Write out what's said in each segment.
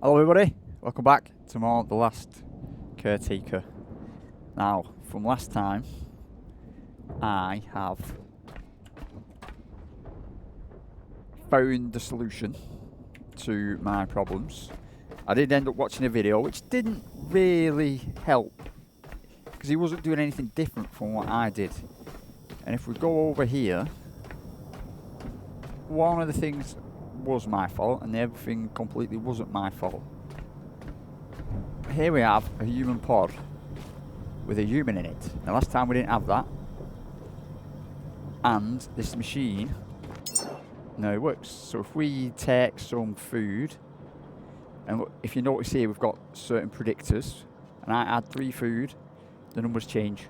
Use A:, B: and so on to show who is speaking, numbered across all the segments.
A: Hello everybody, welcome back to more The Last Caretaker. Now, from last time, I have found the solution to my problems. I did end up watching a video which didn't really help, because he wasn't doing anything different from what I did. And if we go over here, one of the things was my fault and the other thing completely wasn't my fault. Here we have a human pod with a human in it. Now last time we didn't have that. And this machine now it works. So if we take some food, and look, if you notice here we've got certain predictors, and I add 3 food, the numbers change.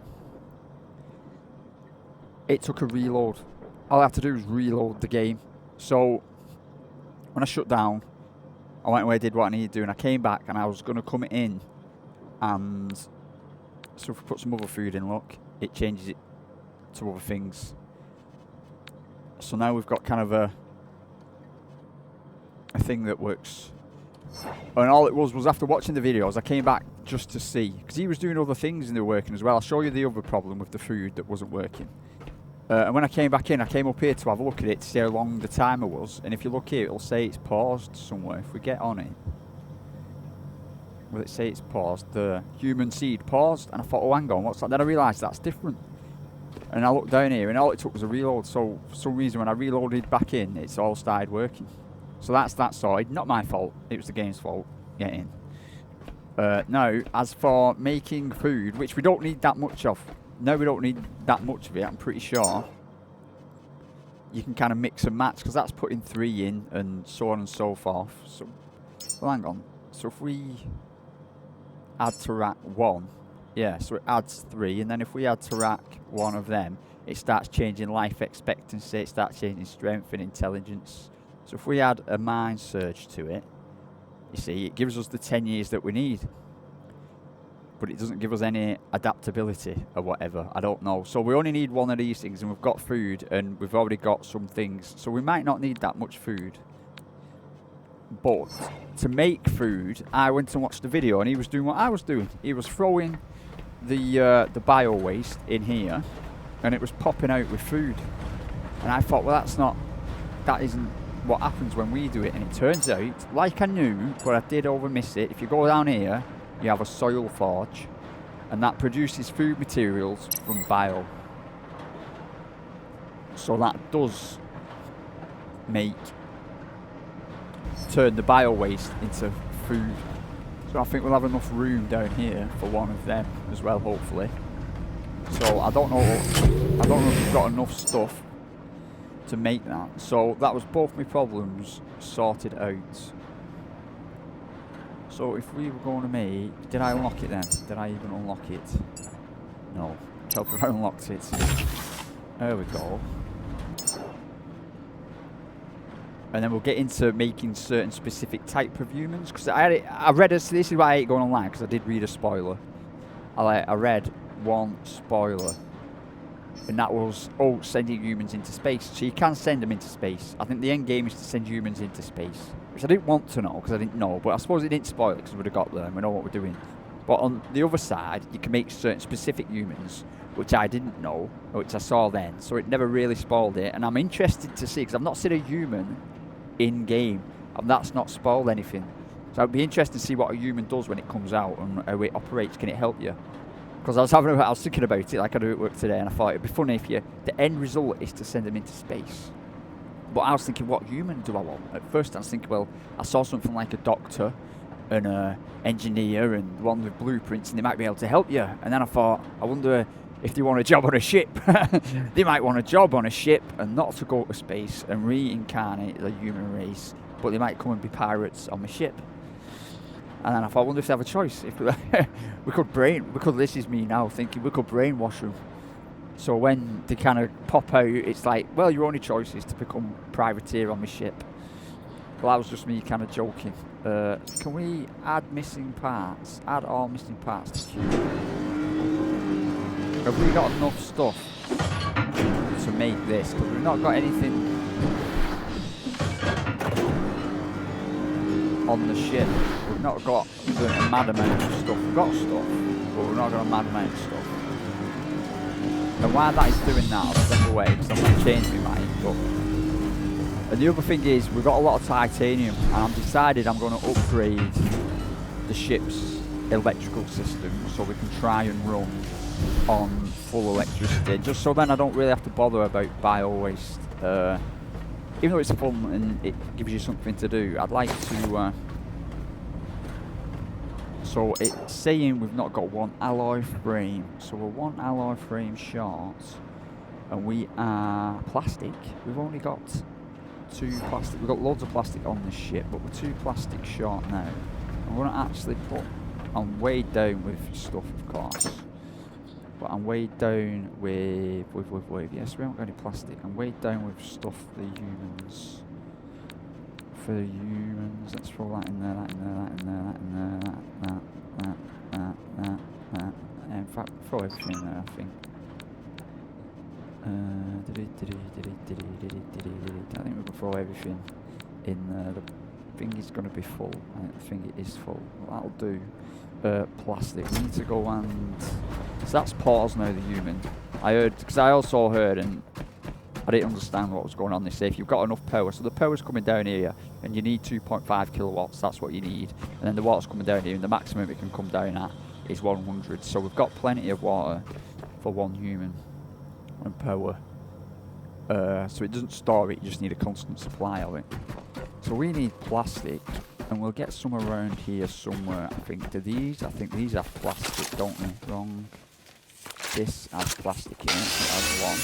A: It took a reload. All I have to do is reload the game. So when I shut down, I went away, did what I needed to do, and I came back and I was going to come in, and so if we put some other food in, look, it changes it to other things. So now we've got kind of a thing that works. And all it was after watching the videos, I came back just to see, because he was doing other things and they were working as well. I'll show you the other problem with the food that wasn't working. And when I came back in, I came up here to have a look at it to see how long the timer was. And if you look here, it'll say it's paused somewhere. If we get on it, will it say it's paused? The human seed paused. And I thought, oh, hang on, what's that? Then I realised that's different. And I looked down here, and all it took was a reload. So for some reason, when I reloaded back in, it's all started working. So that's that side. Not my fault. It was the game's fault. Get in. Now, as for making food, which we don't need that much of. No, we don't need that much of it, I'm pretty sure. You can kind of mix and match, because that's putting 3 in and so on and so forth. So, well, hang on. So if we add to rack 1, yeah, so it adds 3, and then if we add to rack 1 of them, it starts changing life expectancy, it starts changing strength and intelligence. So if we add a mind surge to it, you see, it gives us the 10 years that we need. But it doesn't give us any adaptability or whatever. I don't know. So we only need 1 of these things, and we've got food, and we've already got some things. So we might not need that much food. But to make food, I went and watched the video, and he was doing what I was doing. He was throwing the bio waste in here, and it was popping out with food. And I thought, well, that isn't what happens when we do it. And it turns out, like I knew, but I did overmiss it. If you go down here, you have a soil forge, and that produces food materials from bio. So that does turn the bio waste into food. So I think we'll have enough room down here for 1 of them as well, hopefully. So I don't know if we've got enough stuff to make that. So that was both my problems sorted out. So if we were going to make... Did I unlock it then? Did I even unlock it? No. Tell me if I unlocked it. There we go. And then we'll get into making certain specific type of humans. Because I read this is why I hate going online, because I did read a spoiler. I read one spoiler. And that was, sending humans into space. So you can send them into space. I think the end game is to send humans into space. Which I didn't want to know, because I didn't know. But I suppose it didn't spoil it, because we would have got there and we know what we're doing. But on the other side, you can make certain specific humans, which I didn't know, which I saw then. So it never really spoiled it. And I'm interested to see, because I've not seen a human in-game. And that's not spoiled anything. So it'd be interesting to see what a human does when it comes out and how it operates. Can it help you? Because I was thinking about it like I do at work today, and I thought it'd be funny if the end result is to send them into space. But I was thinking, what human do I want? At first I was thinking, well, I saw something like a doctor and an engineer and one with blueprints, and they might be able to help you. And then I thought, I wonder if they want a job on a ship. They might want a job on a ship and not to go to space and reincarnate the human race, but they might come and be pirates on the ship. And then I thought, I wonder if they have a choice. If this is me now thinking, we could brainwash them. So when they kind of pop out, it's like, well, your only choice is to become privateer on the ship. Well, that was just me kind of joking. Can we add missing parts? Add all missing parts to queue. Have we got enough stuff to make this? Because we've not got anything on the ship. We've not got a mad amount of stuff. We've got stuff, but we've not got a mad amount of stuff. And while that is doing that, I'll step away because I'm going to change my mind. But and the other thing is, we've got a lot of titanium, and I've decided I'm going to upgrade the ship's electrical system so we can try and run on full electricity, just so then I don't really have to bother about bio waste. Even though it's fun and it gives you something to do, I'd like to. So it's saying we've not got one alloy frame, so we're one alloy frame short, and we are plastic. We've only got 2 plastic. We've got loads of plastic on this ship, but we're 2 plastic short now. I'm going to actually put. I'm weighed down with stuff, of course. But I'm weighed down with yes, we haven't got any plastic. I'm weighed down with stuff for the humans. For the humans, let's throw that in there, that in there, that in there, that in there, that. In fact, throw everything in there, I think. I think we can throw everything in there. The thing is going to be full. I think it is full. That'll do. Plastic. We need to go and. So that's pause now, the human. I heard, because I also heard, and I didn't understand what was going on. They say if you've got enough power, so the power's coming down here, and you need 2.5 kilowatts, that's what you need. And then the water's coming down here, and the maximum it can come down at is 100. So we've got plenty of water for 1 human and power. So it doesn't store it, you just need a constant supply of it. So we need plastic, and we'll get some around here somewhere, I think. I think these have plastic, don't they? Wrong. This has plastic in it, so it has 1.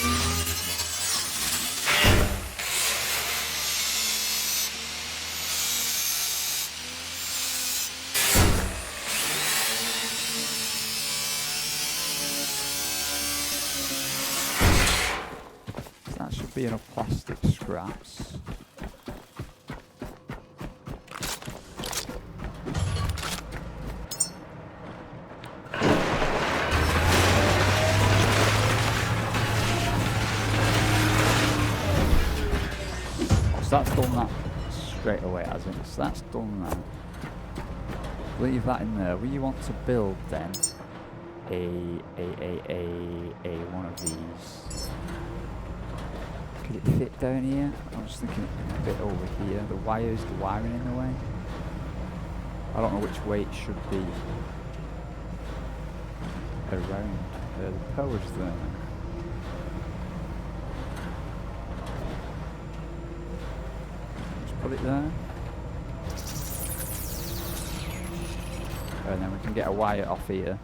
A: So that should be enough plastic scraps. So that's done that straight away, hasn't it? So that's done that. Leave that in there. We want to build then a one of these. Could it fit down here? I was thinking a bit over here. The wiring in the way. I don't know which way it should be around. The power's there. Put it there, and then we can get a wire off here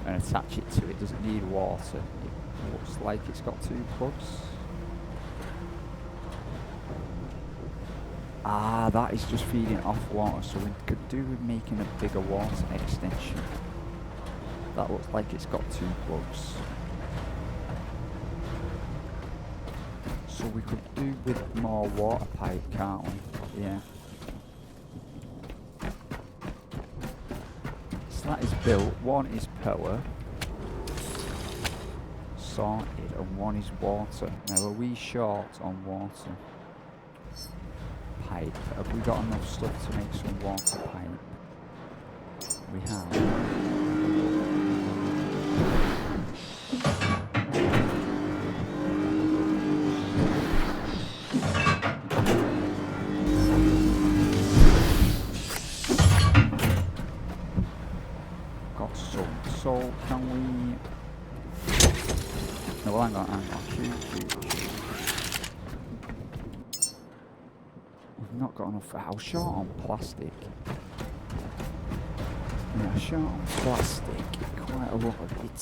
A: and attach it to it. Doesn't need water. It looks like it's got 2 plugs. Ah, that is just feeding off water, so we could do with making a bigger water extension. That looks like it's got 2 plugs. So we could do with more water pipe, can't we? Yeah. So that is built. 1 is power. Sorted. And 1 is water. Now are we short on water? Pipe. Have we got enough stuff to make some water pipe? We have. So can we? No, well, hang on. We've not got enough. How short on plastic? Yeah, short on plastic. Quite a lot of it.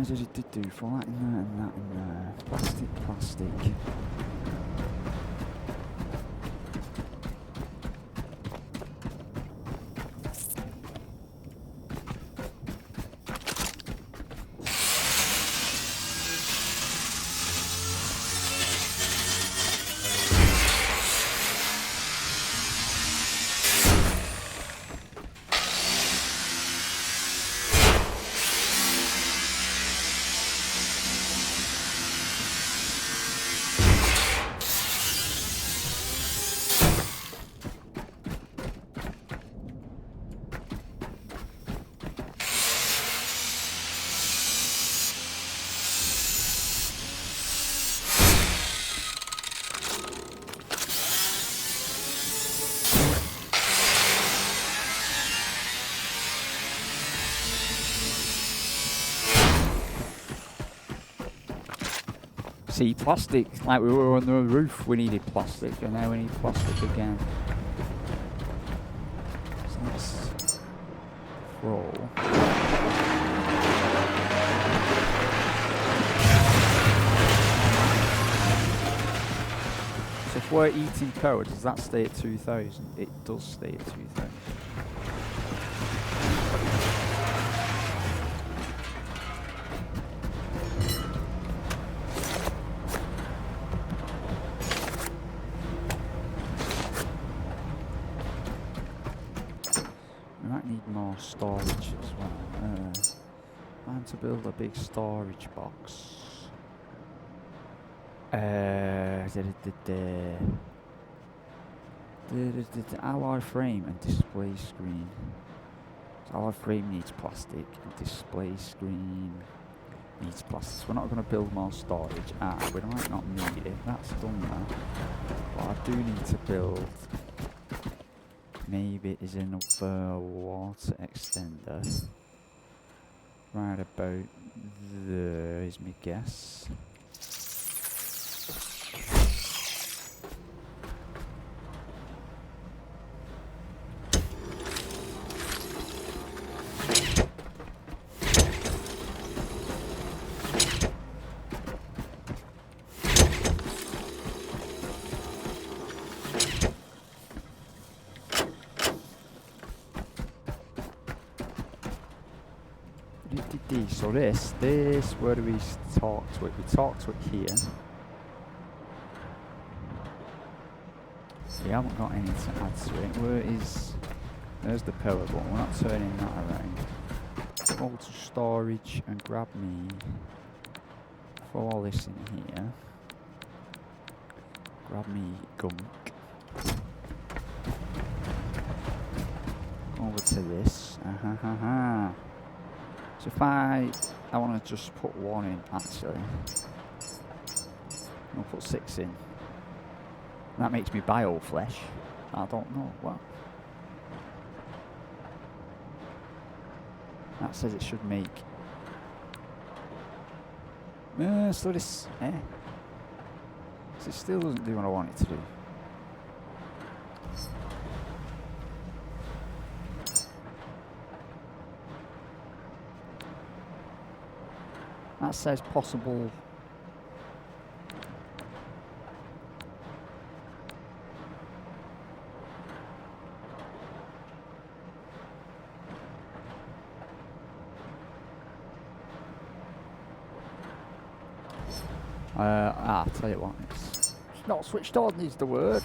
A: Does it do for that in there and that in there? Plastic. See, plastic, like we were on the roof, we needed plastic, and now we need plastic again. So let's roll. So if we're eating power, does that stay at 2000? It does stay at 2000. We might need more storage as well. Time to build a big storage box. Alloy frame and display screen. So alloy frame needs plastic and display screen needs plastic. So we're not going to build more storage. We might not need it. That's done now. But I do need to build. Maybe is another water extender. Right about there is my guess. So this, where do we talk to it? We talk to it here. We haven't got any to add to it. Where is, there's the power button, we're not turning that around. Go to storage and grab me, throw all this in here. Grab me gunk. Over to this, So if I want to just put one in, actually. I'll put 6 in. That makes me bio flesh. I don't know what. That says it should make. So this, so it still doesn't do what I want it to do. That says possible. I'll tell you what, it's not switched on is the word.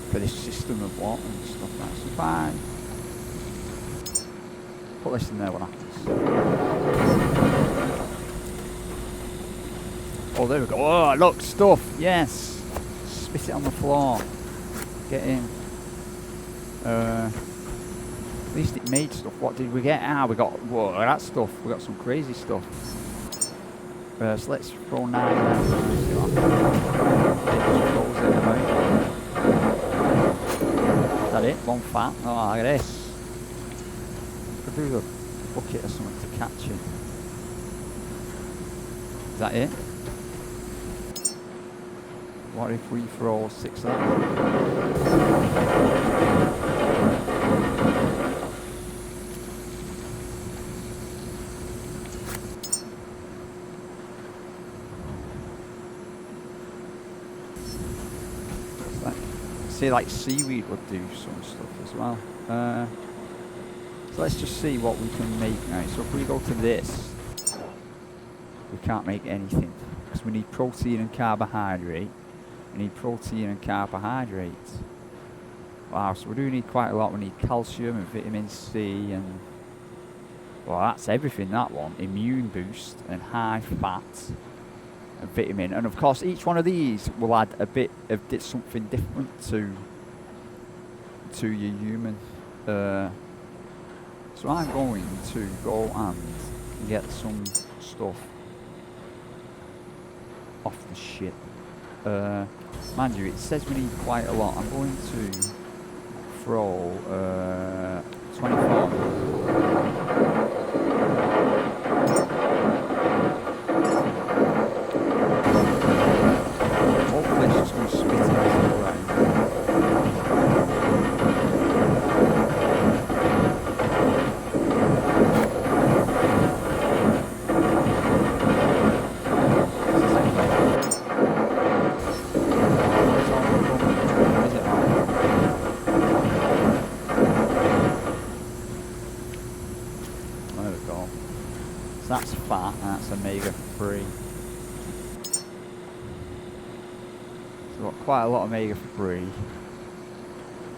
A: For this system of water and stuff like that. So fine. Put this in there, what happens? Oh, there we go. Oh, look, stuff. Yes. Spit it on the floor. Get in. At least it made stuff. What did we get? We got, whoa, that stuff. We got some crazy stuff. So let's throw 9 there. Is that it? One fat? Oh, look at this. Could do a bucket or something to catch it. Is that it? What if we throw 6 of that? See, like seaweed would do some stuff as well. So let's just see what we can make now. So if we go to this, we can't make anything because we need protein and carbohydrate. We need protein and carbohydrate. Wow, so we do need quite a lot. We need calcium and vitamin C and, well, that's everything, that one. Immune boost and high fat and vitamin. And of course, each one of these will add a bit of something different to your human. So I'm going to go and get some stuff off the ship. Mind you, it says we need quite a lot. I'm going to throw 24. Omega for free. So we've got quite a lot of Omega for free.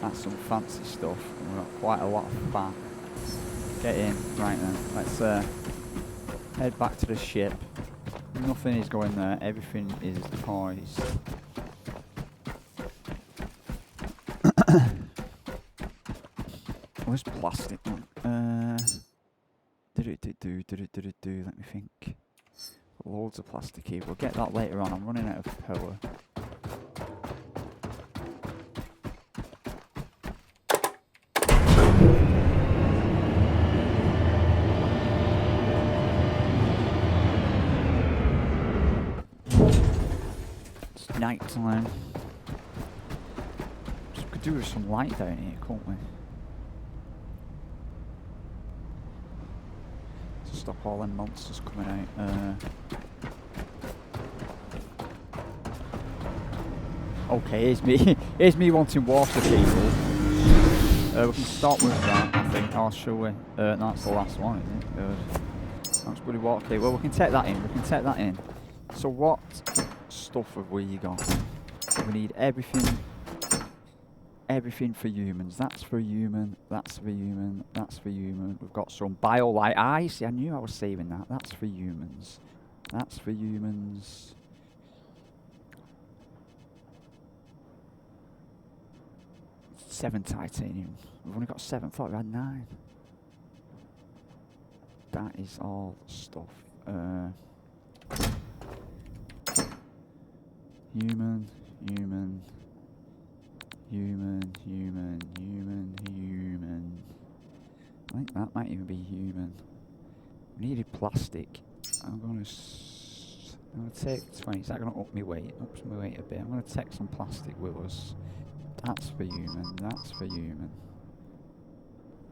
A: That's some fancy stuff. And we've got quite a lot of fat. Get in. Right then. Let's head back to the ship. Nothing is going there. Everything is poised. Where's plastic? Let me think. Loads of plastic here. We'll get that later on. I'm running out of power. It's night time. So we could do with some light down here, couldn't we? Stop all them monsters coming out. Okay, here's me. Here's me wanting water, people. We can start with that, I think. Oh, shall we? No, that's the last one, isn't it? Good. That's bloody water. Okay, well, we can take that in. We can take that in. So what stuff have we got? We need everything. Everything for humans. That's for human. That's for human. That's for human. We've got some BioLite ice. See, I knew I was saving that. That's for humans. That's for humans. Seven titanium. We've only got 7. Thought we had 9. That is all stuff. Human. I think that might even be human. We needed plastic. I'm gonna take 20. Is that gonna up my weight? Ups my weight a bit. I'm gonna take some plastic with us. That's for human. That's for human.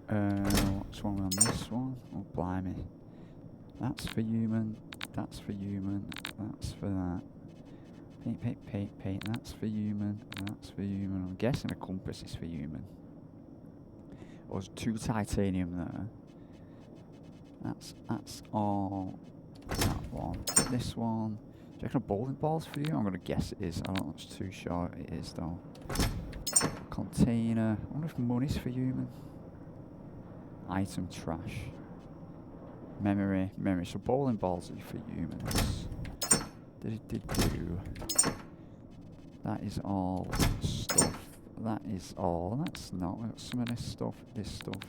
A: What's wrong on this one? Oh, blimey. That's for human. That's for human. That's for that. Paint. That's for human. That's for human. I'm guessing a compass is for human. There's 2 titanium there. That's all. That one. This one. Do you reckon a bowling ball's for you? I'm gonna guess it is. I don't know. It's too short. It is though. Container. I wonder if money's for human. Item trash. Memory. So bowling balls are for humans. That is all stuff. That is all. That's not. We've got some of this stuff,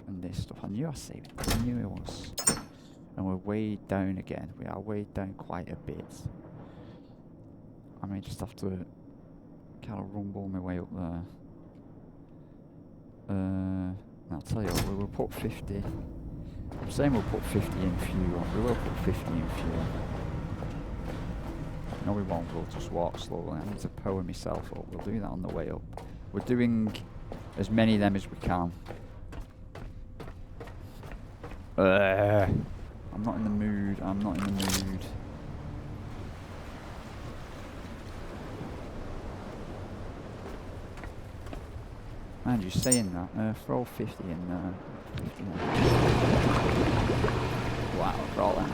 A: and this stuff. I knew I saved it. I knew it was. And we're way down again. We are way down quite a bit. I may just have to kind of rumble my way up there. I'll tell you what, we will put 50. I'm saying we'll put 50 in fuel. We will put 50 in fuel. No, we won't. We'll just walk slowly. I need to power myself up. We'll do that on the way up. We're doing as many of them as we can. I'm not in the mood. I'm not in the mood. Man, you're saying that. Throw 50 in there. 50 in there. Wow, throw that.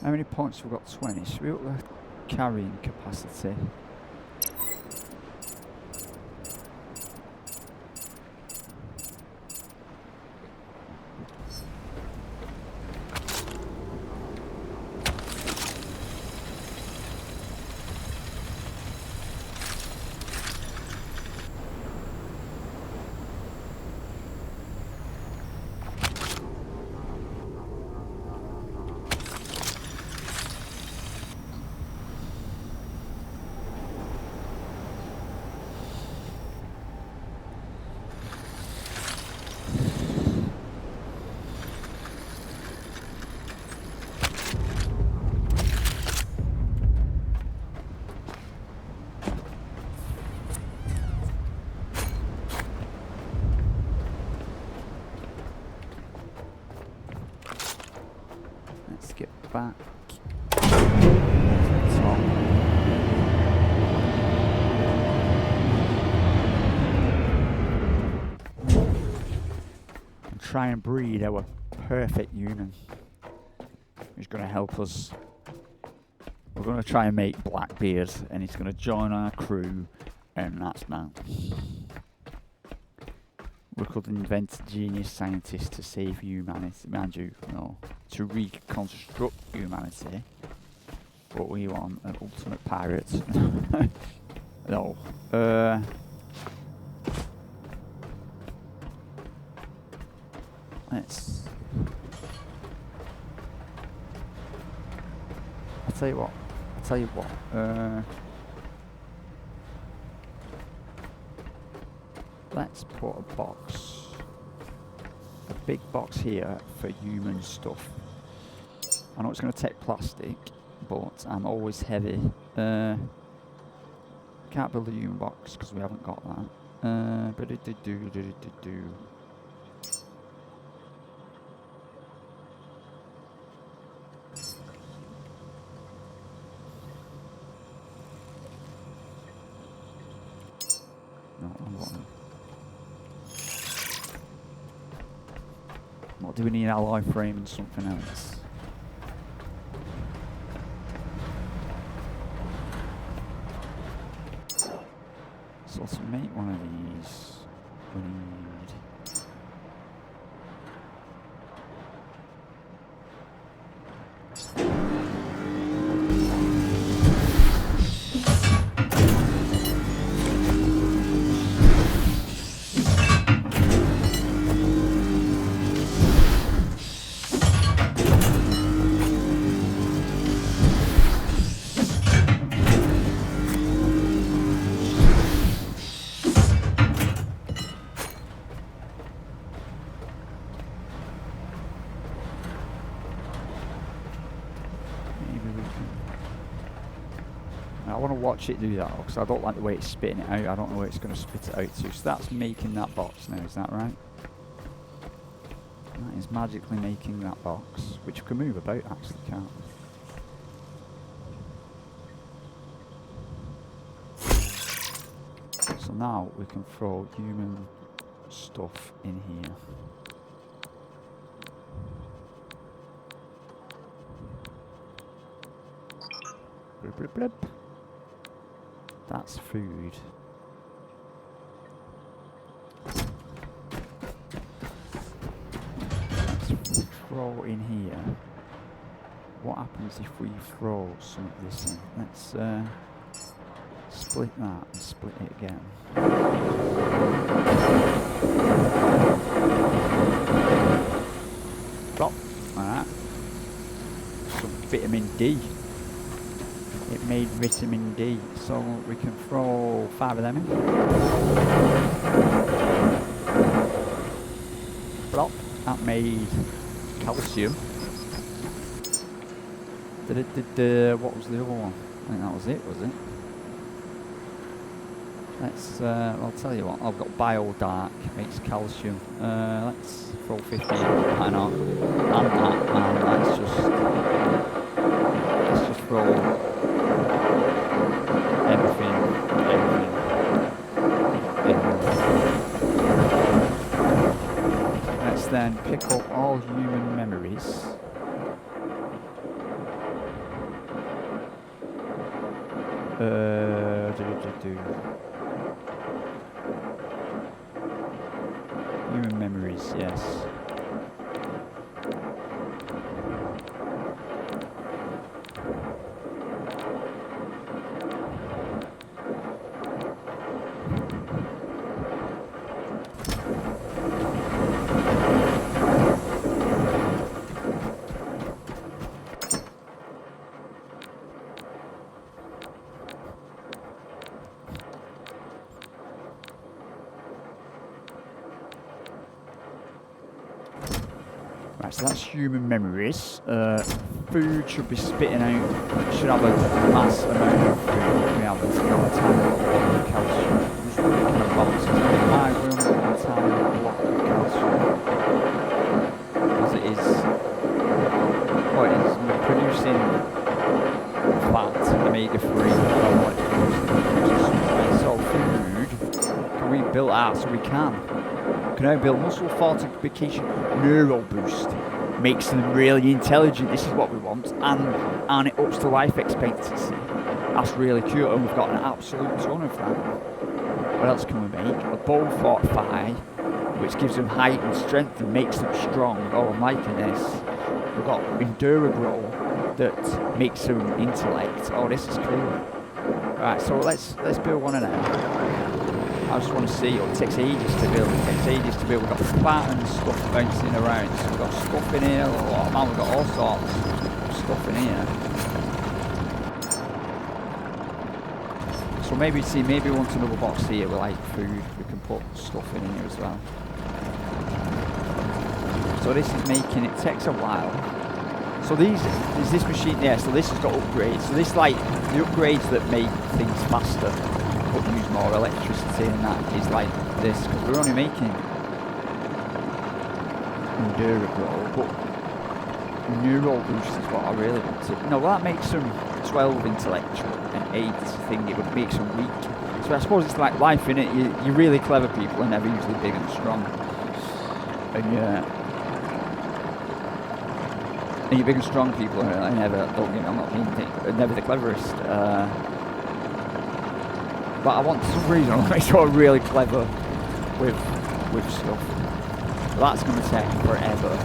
A: How many points we've got? 20. Should we up the carrying capacity? back. Top. And try and breed our perfect human. Who's going to help us. We're going to try and make Blackbeard, and he's going to join our crew, and that's that. We could invent a genius scientist to save humanity, mind you, no, to reconstruct humanity. But we want an ultimate pirate. No. Let's. I'll tell you what. Let's put a box, a big box here for human stuff. I know it's going to take plastic, but I'm always heavy. Can't build a human box because we haven't got that. What do we need? Alloy frame and something else. So to make one of these, we need I want to watch it do that because I don't like the way it's spitting it out. I don't know where it's going to spit it out to. So that's making that box now, is that right? That is magically making that box, which can move about actually, can't we? So now we can throw human stuff in here. Blip, blip, blip. That's food. Let's throw in here. What happens if we throw some of this in? Let's split that and split it again. Drop. Alright. Some vitamin D. It made vitamin D, so we can throw 5 of them in. Plop. That made calcium. What was the other one? I think that was it, was it? Let's, I'll tell you what, I've got Biodark, makes calcium. Let's throw 50 in, why not? And that, and let's just throw everything. Let's then pick up all human memories. Human memories, yes. Right, so that's human memories. Food should be spitting out. Should have a mass amount of food. We have a tiny little block of calcium. Just put it in the boxes. Why we only got a tiny little block of calcium? Because it is. Well, it is. We produce built out so we can now build muscle fortification, neural boost. Makes them really intelligent. This is what we want, and it ups the life expectancy. That's really cool, and we've got an absolute ton of that. What else can we make? A bone fortify, which gives them height and strength and makes them strong. Oh, I'm liking this. We've got Enduragrow that makes them intellect. Oh, this is cool. Right, so let's build one of them. I just want to see. Oh, it takes ages to build. We've got fat and stuff bouncing around. So we've got stuff in here. Oh man, we've got all sorts of stuff in here. So maybe we want another box here with like food. We can put stuff in here as well. So this is making it takes a while. So there's this machine there. So this has got upgrades. So this like the upgrades that make things faster, but use more electricity, and that is like this, because we're only making Enduragrow, but neural boost is what I really wanted. No, that makes them 12 intellectual and 8 thing. It would make them weak. So I suppose it's like life, innit? You're really clever people are never usually big and strong, and you're big and strong people are never. Don't get me, I'm not being never the cleverest. But I want, for some reason, I want to make sure I'm really clever with stuff. But that's going to take forever.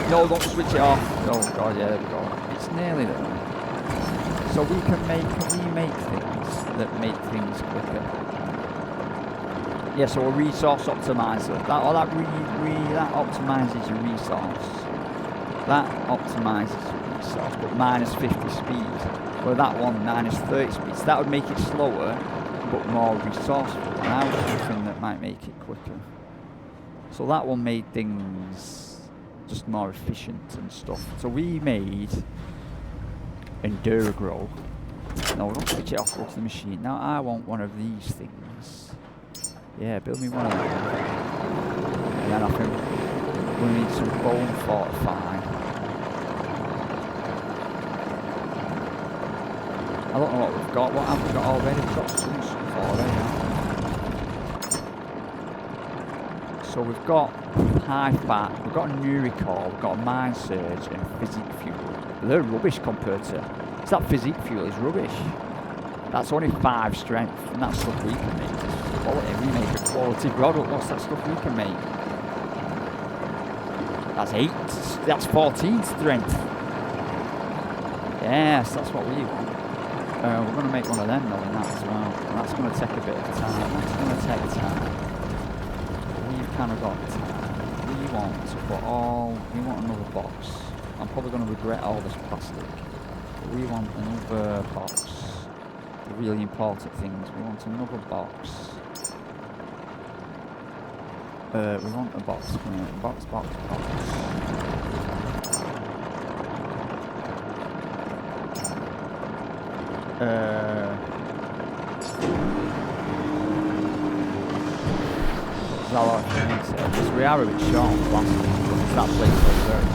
A: No, don't switch it off. Oh god, yeah, there we go. It's nearly there. So we can remake things that make things quicker. Yeah, so a resource optimizer. That optimizes your resource. That optimizes your resource, but minus 50 speed. Well, that one minus 30 speed. So that would make it slower, but more resourceful. Now something that might make it quicker. So that one made things just more efficient and stuff. So we made Enduragrow. No, we don't switch it off, go to the machine. Now I want one of these things. Yeah, build me one of them. And then I think we'll need some bone fortify. I don't know what we've got. What have we got already? We've got some stuff already. So we've got high fat, we've got a Nuricor, we've got a mind surge and physique fuel. They're rubbish compared to. So that physique fuel is rubbish. That's only 5 strength, and that's stuff we can make. Quality. We make a quality product. What's that stuff we can make? That's 8. That's 14 strength. Yes, that's what we want. We're going to make one of them knowing that as well. And that's going to take a bit of time. That's going to take time. We've kind of got time. We want another box. I'm probably going to regret all this plastic. But we want another box. The really important things. We want another box. We want a box. Box. Is that what I think so? Because we are a bit short on plastic. It's that place over there.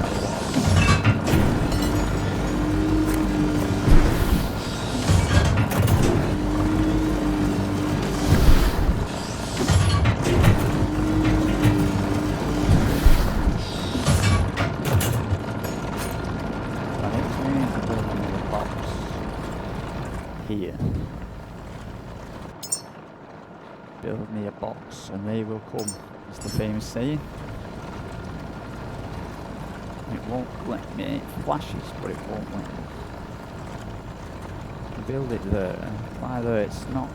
A: Here. Build me a box and they will come. It's the famous saying. It won't let me. It flashes, but it won't let me. Build it there. Why there? It's not.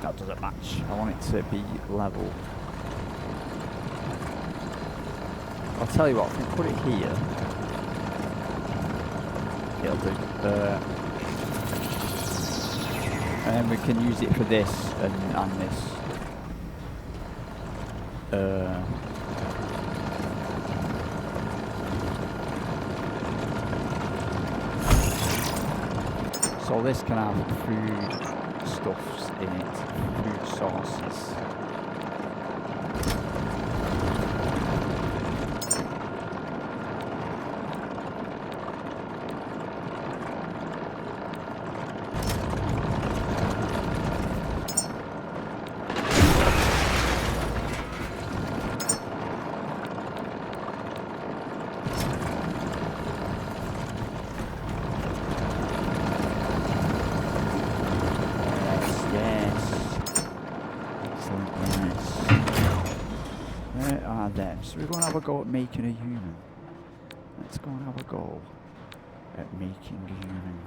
A: That doesn't match. I want it to be level. I'll tell you what, if we put it here, it'll do. And we can use it for this and this. So this can have food stuffs in it, food sources. of them. So we're going to have a go at making a human. Let's go and have a go at making a human.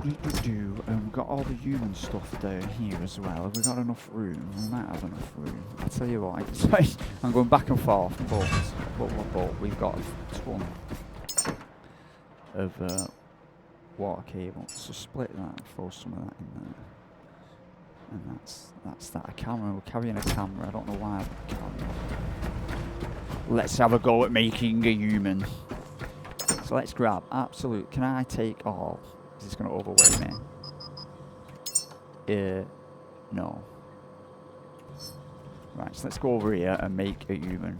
A: And we've got all the human stuff down here as well. Have we got enough room? We might have enough room. I'll tell you what, I'm going back and forth, but we've got a ton of water cable. So split that and throw some of that in there. And that's that. A camera. We're carrying a camera. I don't know why we're carrying it. Let's have a go at making a human. So let's grab absolute. Can I take all? Is this going to overweight me? No. Right, so let's go over here and make a human.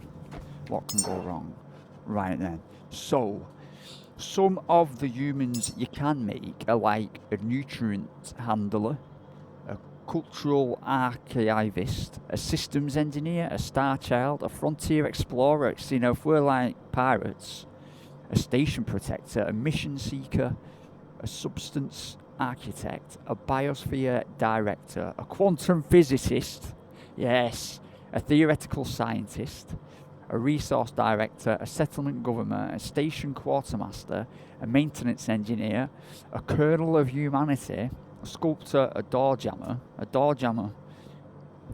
A: What can go wrong? Right then. So, some of the humans you can make are like a nutrient handler, a cultural archivist, a systems engineer, a star child, a frontier explorer. So, you know, if we're like pirates, a station protector, a mission seeker, a substance architect, a biosphere director, a quantum physicist, yes, a theoretical scientist, a resource director, a settlement governor, a station quartermaster, a maintenance engineer, a kernel of humanity, a sculptor, a door jammer,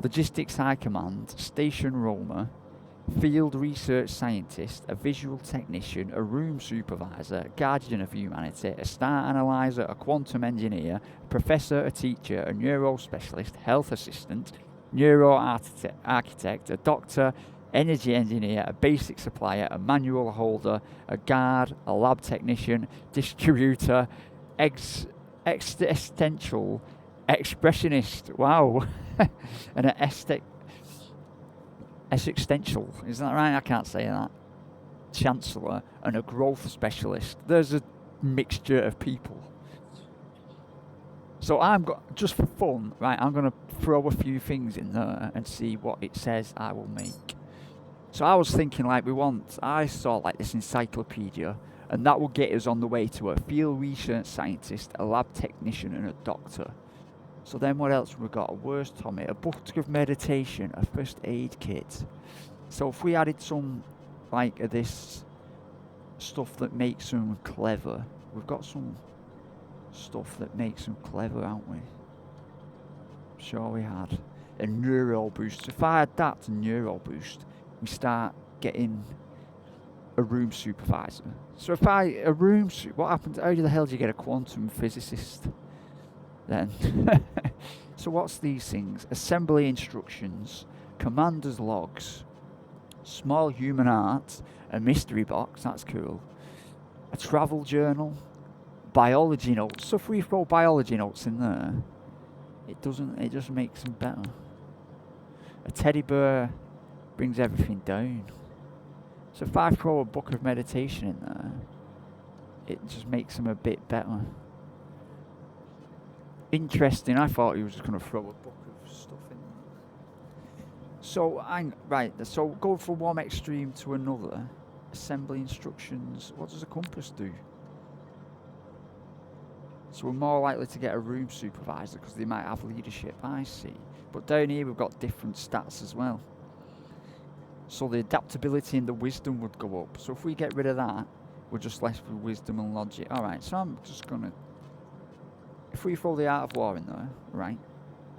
A: logistics high command, station roamer, field research scientist, a visual technician, a room supervisor, guardian of humanity, a star analyzer, a quantum engineer, a professor, a teacher, a neuro specialist, health assistant, neuro architect, a doctor, energy engineer, a basic supplier, a manual holder, a guard, a lab technician, distributor, existential expressionist, wow, and an existential, isn't that right? I can't say that. Chancellor and a growth specialist. There's a mixture of people. So just for fun, right, I'm going to throw a few things in there and see what it says I will make. So I was thinking like I saw like this encyclopedia, and that will get us on the way to a field research scientist, a lab technician and a doctor. So then what else have we got? A worst Tommy, a book of meditation, a first aid kit. So if we added some like this stuff that makes them clever, we've got some stuff that makes them clever, haven't we? Sure we had. A neural boost. If I add that to neural boost, we start getting a room supervisor. So if what happens? How the hell do you get a quantum physicist then? So what's these things? Assembly instructions, commander's logs, small human art, a mystery box, that's cool, a travel journal, biology notes. So if we throw biology notes in there, it just makes them better. A teddy bear brings everything down. So if I throw a book of meditation in there, it just makes them a bit better. Interesting. I thought he was just going to throw a book of stuff in. So So go from one extreme to another. Assembly instructions. What does a compass do? So we're more likely to get a room supervisor because they might have leadership. I see. But down here we've got different stats as well. So the adaptability and the wisdom would go up. So if we get rid of that, we're just left with wisdom and logic. Alright, so I'm just going to... If we throw the art of war in there, right,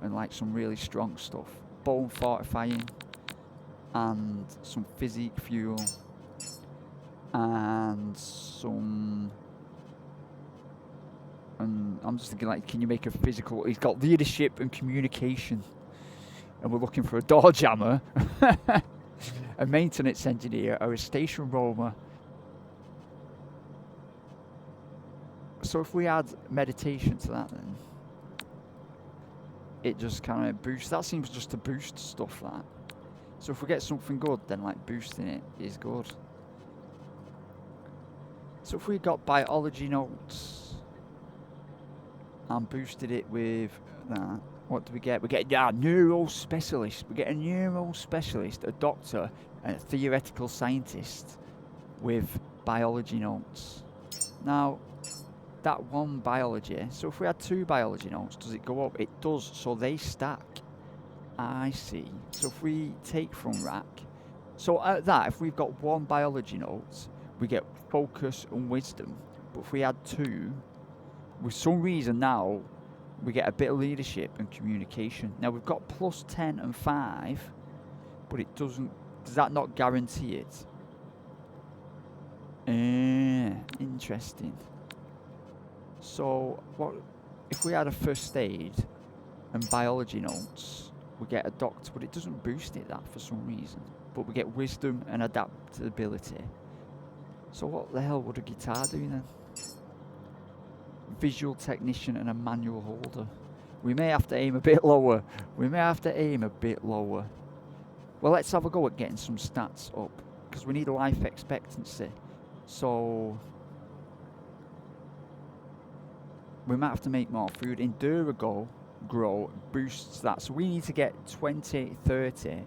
A: and like some really strong stuff, bone fortifying, and some physique fuel, and some... And I'm just thinking, like, can you make a physical... He's got leadership and communication. And we're looking for a door jammer, a maintenance engineer, or a station roamer. So if we add meditation to that, then it just kind of boosts. That seems just to boost stuff, that. So if we get something good, then like boosting it is good. So if we got biology notes and boosted it with that, what do we get? We get a neuro specialist. We get a neuro specialist, a doctor, and a theoretical scientist with biology notes. Now, that one biology, so if we had two biology notes, does it go up? It does, so they stack. I see. So if we take from rack, so at that, if we've got 1 biology note, we get focus and wisdom. But if we add 2, with some reason now, we get a bit of leadership and communication. Now we've got plus 10 and 5, but it doesn't, does that not guarantee it? Interesting. So what if we had a first aid and biology notes, we get a doctor, but it doesn't boost it that for some reason. But we get wisdom and adaptability. So what the hell would a guitar do then? Visual technician and a manual holder. We may have to aim a bit lower. Well, let's have a go at getting some stats up, because we need a life expectancy. So we might have to make more food. Enduro grow boosts that. So we need to get 20, 30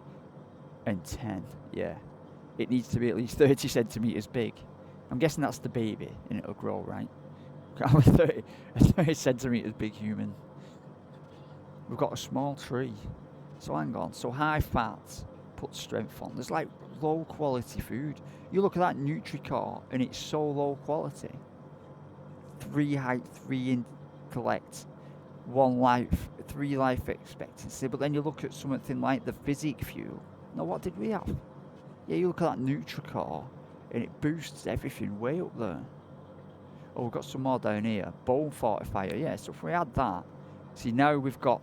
A: and 10. Yeah. It needs to be at least 30 centimeters big. I'm guessing that's the baby and it'll grow, right? I'm a 30 centimeters big human. We've got a small tree. So hang on. So high fat, put strength on. There's like low quality food. You look at that Nutri-Core and it's so low quality. 3 height, 3 intellect, 1 life, 3 life expectancy. But then you look at something like the physique fuel. Now what did we have? Yeah, you look at that Nutri-Core and it boosts everything way up there. Oh, we've got some more down here. Bone fortifier, yeah. So if we add that, see now we've got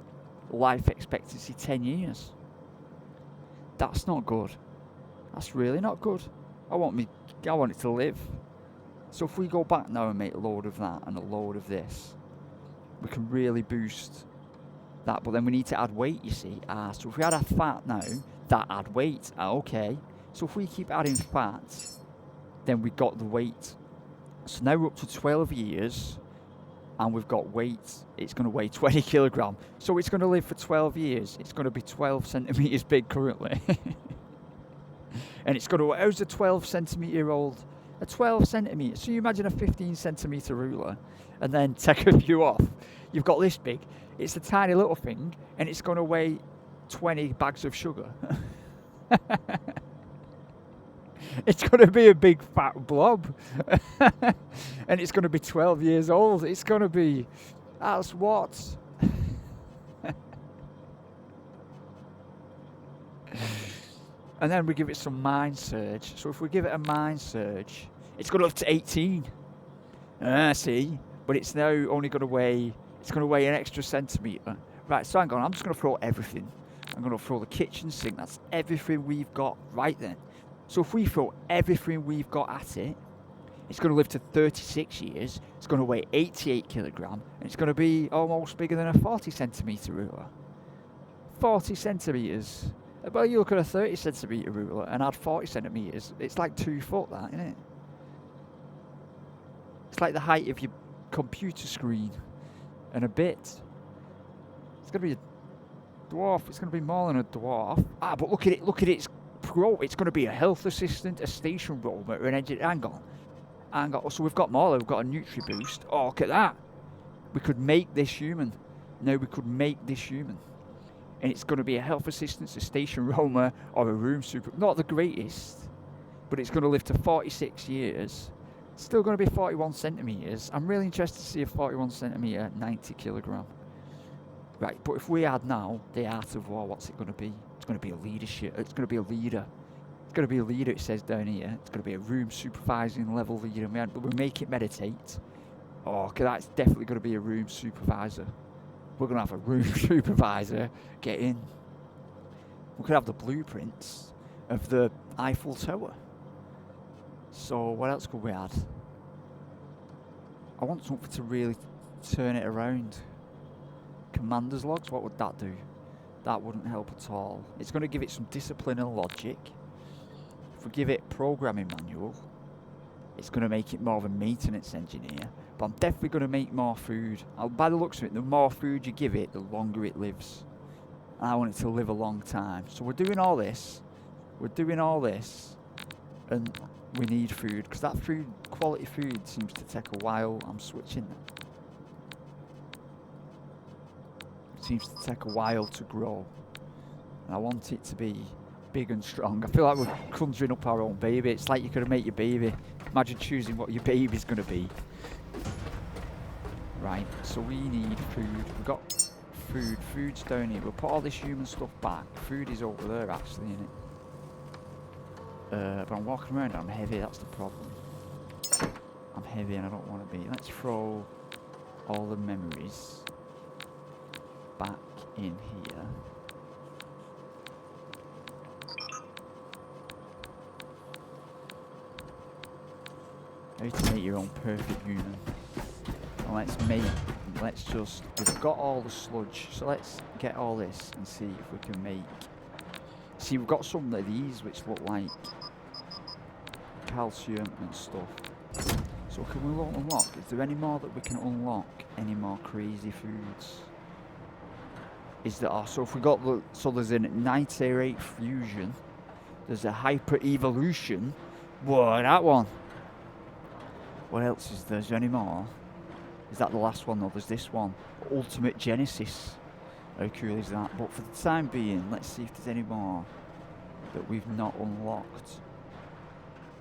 A: life expectancy 10 years. That's not good. That's really not good. I want it to live. So if we go back now and make a load of that and a load of this, we can really boost that. But then we need to add weight, you see. So if we add a fat now, that add weight. Okay. So if we keep adding fat, then we got the weight. So now we're up to 12 years and we've got weight. It's going to weigh 20 kilogram. So it's going to live for 12 years. It's going to be 12 centimeters big currently. And it's going to, how's a 12 centimeter old? A 12 centimeter. So you imagine a 15 centimeter ruler and then take a few off. You've got this big. It's a tiny little thing and it's going to weigh 20 bags of sugar. It's going to be a big fat blob. And it's going to be 12 years old. It's going to be, that's what? And then we give it some mind surge. So if we give it a mind surge, it's going up to 18. See? But it's now only going to weigh, it's going to weigh an extra centimetre. Right, so hang on, I'm just going to throw everything. I'm going to throw the kitchen sink. That's everything we've got right then. So if we throw everything we've got at it, it's going to live to 36 years. It's going to weigh 88 kilogram. And it's going to be almost bigger than a 40 centimetre ruler. 40 centimetres. Well, you look at a 30 centimetre ruler and add 40 centimetres. It's like 2 foot, that, isn't it? It's like the height of your computer screen and a bit. It's going to be a dwarf. It's going to be more than a dwarf. But look at it. Look at its pro. It's going to be a health assistant, a station rover, an engine. Hang on. So we've got more. We've got a Nutri Boost. Oh, look at that. We could make this human. No, we could make this human. And it's going to be a health assistant, a station roamer, or a room super. Not the greatest, but it's going to live to 46 years. It's still going to be 41 centimetres. I'm really interested to see a 41 centimetre, 90 kilogram. Right, but if we add now the art of war, what's it going to be? It's going to be a leadership. It's going to be a leader. It's going to be a leader, it says down here. It's going to be a room supervising level leader. We make it meditate. Oh, okay, that's definitely going to be a room supervisor. We're going to have a room supervisor get in. We could have the blueprints of the Eiffel Tower. So what else could we add? I want something to really turn it around. Commander's logs, what would that do? That wouldn't help at all. It's going to give it some discipline and logic. If we give it programming manual, it's going to make it more of a maintenance engineer. But I'm definitely going to make more food. By the looks of it, the more food you give it, the longer it lives. And I want it to live a long time. So we're doing all this. And we need food. Because that food, quality food, seems to take a while. I'm switching. It seems to take a while to grow. And I want it to be big and strong. I feel like we're conjuring up our own baby. It's like you're going to make your baby. Imagine choosing what your baby's going to be. Right, so we need food. We've got food. Food's down here. We'll put all this human stuff back. Food is over there, actually, isn't it? But I'm walking around and I'm heavy. That's the problem. I'm heavy and I don't want to be. Let's throw all the memories back in here. How to make your own perfect human. And let's just, we've got all the sludge, so let's get all this and see if we can make, see we've got some of these which look like calcium and stuff. So can we unlock, is there any more that we can unlock, any more crazy foods? Is there, oh, so if we got the, so there's a nitrate fusion, there's a hyper evolution, whoa, that one. What else is there? Is there any more? Is that the last one? Though there's this one, Ultimate Genesis. How cool is that? But for the time being, let's see if there's any more that we've not unlocked.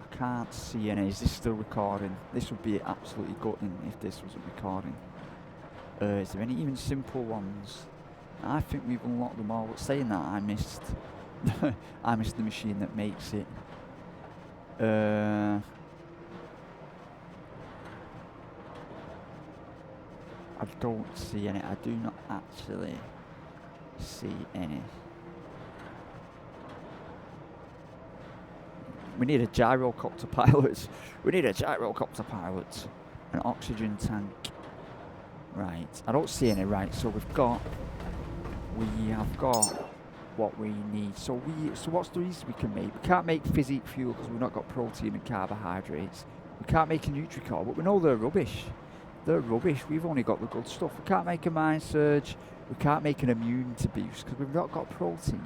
A: I can't see any. Is this still recording? This would be absolutely gutting if this wasn't recording. Is there any even simple ones? I think we've unlocked them all. But saying that, I missed I missed the machine that makes it. I don't see any. I do not actually see any. We need a gyrocopter pilot. We need a gyrocopter pilot. An oxygen tank. Right. I don't see any. Right. So we have got what we need. So what's the least we can make? We can't make physique fuel because we've not got protein and carbohydrates. We can't make a Nutri-Core, but we know they're rubbish. They're rubbish. We've only got the good stuff. We can't make a mind surge. We can't make an immunity boost because we've not got protein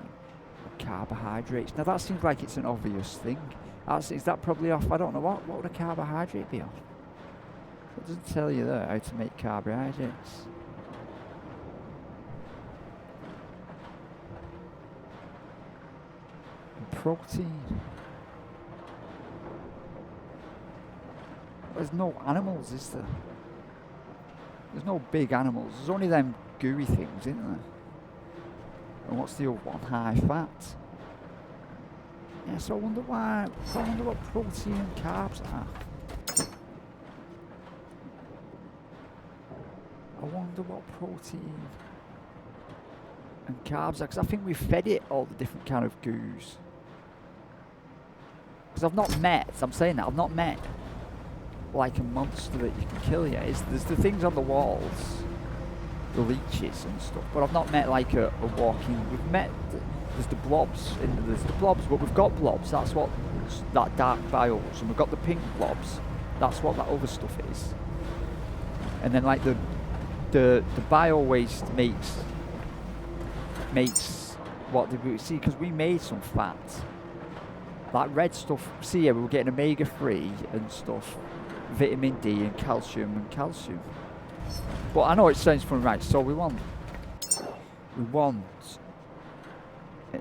A: or carbohydrates. Now that seems like it's an obvious thing. Is that probably off? I don't know. What would a carbohydrate be off? It doesn't tell you there how to make carbohydrates. And protein. There's no animals, is there? There's no big animals. There's only them gooey things, isn't there? And what's the other one? High fat. Yeah, so I wonder why. I wonder what protein and carbs are. I wonder what protein and carbs are, because I think we've fed it all the different kind of goos. Because I've not met. I'm saying that I've not met like a monster that you can kill yet. There's the things on the walls, the leeches and stuff, but I've not met like a walking. We've met there's the blobs, but we've got blobs. That's what that dark bios, and we've got the pink blobs. That's what that other stuff is. And then like the bio waste makes what did we see? Because we made some fat. That red stuff. See, yeah, we were getting omega-3 and stuff. Vitamin D and calcium. But I know it sounds funny, right? So we want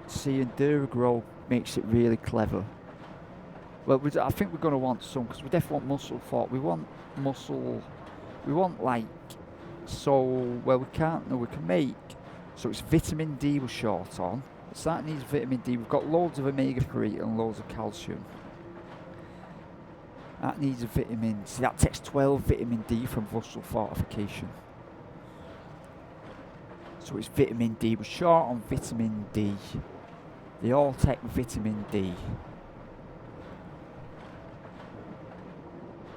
A: see, Enduro makes it really clever. Well, I think we're going to want some, because we definitely want muscle for it. We want muscle, we want like, so, well we can't, no we can make, so it's vitamin D we're short on. So that needs vitamin D. We've got loads of omega-3 and loads of calcium. That needs a vitamin. See, that takes 12 vitamin D from muscle fortification. So it's vitamin D. We're short on vitamin D. They all take vitamin D.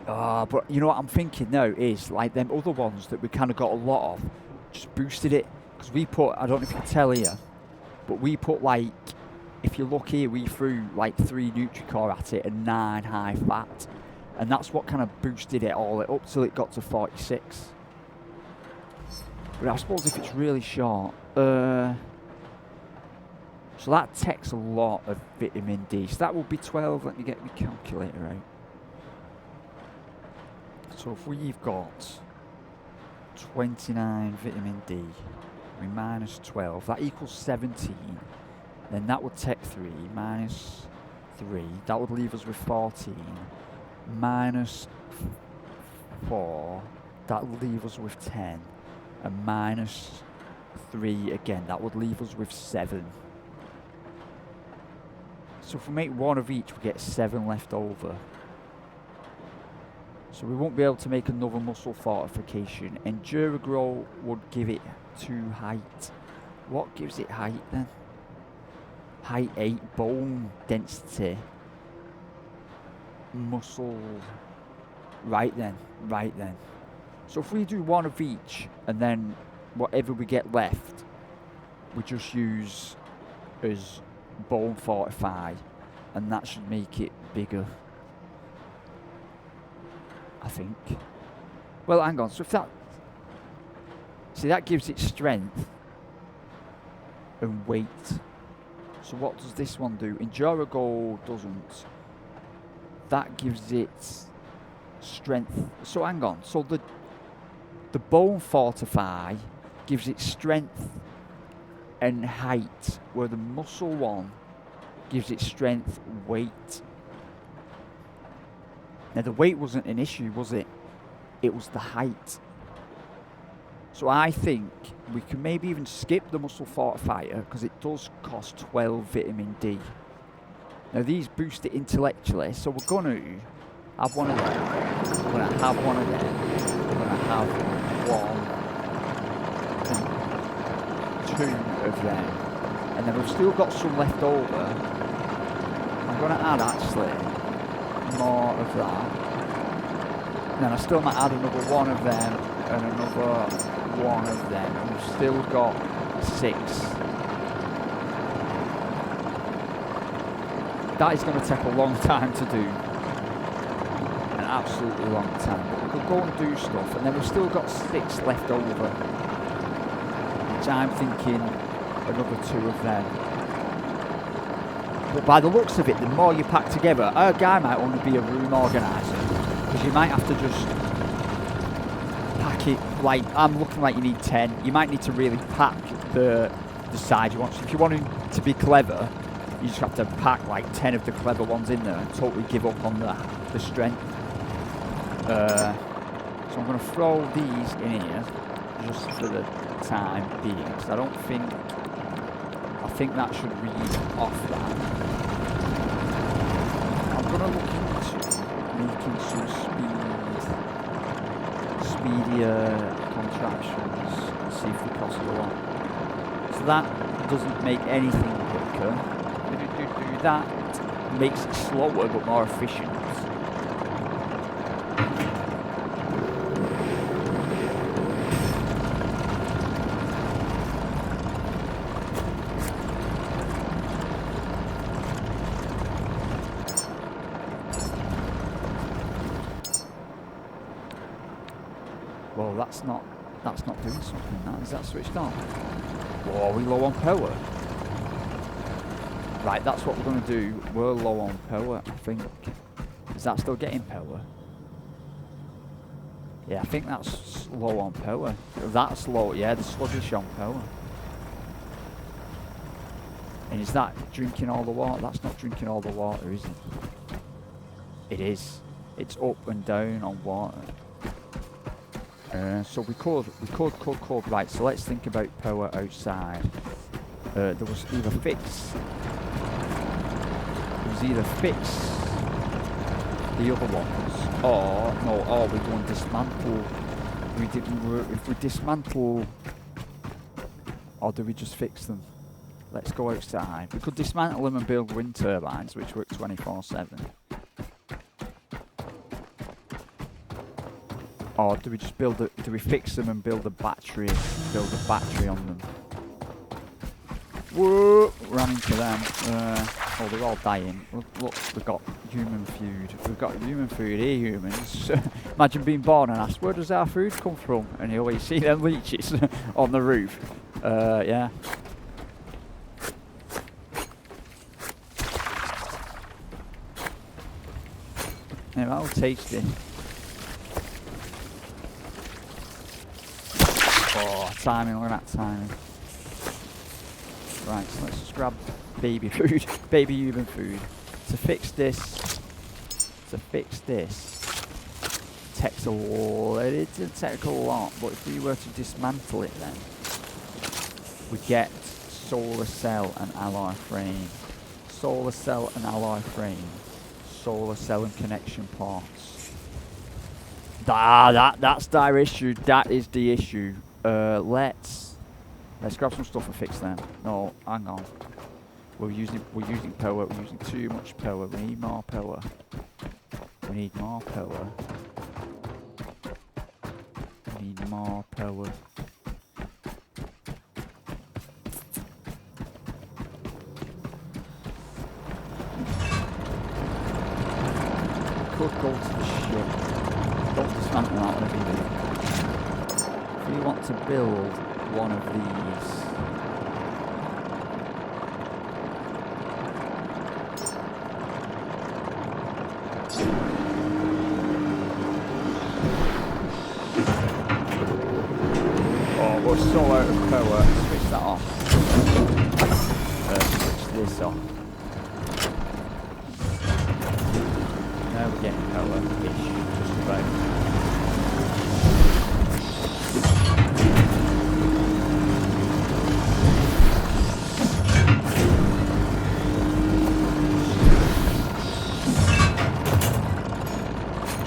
A: But you know what I'm thinking now is like them other ones that we kind of got a lot of, just boosted it. Because we put, I don't know if you can tell here, but we put like, if you look here, we threw like 3 Nutri-Core at it and 9 high fat. And that's what kind of boosted it all up till it got to 46. But I suppose if it's really short, so that takes a lot of vitamin D. So that will be 12. Let me get my calculator out. So if we've got 29 vitamin D, we minus 12, that equals 17. Then that would take 3 minus 3. That would leave us with 14. Minus 4. That would leave us with 10. And minus 3 again. That would leave us with 7. So if we make 1 of each, we get 7 left over. So we won't be able to make another muscle fortification. Enduragrow would give it 2 height. What gives it height then? Height 8, bone density, muscle. Right then. So if we do 1 of each, and then whatever we get left, we just use as bone fortify, and that should make it bigger, I think. Well, hang on. So if that, see, that gives it strength and weight. So what does this one do? Endurago doesn't. That gives it strength. So hang on. So the bone fortify gives it strength and height, where the muscle one gives it strength, weight. Now the weight wasn't an issue, was it? It was the height. So I think we can maybe even skip the muscle fortifier, because it does cost 12 vitamin D. Now these boost it intellectually, so we're going to have one of them. We're going to have one of them. We're going to have 1 and 2 of them. And then we've still got some left over. I'm going to add actually more of that. And then I still might add another 1 of them and another 1 of them. And we've still got 6. That is going to take a long time to do. An absolutely long time. But we could go and do stuff, and then we've still got 6 left over. Which I'm thinking another 2 of them. But by the looks of it, the more you pack together, our guy might only be a room organiser, because you might have to just pack it, like, I'm looking like you need 10. You might need to really pack the size you want. So if you want him to be clever, you just have to pack like 10 of the clever ones in there and totally give up on the strength. So I'm going to throw these in here just for the time being, because I think that should read off that. I'm going to look into making some speedier contraptions and see if they cost a lot. So that doesn't make anything quicker. That makes it slower but more efficient. Well, that's not doing something. Is that switched on? Whoa, are we low on power? Right, that's what we're going to do. We're low on power, I think. Is that still getting power? Yeah, I think that's low on power. That's low, yeah, the sluggish on power. And is that drinking all the water? That's not drinking all the water, is it? It is. It's up and down on water. So we could. Right, so let's think about power outside. There was either fix the other ones, or no, or we go and dismantle. If we dismantle, or do we just fix them? Let's go outside. We could dismantle them and build wind turbines, which work 24/7. Or do we just do we fix them and build a battery on them? Whoa! Ran into them. Oh, they're all dying. Look, we've got human food. We've got human food here, humans. Imagine being born and asked, where does our food come from? And you always see them leeches on the roof. Yeah. Yeah, that'll taste it. Oh, timing, look at that timing. Right, so let's just grab baby food, baby human food. To fix this, takes a lot. It didn't take a lot, but if we were to dismantle it, then we get solar cell and alloy frame, solar cell and alloy frame, solar cell and connection parts. That's their issue. That is the issue. Let's grab some stuff and fix them. No, hang on. We're using power. We're using too much power. We need more power. We need more power. We need more power. Could go to the ship. Don't dismantle that one if you do. If we want to build one of these. Oh, we're so out of power. Switch that off. Switch this off. Now we're getting power-ish, just about.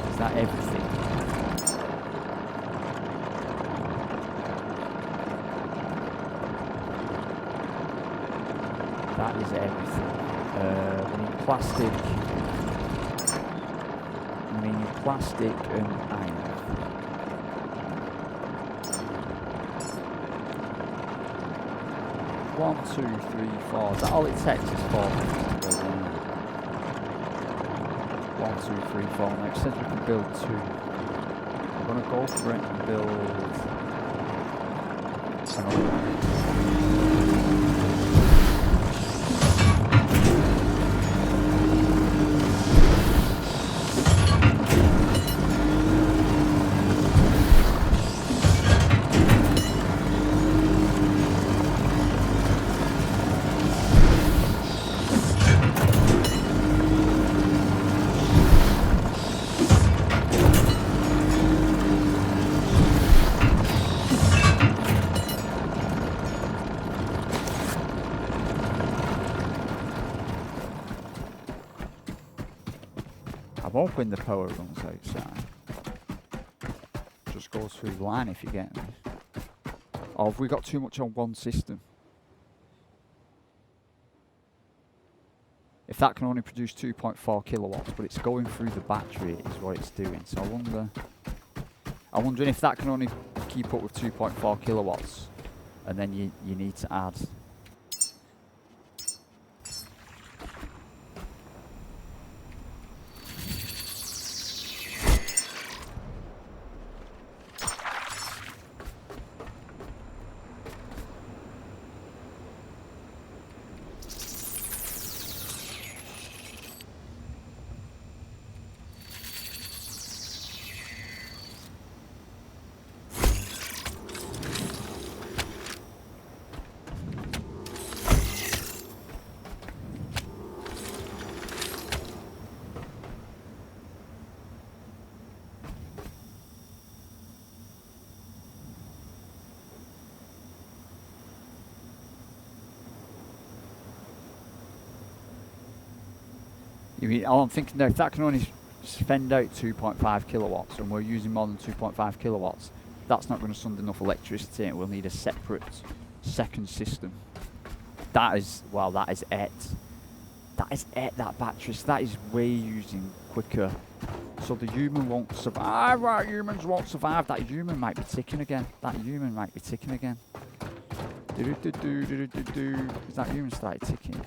A: Is that everything? That is everything. We need plastic. We need plastic and iron. One, two, three, four. Is that all it takes is 4 things to build one? 1, 2, 3, 4. Now it says we can build 2. I'm gonna go for it and build another one. I'm hoping the power runs outside. Just goes through the line if you get me. Or have we got too much on one system? If that can only produce 2.4 kilowatts, but it's going through the battery is what it's doing. So I'm wondering if that can only keep up with 2.4 kilowatts, and then you need to add. You mean, I'm thinking now, if that can only spend out 2.5 kilowatts and we're using more than 2.5 kilowatts, that's not going to send enough electricity and we'll need a separate second system. That is, well, that is it. That is it, that battery. So that is way using quicker. So the human won't survive. Right, humans won't survive. That human might be ticking again. That human might be ticking again. Is that human started ticking?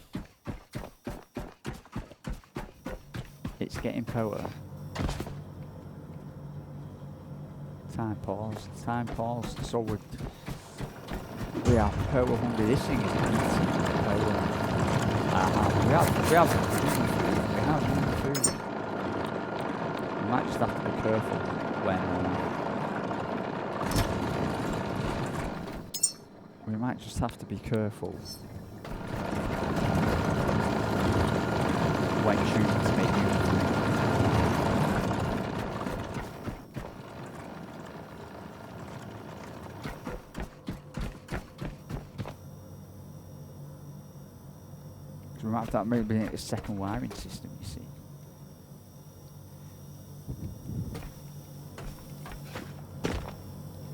A: It's getting power. Time pause. Time pause. So we are power hungry. This thing is eating power. We have human food. We might just have to be careful when we might just have to be careful when choosing to make human food. So we might have to maybe make a second wiring system, you see.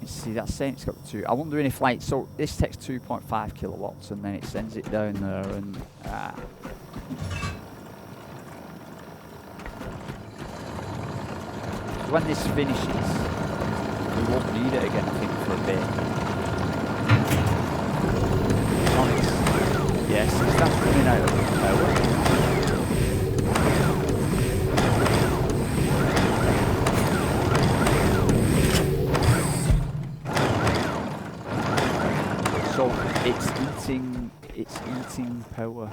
A: See, that's saying it's got the 2. I'm wondering if, like, so this takes 2.5 kilowatts and then it sends it down there and when this finishes, we won't need it again, I think, for a bit. Yes, it's that's coming out of the power. So it's eating power.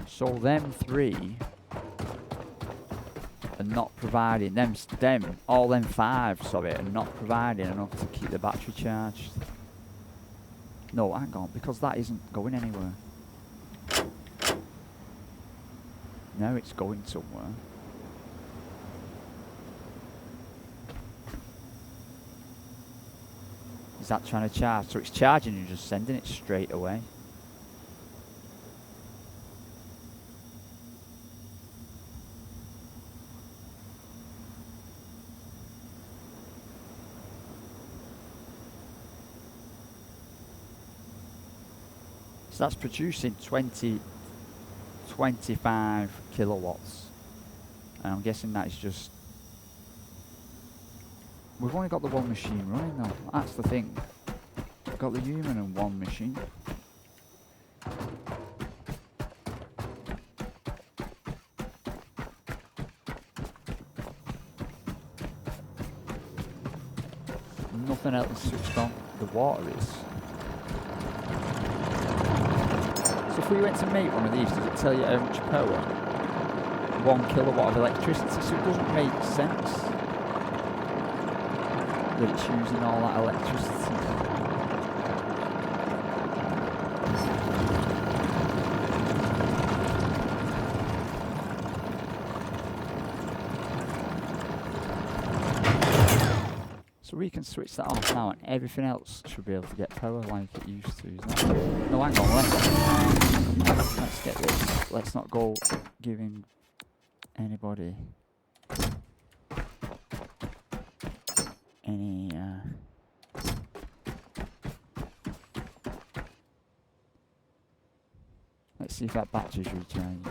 A: So them 3 are not providing all them 5, sorry, are not providing enough to keep the battery charged. No, hang on, because that isn't going anywhere. Now it's going somewhere. Is that trying to charge? So it's charging and just sending it straight away. So that's producing 25 kilowatts. And I'm guessing that is just... We've only got the one machine running though. That's the thing. We've got the human and one machine. Nothing else switched on. The water is. So if we went to make one of these, does it tell you how much power? 1 kilowatt of electricity, so it doesn't make sense that it's using all that electricity. So we can switch that off now and everything else should be able to get power like it used to. No, hang on, let's get this. Let's not go giving anybody any let's see if that battery's recharging.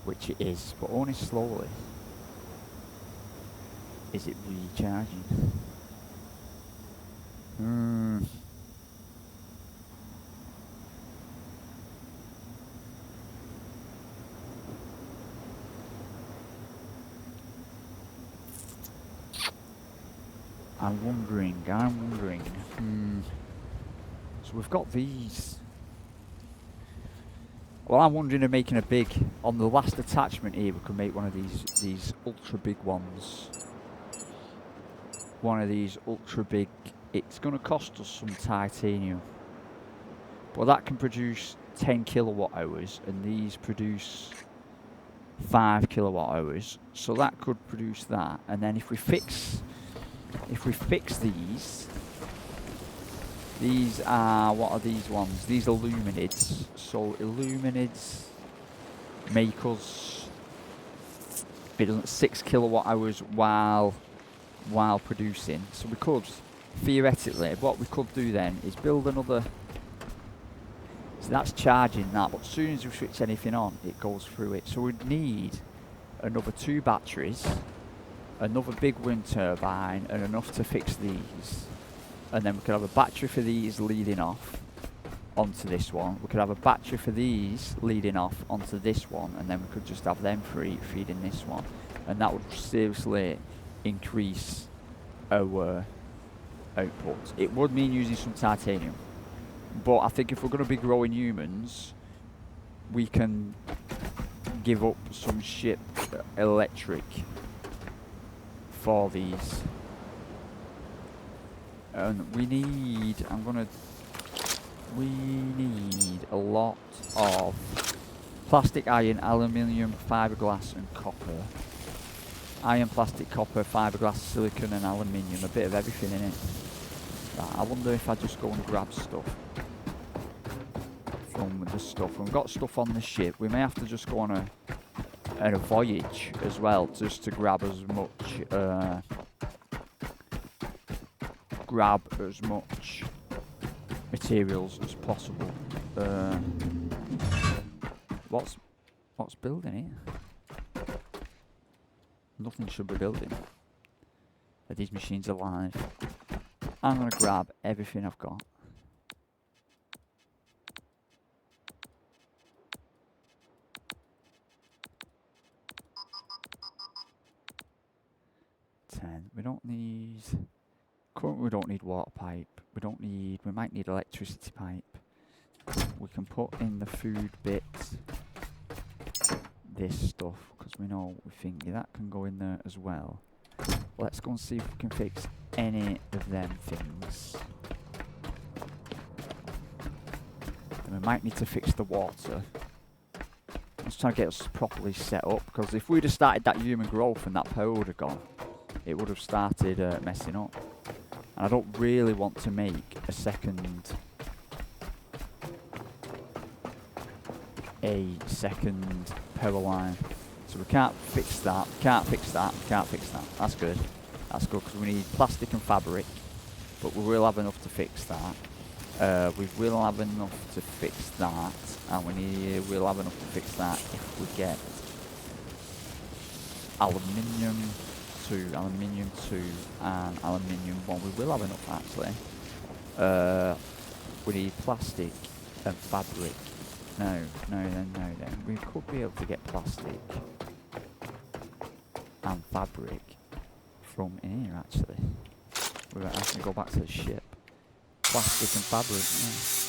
A: Which it is, but only slowly. Is it recharging? I'm wondering. So we've got these. Well, I'm wondering of making a big, on the last attachment here, we could make one of these ultra big ones. One of these ultra big, it's going to cost us some titanium. But that can produce 10 kilowatt hours, and these produce 5 kilowatt hours. So that could produce that, and then if we fix these are, what are these ones? These are luminids. So illuminids make us 6 kilowatt hours while producing. So we could, theoretically, what we could do then is build another. So that's charging that, but as soon as we switch anything on, it goes through it. So we'd need another 2 batteries, another big wind turbine, and enough to fix these. And then we could have a battery for these leading off onto this one. We could have a battery for these leading off onto this one, and then we could just have them feeding this one. and that would seriously increase our output. It would mean using some titanium, but I think if we're going to be growing humans, we can give up some shit electric for these. And we need, we need a lot of plastic, iron, aluminium, fiberglass and copper. Iron, plastic, copper, fiberglass, silicon and aluminium, a bit of everything in it. Right, I wonder if I just go and grab stuff from the stuff. We've got stuff on the ship. We may have to just go on a voyage as well, just to grab as much materials as possible. What's building here? Nothing should be building. Are these machines alive? I'm gonna grab everything I've got. We don't need. Currently, we don't need water pipe. We might need electricity pipe. We can put in the food bit. This stuff, because we think that can go in there as well. Let's go and see if we can fix any of them things. And we might need to fix the water. Let's try to get us properly set up, because if we'd have started that human growth and that power would have gone, it would have started messing up. And I don't really want to make a second power line. So we can't fix that, can't fix that. That's good. That's good, because we need plastic and fabric, but we will have enough to fix that. We will have enough to fix that, and we'll have enough to fix that if we get aluminium 2, and aluminium 1. We will have enough actually. We need plastic and fabric. No. We could be able to get plastic and fabric from in here actually. We're going to have to go back to the ship. Plastic and fabric. Yeah.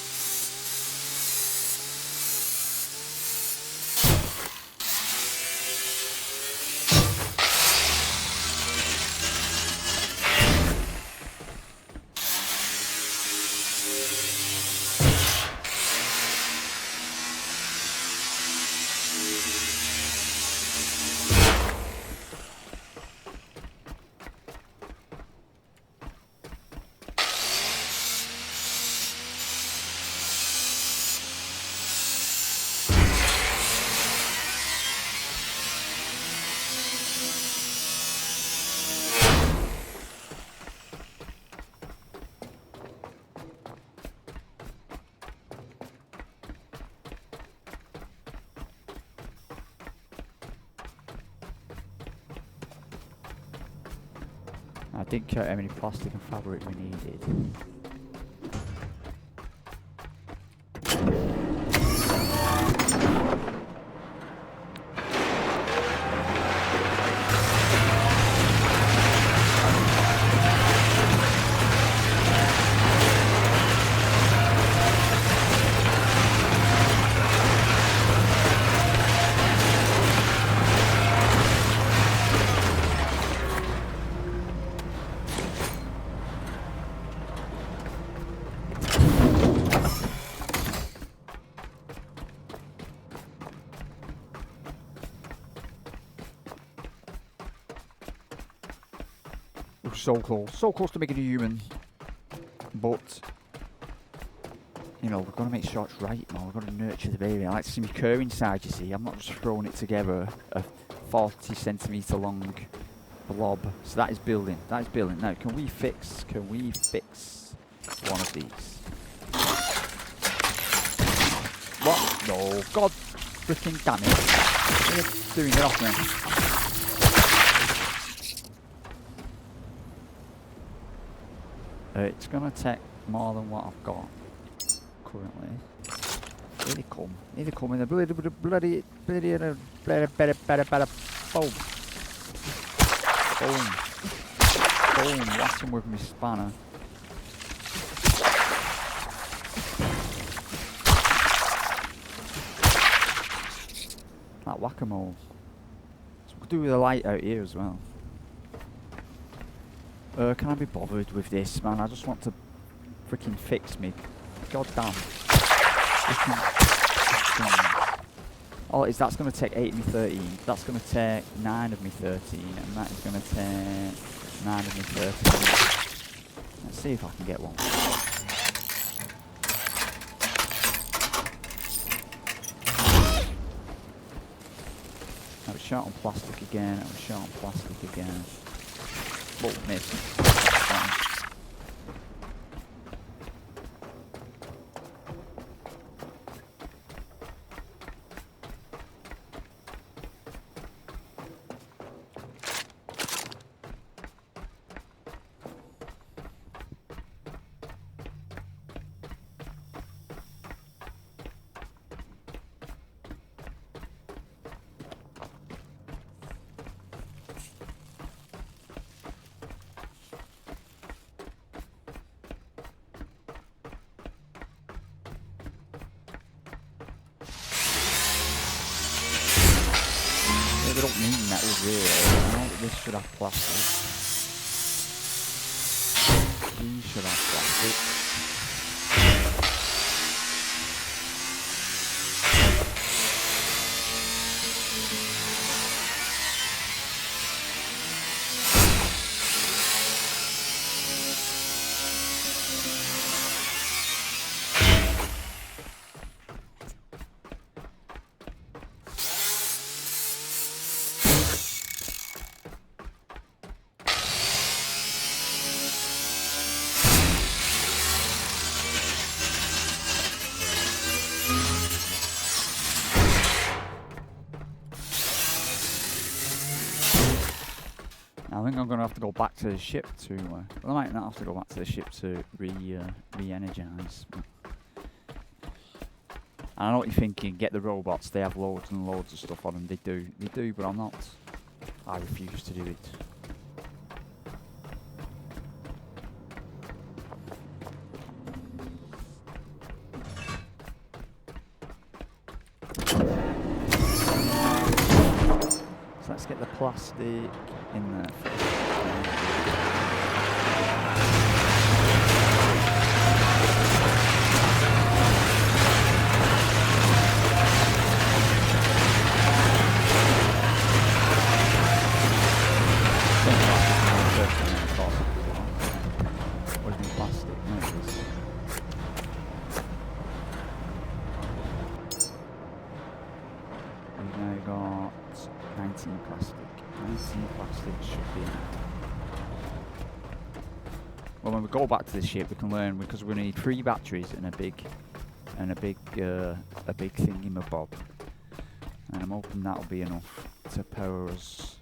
A: I didn't count how many plastic and fabric we needed. So close to making a human, but you know, we've got to make sure it's right, man. We've got to nurture the baby. I like to see me curve inside, you see. I'm not just throwing it together, a 40 centimetre long blob. So that is building. Now, can we fix one of these? What? No, God freaking damn it. What are you doing? Get off me. It's gonna take more than what I've got currently. Here they come in the bloody boom. Boom. Boom. Blast him with my spanner. That whack-a-mole. So we'll do the light out here as well. Can I be bothered with this, man? I just want to freaking fix me. God damn. Oh, that's going to take 8 of me 13. That's going to take 9 of me 13. And that is going to take 9 of me 13. Let's see if I can get one. I was shot on plastic again. I was shot on plastic again. Oh, missed. They don't need metal really. This should have plastic. These should have plastic. I think I'm going to have to go back to the ship to... well, I might not have to go back to the ship to re-energise. I know what you're thinking, get the robots, they have loads and loads of stuff on them. They do, but I'm not. I refuse to do it. So let's get the plastic in there first. Where's my plastic? No, it is. We've now got 19 plastic. 19 plastic should be enough. Well, when we go back to the ship, we can learn because we need 3 batteries and a big thingy-mabob. And I'm hoping that'll be enough to power us.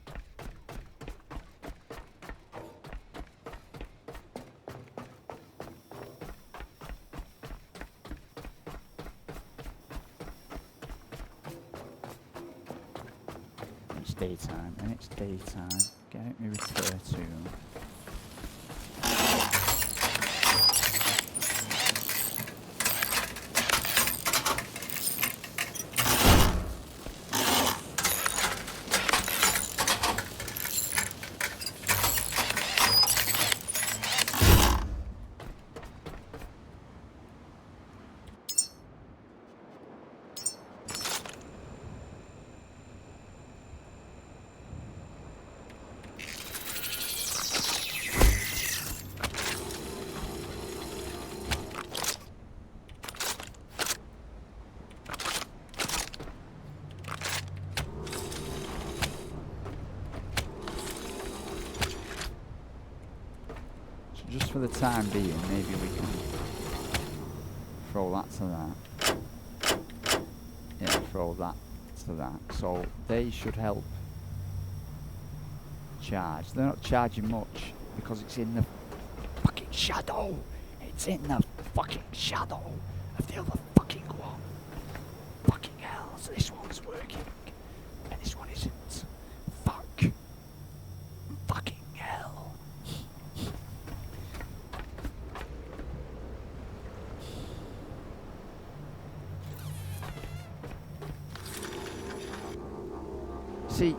A: It's daytime, and it's daytime. Get me refer to. Just for the time being, maybe we can throw that to that. Yeah, throw that to that. So they should help charge. They're not charging much because it's in the fucking shadow. It's in the fucking shadow of the other fucking one. Fucking hell, so this one's working and this one isn't. Fuck. Fucking see,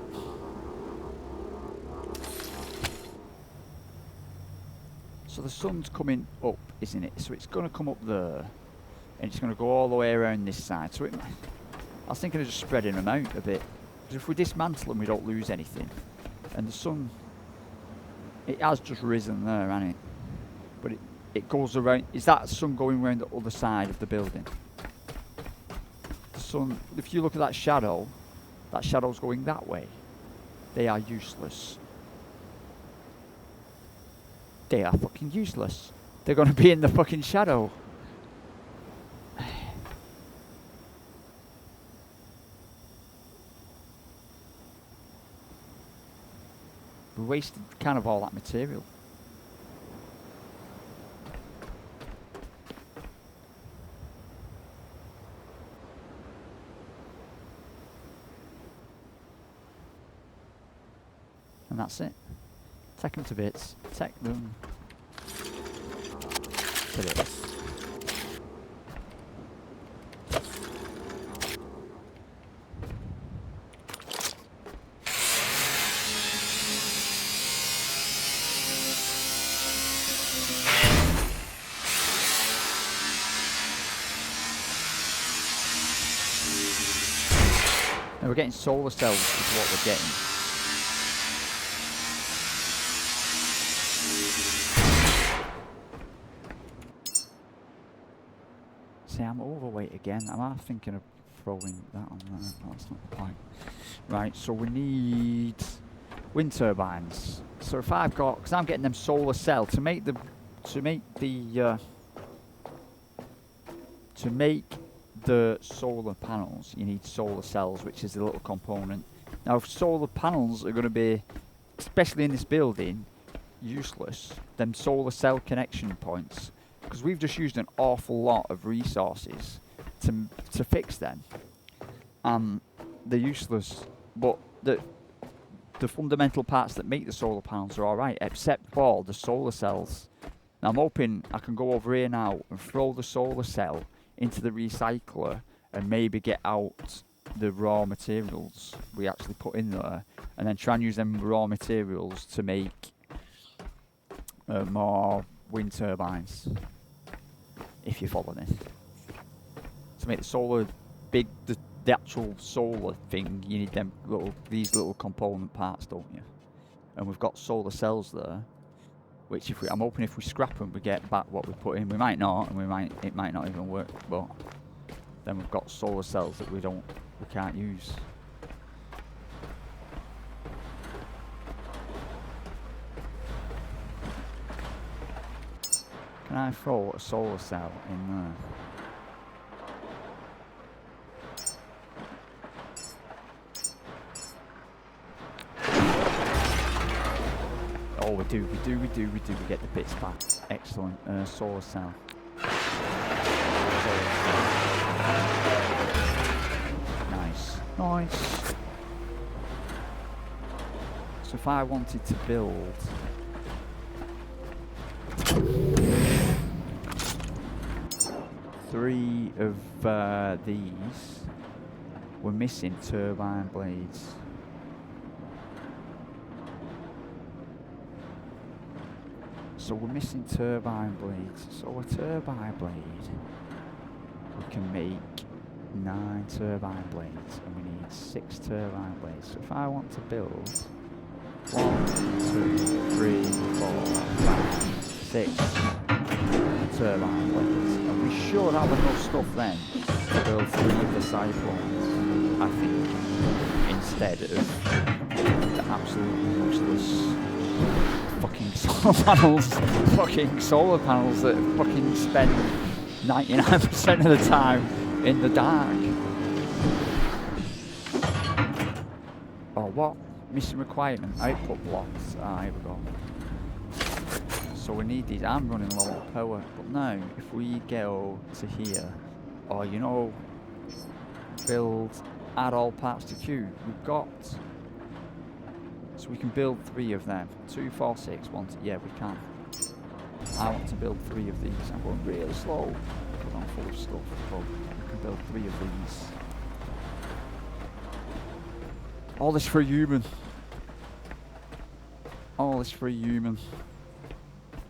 A: so the sun's coming up, isn't it? So it's going to come up there, and it's going to go all the way around this side. So I was thinking of just spreading them out a bit, because if we dismantle them, we don't lose anything. And the sun, it has just risen there, hasn't it? But it goes around. Is that sun going around the other side of the building? The sun, if you look at that shadow's going that way. They are useless. They are fucking useless. They're going to be in the fucking shadow. We wasted kind of all that material. And that's it. Take them to bits. Take them to bits. Now we're getting solar cells is what we're getting. See, I'm overweight again. I'm half thinking of throwing that on there. No, that's not the point. Right, so we need wind turbines. So if I've got, because I'm getting them solar cell to make the solar panels, you need solar cells, which is a little component. Now, if solar panels are going to be, especially in this building, useless, then solar cell connection points, because we've just used an awful lot of resources to fix them. They're useless, but the fundamental parts that make the solar panels are alright, except for the solar cells. Now I'm hoping I can go over here now and throw the solar cell into the recycler and maybe get out the raw materials we actually put in there, and then try and use them raw materials to make more wind turbines, if you follow me. To make the solar big, the actual solar thing, you need them these little component parts, don't you? And we've got solar cells there, which I'm hoping if we scrap them, we get back what we put in. We might not, and it might not even work, but then we've got solar cells that we can't use. Can I throw a solar cell in there? Oh, we do. We get the bits back. Excellent. Solar cell. Nice. So if I wanted to build 3 of these, we're missing turbine blades. So we're missing turbine blades. So a turbine blade, we can make 9 turbine blades, and we need 6 turbine blades. So if I want to build 1, 2, 3, 4, 5, 6 turbine blades, and we should have enough stuff then to build 3 of the cyclones, I think, instead of the absolutely useless fucking solar panels that fucking spend 99% of the time in the dark. Oh, what? Missing requirement, output blocks. Ah, here we go. So we need these. I'm running low on power, but now if we go to here, or you know, add all parts to queue, we've got. So we can build 3 of them. 2, 4, 6, 1, 2. Yeah, we can. I want to build 3 of these. I'm going really slow because I'm full of stuff. But we can build 3 of these. All this for a human. All this for a human.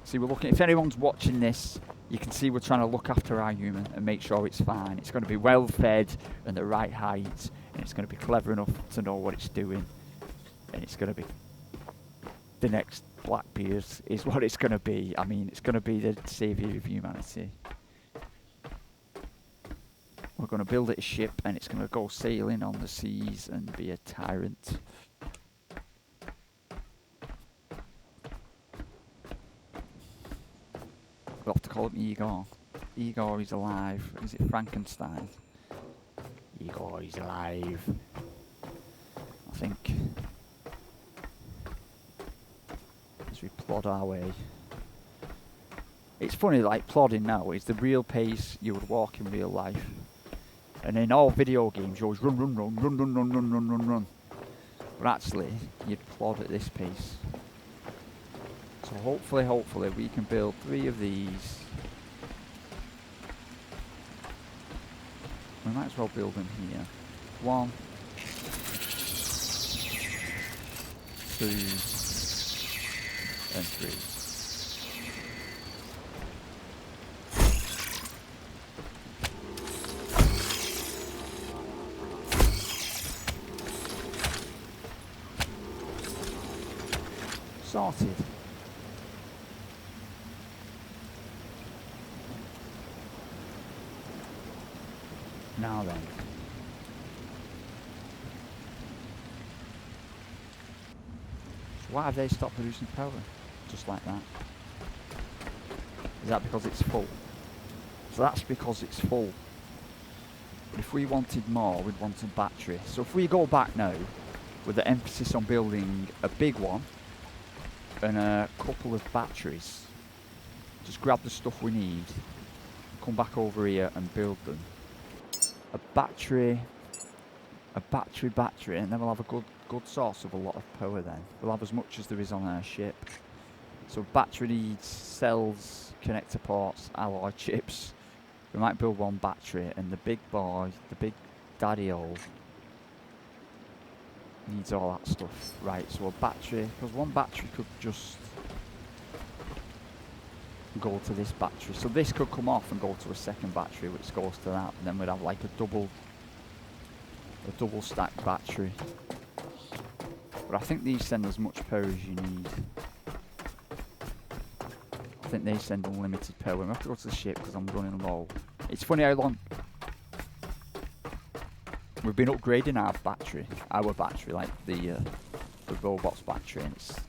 A: See, we're looking, if anyone's watching this, you can see we're trying to look after our human and make sure it's fine. It's going to be well fed and the right height, and it's going to be clever enough to know what it's doing. And it's going to be the next Blackbeard is what it's going to be. I mean, it's going to be the saviour of humanity. We're going to build it a ship, and it's going to go sailing on the seas and be a tyrant. We'll have to call him Igor. Igor is alive. Is it Frankenstein? Igor is alive. I think. As we plod our way. It's funny, like, plodding now is the real pace you would walk in real life. And in all video games you always run, run, run, run, run, run, run, run, run, run. But actually, you'd plod at this pace. So hopefully we can build 3 of these. We might as well build them here. 1, 2, and 3. Sorted. Now then. So why have they stopped producing power? Just like that. Is that because it's full? So that's because it's full. But if we wanted more, we'd want a battery. So if we go back now, with the emphasis on building a big one, and a couple of batteries, just grab the stuff we need, come back over here and build them. A battery, and then we'll have a good source of a lot of power then. We'll have as much as there is on our ship. So battery needs cells, connector ports, alloy chips. We might build 1 battery, and the big boy, the big daddy-o, needs all that stuff. Right, so a battery, because 1 battery could just go to this battery. So this could come off and go to a second battery, which goes to that, and then we'd have like a double stacked battery. But I think these send as much power as you need. I think they send unlimited power. We have to go to the ship because I'm running low. It's funny how long we've been upgrading our battery, like the robot's battery, and it's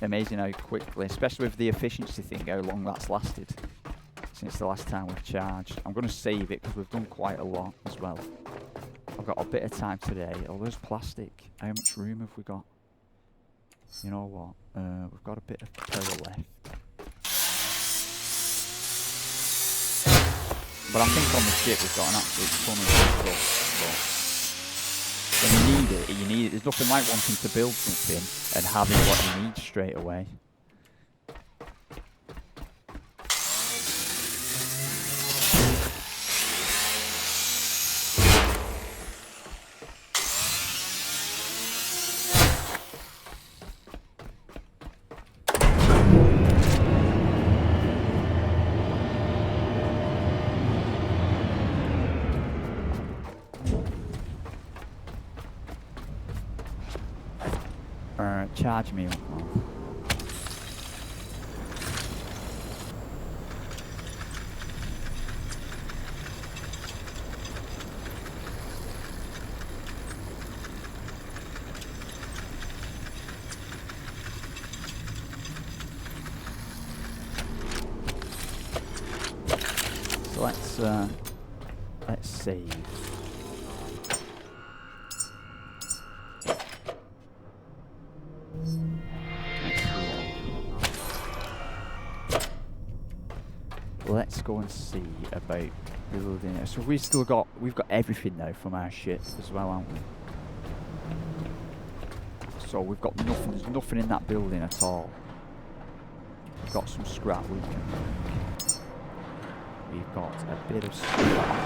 A: amazing how quickly, especially with the efficiency thing, how long that's lasted since the last time we've charged. I'm going to save it because we've done quite a lot as well. I've got a bit of time today. Oh, there's plastic. How much room have we got? You know what? We've got a bit of power left. But I think on the ship we've got an absolute ton of stuff. When you need it, you need it. There's nothing like wanting to build something and having what you need straight away. Charge me up. So let's save. Let's go and see about building it. So we've got everything now from our ship as well, haven't we? So we've got nothing. There's nothing in that building at all. We've got some scrap we can make. We've got a bit of scrap.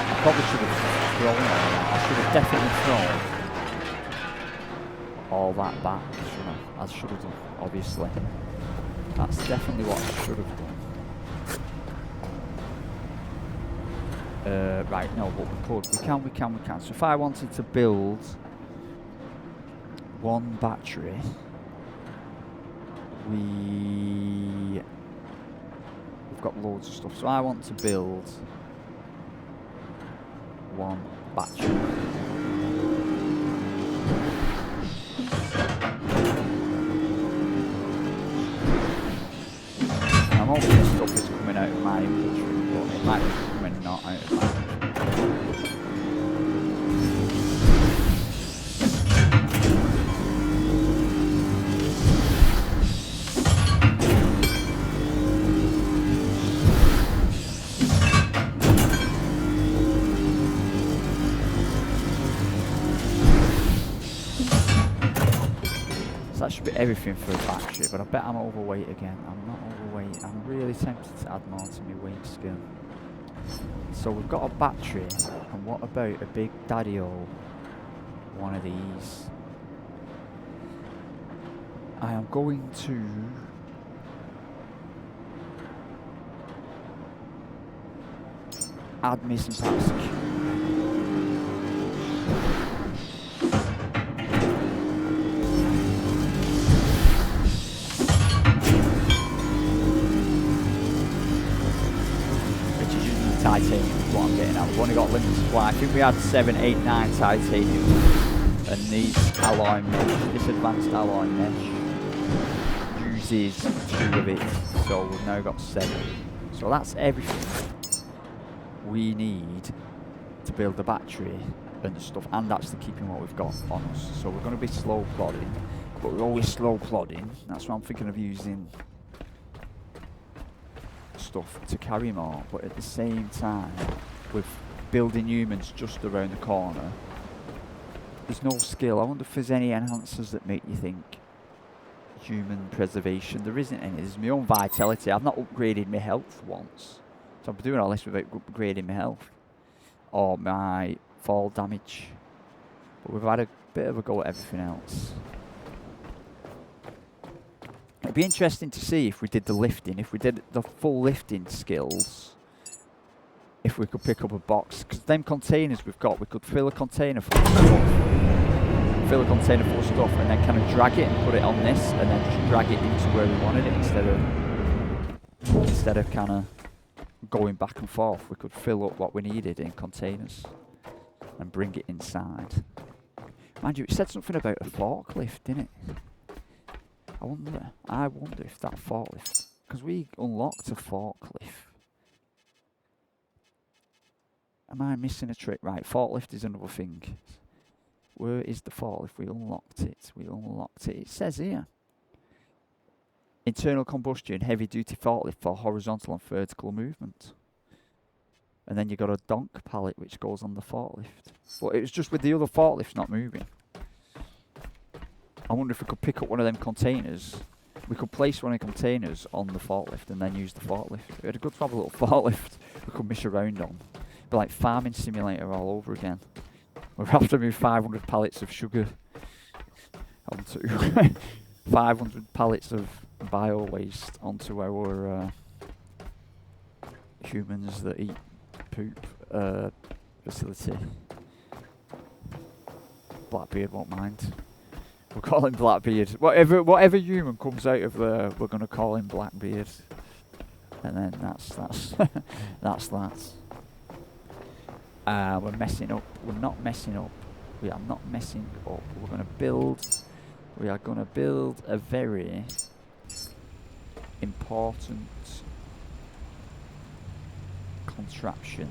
A: I probably should have thrown all. I should have definitely thrown all that back, shouldn't I? I should have done, obviously. That's definitely what I should have done. Right, no, but we can. So if I wanted to build one battery, we've got loads of stuff. So I want to build one battery. I'm hoping this stuff is coming out of my inventory, but it might be coming not out of my inventory. That should be everything for a battery, but I bet I'm overweight again. I'm not overweight. I'm really tempted to add more to my weight skill. So we've got a battery, and what about a big daddy-o one of these? I am going to add me some plastic. Titanium is what I'm getting at. We've only got limited supply. I think we had 7, 8, 9 titanium. And these alloy mesh, this advanced alloy mesh uses 2 of it. So we've now got 7. So that's everything we need to build the battery and stuff. And actually keeping what we've got on us. So we're going to be slow plodding. But we're always slow plodding. That's what I'm thinking of using stuff to carry more, but at the same time, with building humans just around the corner, there's no skill. I wonder if there's any enhancers that make you think human preservation. There isn't any. There's my own vitality. I've not upgraded my health once, so I'm doing all this without upgrading my health or my fall damage, but we've had a bit of a go at everything else. It'd be interesting to see if we did the lifting, if we did the full lifting skills, if we could pick up a box. Because them containers we've got, we could fill a container full of stuff, and then kind of drag it and put it on this, and then just drag it into where we wanted it instead of kind of going back and forth. We could fill up what we needed in containers and bring it inside. Mind you, it said something about a forklift, didn't it? I wonder if that forklift, because we unlocked a forklift. Am I missing a trick? Right, forklift is another thing. Where is the forklift? We unlocked it. It says here. Internal combustion, heavy duty forklift for horizontal and vertical movement. And then you got a donk pallet which goes on the forklift. But it was just with the other forklifts not moving. I wonder if we could pick up one of them containers. We could place one of the containers on the forklift and then use the forklift. We had a good proper little forklift we could miss around on. Be like farming simulator all over again. We'll have to move 500 pallets of sugar onto 500 pallets of bio waste onto our humans that eat poop facility. Blackbeard won't mind. We'll call him Blackbeard. Whatever human comes out of there, we're gonna call him Blackbeard. And then that's that's that. We're messing up. We're not messing up. We are not messing up. We're gonna build. We are gonna build a very important contraption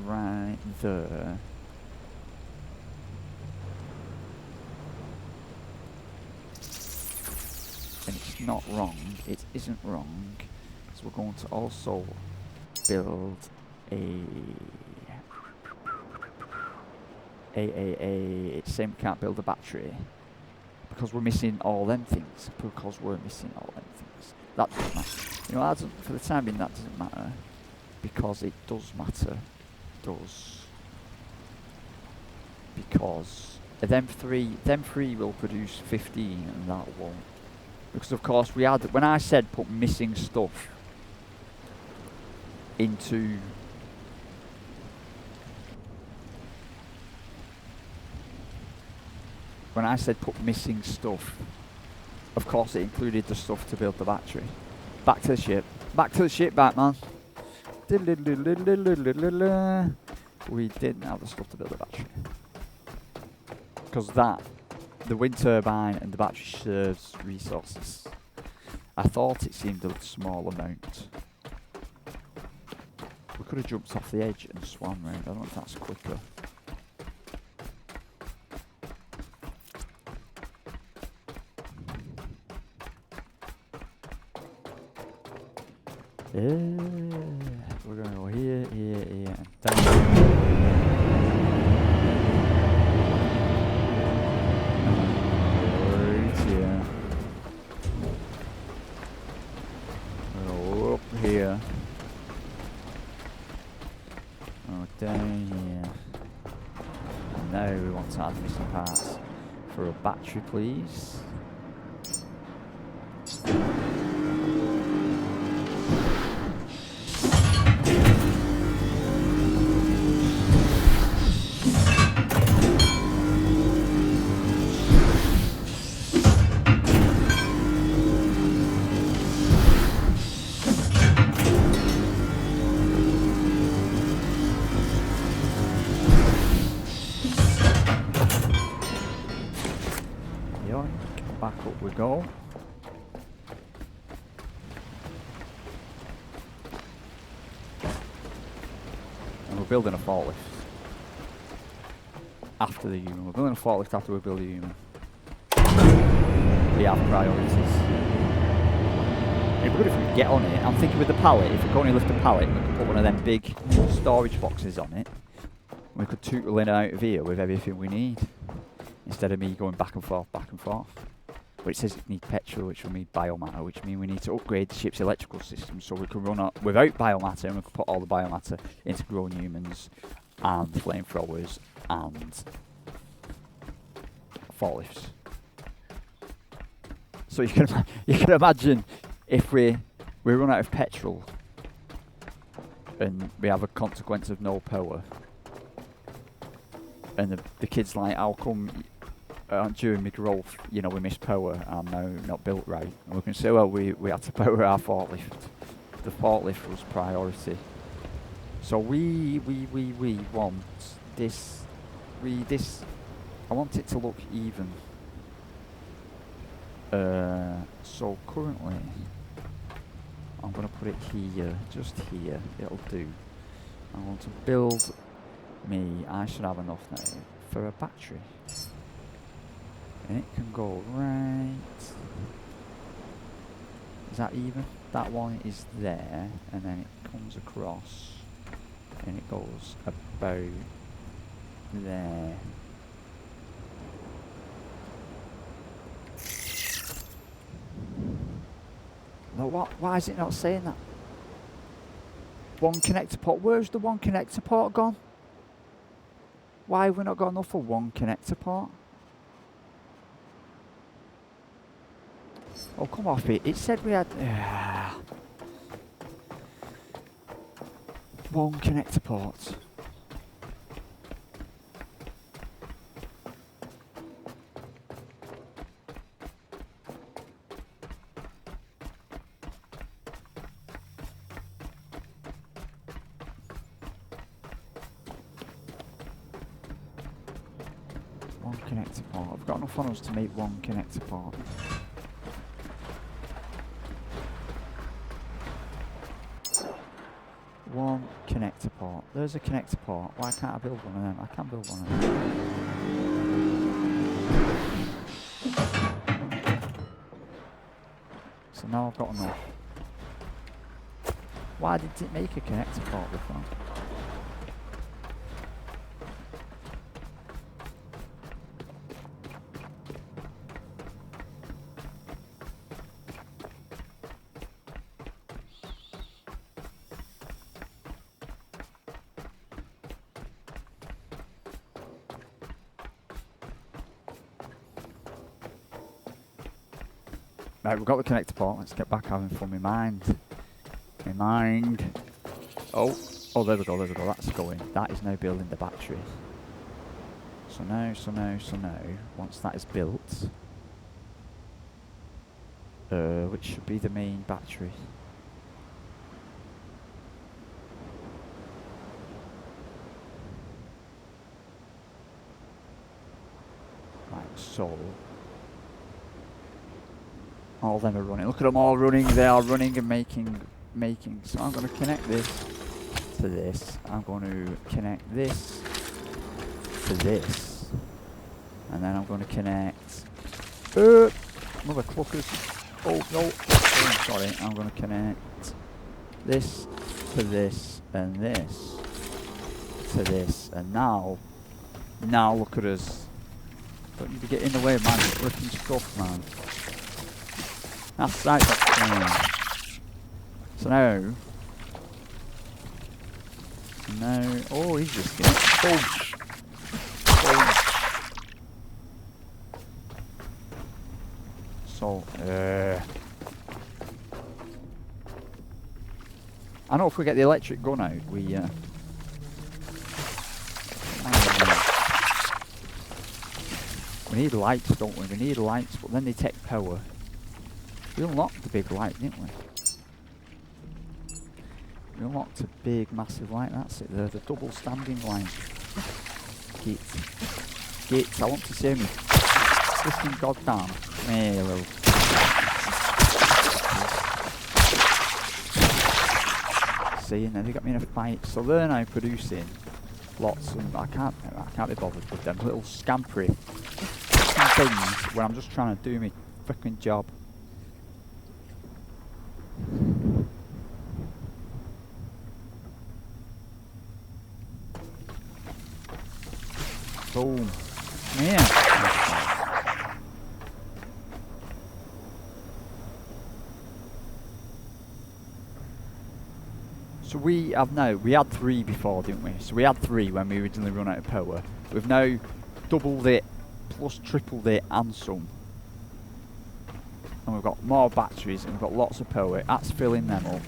A: right there. And it's not wrong, it isn't wrong. So we're going to also build it's saying we can't build a battery because we're missing all them things. That doesn't matter. You know, for the time being that doesn't matter. because it does matter. Because them three will produce 15 and that won't. Because of course we had, when I said put missing stuff into of course it included the stuff to build the battery. Back to the ship, Batman. We didn't have the stuff to build the battery. Because the wind turbine and the battery serves resources. I thought it seemed a small amount. We could have jumped off the edge and swam round. I don't know if that's quicker. We're going to go here, and down. Here. Oh, down here. And now we want to add missing parts for a battery, please. Back up we go. And we're building a forklift after the human. We're building a forklift after we build a human. We have priorities. It'd be good if we could get on it. I'm thinking with the pallet, if we could only lift a pallet, we could put one of them big storage boxes on it. We could tootle in and out of here with everything we need. Instead of me going back and forth. But it says it needs petrol, which will need biomatter, which means we need to upgrade the ship's electrical system so we can run it without biomatter, and we can put all the biomatter into growing humans and flamethrowers and forklifts. So you can imagine if we run out of petrol and we have a consequence of no power, and the kid's like, how come during my growth, we missed power and now not built right? And we can say, well, we had to power our forklift. The forklift was priority. So we want this. I want it to look even. So currently, I'm going to put it here, just here. It'll do. I want to build me. I should have enough now for a battery. And it can go right. Is that even? That one is there, and then it comes across, and it goes about there. No, what? Why is it not saying that? One connector port. Where's the one connector port gone? Why have we not got enough for one connector port? Oh, come off it. It said we had... one connector port. One connector port. I've got enough funnels to make one connector port. One connector port. There's a connector port. Why can't I build one of them? I can build one of them. So now I've got enough. Why did it make a connector port before? Right, we've got the connector port. Let's get back having fun. My mind. My mind. Oh, oh, there we go, there we go. That's going. That is now building the battery. So now, once that is built, which should be the main battery. Right, so all of them are running. Look at them all running. They are running and making. So I'm going to connect this to this. I'm going to connect this to this, and then I'm going to connect another cluckers. Oh no! Oh, sorry. I'm going to connect this to this and this to this, and now look at us. Don't need to get in the way of my freaking stuff, man. That's right. So now, oh, he's just getting boom. So, I know if we get the electric gun out, we need lights, don't we? We need lights, but then they take power. We unlocked the big light, didn't we? We unlocked a big, massive light. That's it there, the double standing light. Gates, I want to see me. Freaking goddamn. Hello. See, and then they got me in a fight. So they're now producing lots of. I can't be bothered with them little scampery things when I'm just trying to do my freaking job. Boom. Yeah. So we had 3 before, didn't we? So we had 3 when we originally run out of power. We've now doubled it, plus tripled it and some. And we've got more batteries and we've got lots of power. That's filling them up.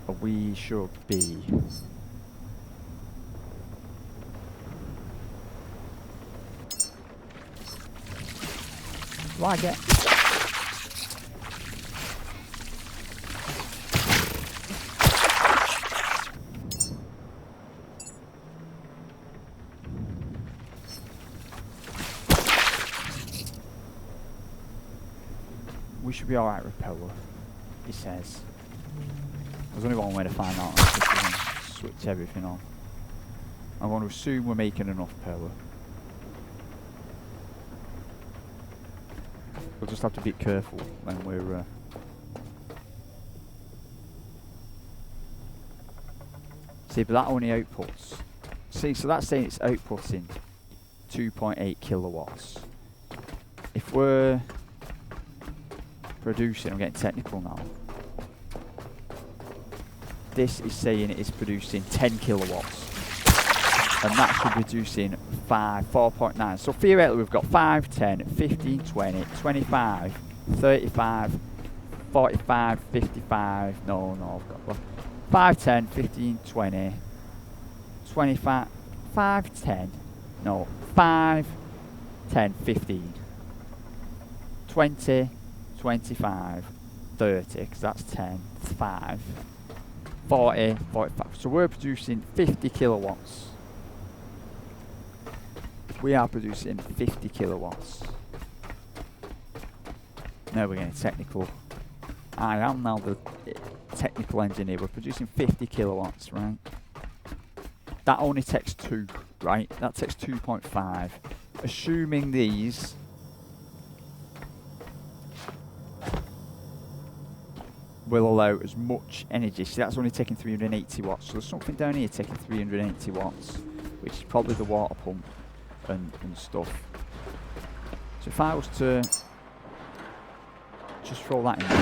A: But we should be... Do I get... We should be alright with power, he says. There's only one way to find out unless we can switch everything on. I want to assume we're making enough power. We'll just have to be careful when we're... See, but that only outputs... See, so that's saying it's outputting 2.8 kilowatts. If we're producing, I'm getting technical now. This is saying it is producing 10 kilowatts. And that should be producing 4.9. So theoretically we've got 5, 10, 15, 20, 25, 35, 45, 55. No, I've got 5, 10, 15, 20, 25, 5, 10. No, 5, 10, 15, 20, 25, 30, because that's 10, 5, 40, 45. So we're producing 50 kilowatts. We are producing 50 kilowatts. Now we're getting technical. I am now the technical engineer. We're producing 50 kilowatts, right? That only takes 2, right? That takes 2.5. Assuming these will allow as much energy. See, that's only taking 380 watts. So there's something down here taking 380 watts, which is probably the water pump and stuff. So if I was to just throw that in there,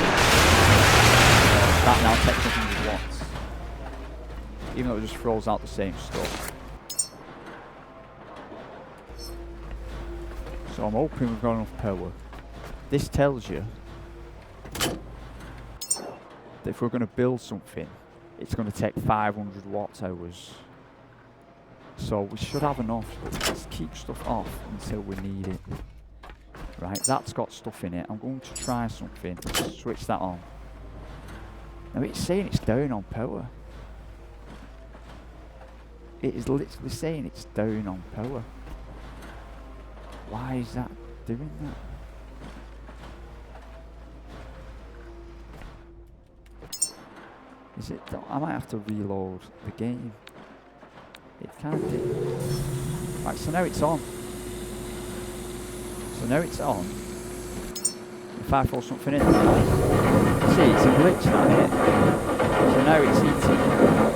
A: that now takes 100 watts. Even though it just throws out the same stuff. So I'm hoping we've got enough power. this tells you that if we're going to build something, it's going to take 500 watt hours. So we should have enough, but let's keep stuff off until we need it. Right, that's got stuff in it. I'm going to try something. Switch that on. Now it's saying it's down on power. It is literally saying it's down on power. Why is that doing that? Is it? I might have to reload the game. It can't do. Right, so now it's on. So now it's on. If I throw something in, see, it's a glitch now, isn't it? So now it's eating.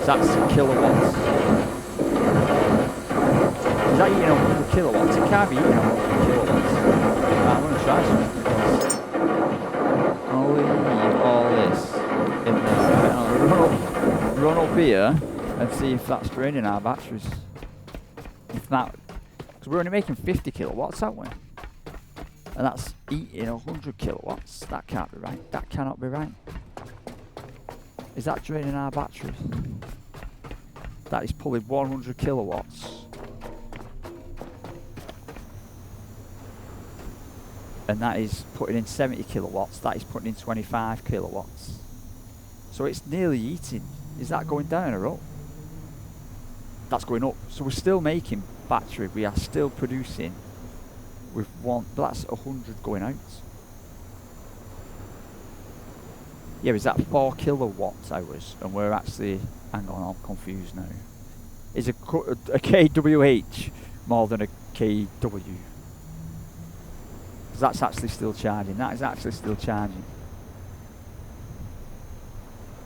A: So that's kilowatts. Is that eating 100 kilowatts? It can't be eating 100 kilowatts. Right, I'm going to try something because I'll leave all this in there. Right, I'll run up here and see if that's draining our batteries. If that, because we're only making 50 kilowatts, aren't we? And that's eating 100 kilowatts. That can't be right. That cannot be right. Is that draining our batteries? That is pulling 100 kilowatts. And that is putting in 70 kilowatts. That is putting in 25 kilowatts. So it's nearly eating. Is that going down or up? That's going up. So we're still making battery. We are still producing with one, but that's 100 going out. Yeah, is that 4 kilowatt hours? And we're actually, hang on, I'm confused now. Is a kWh more than a kW? Because that's actually still charging. That is actually still charging.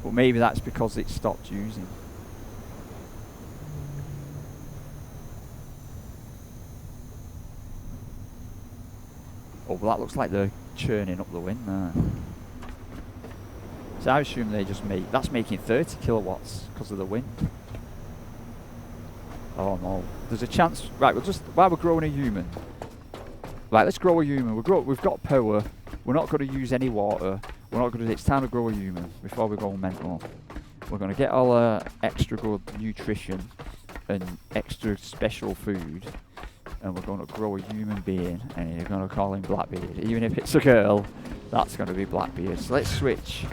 A: But maybe that's because it stopped using. Oh, well, that looks like they're churning up the wind there. So I assume they just make, that's making 30 kilowatts because of the wind. Oh no, there's a chance. Right, we'll just, while we're growing a human. Right, let's grow a human. We've got power. We're not going to use any water. We're not going to, it's time to grow a human before we go mental. We're going to get all our extra good nutrition and extra special food. And we're going to grow a human being, and you're going to call him Blackbeard. Even if it's a girl, that's going to be Blackbeard. So let's switch.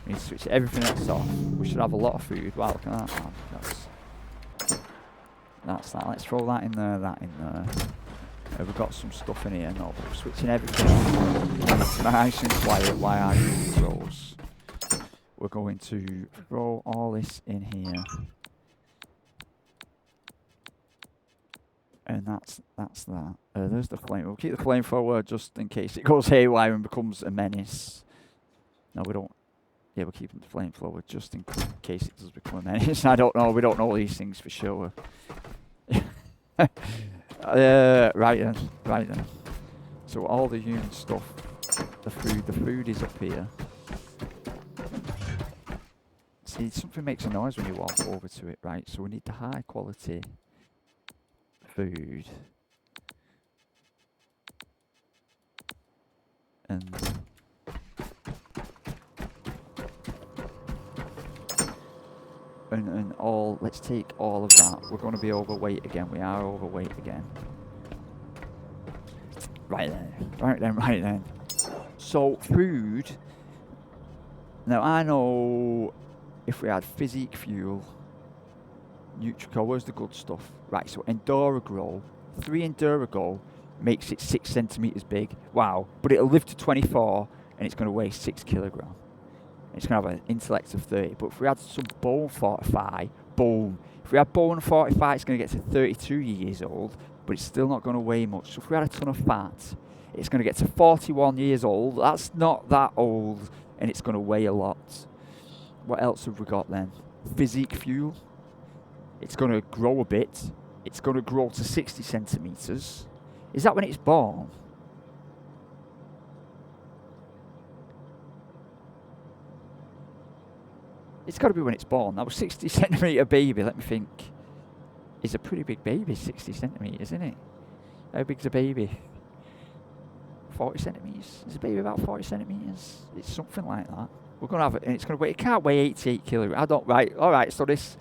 A: We need to switch everything else off. We should have a lot of food. Wow, look at that, man. That's that. Let's throw that in there, that in there. We've got some stuff in here. No, but we're switching everything off. It's nice and quiet while I do grows. We're going to throw all this in here. And that's that. There's the flame. We'll keep the flamethrower just in case it goes haywire and becomes a menace. No, we don't. Yeah, we're keeping the flamethrower just in case it does become a menace. I don't know. We don't know these things for sure. Right then. So all the human stuff, the food is up here. See, something makes a noise when you walk over to it, right? So we need the high quality food. And all, let's take all of that. We're going to be overweight again. We are overweight again. Right then. So food. Now I know if we had physique fuel, Nutrico, where's the good stuff? Right, so Enduragrow, 3 Enduragrow makes it 6 centimeters big. Wow, but it'll live to 24 and it's going to weigh 6 kilograms. It's going to have an intellect of 30. But if we had some bone fortify, boom. If we had bone fortify, it's going to get to 32 years old, but it's still not going to weigh much. So if we had a ton of fat, it's going to get to 41 years old. That's not that old, and it's going to weigh a lot. What else have we got then? Physique fuel. It's going to grow a bit. It's going to grow to 60 centimeters. Is that when it's born? It's got to be when it's born. Now, a 60 centimetre baby, let me think, is a pretty big baby, 60 centimetres, isn't it? How big's a baby? 40 centimetres. Is a baby about 40 centimetres? It's something like that. We're going to have it, and it's going to weigh, it can't weigh 88 kilograms. I don't, right, alright, so this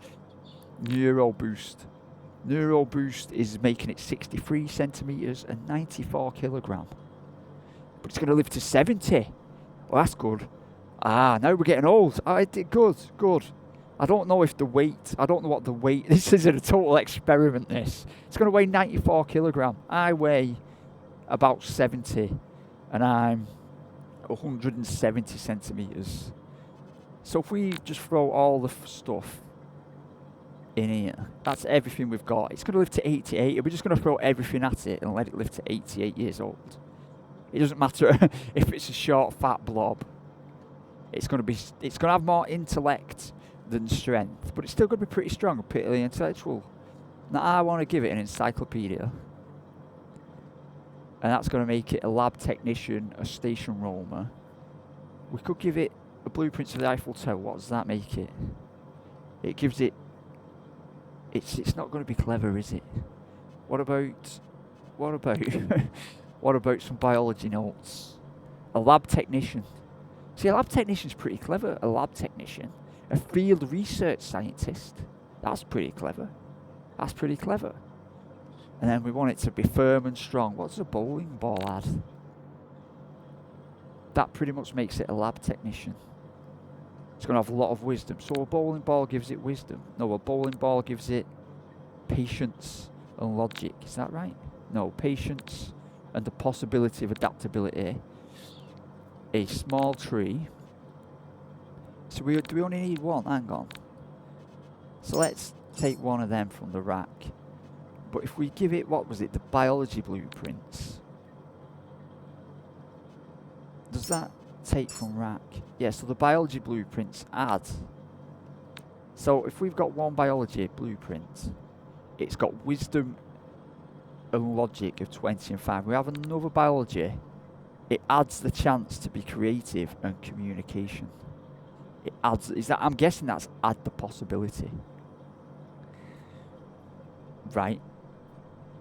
A: Neuro Boost is making it 63 centimetres and 94 kilogram. But it's going to live to 70. Well, that's good. Now we're getting old. Good. I don't know if the weight, I don't know what the weight, this is a total experiment, this. It's going to weigh 94 kilogram. I weigh about 70, and I'm 170 centimetres. So if we just throw all the stuff in here, that's everything we've got. It's going to live to 88. We're just going to throw everything at it and let it live to 88 years old. It doesn't matter if it's a short, fat blob. It's going to have more intellect than strength, but it's still going to be pretty strong and pretty intellectual. Now I want to give it an encyclopedia, and that's going to make it a lab technician, a station roamer. We could give it a blueprint of the Eiffel Tower. What does that make it? It gives it. It's not going to be clever, is it? What about what about some biology notes? A lab technician. See, a lab technician's pretty clever. A lab technician, a field research scientist. That's pretty clever. And then we want it to be firm and strong. What does a bowling ball add? That pretty much makes it a lab technician. It's going to have a lot of wisdom. So a bowling ball gives it wisdom. No, a bowling ball gives it patience and logic. Is that right? No, patience and the possibility of adaptability. A small tree. So do we only need one? Hang on. So let's take one of them from the rack. But if we give it, what was it, the biology blueprints? Does that take from rack? Yeah, so the biology blueprints add. So if we've got one biology blueprint, it's got wisdom and logic of 20 and 5. We have another biology. It adds the chance to be creative and communication. It adds, I'm guessing that's add the possibility. Right.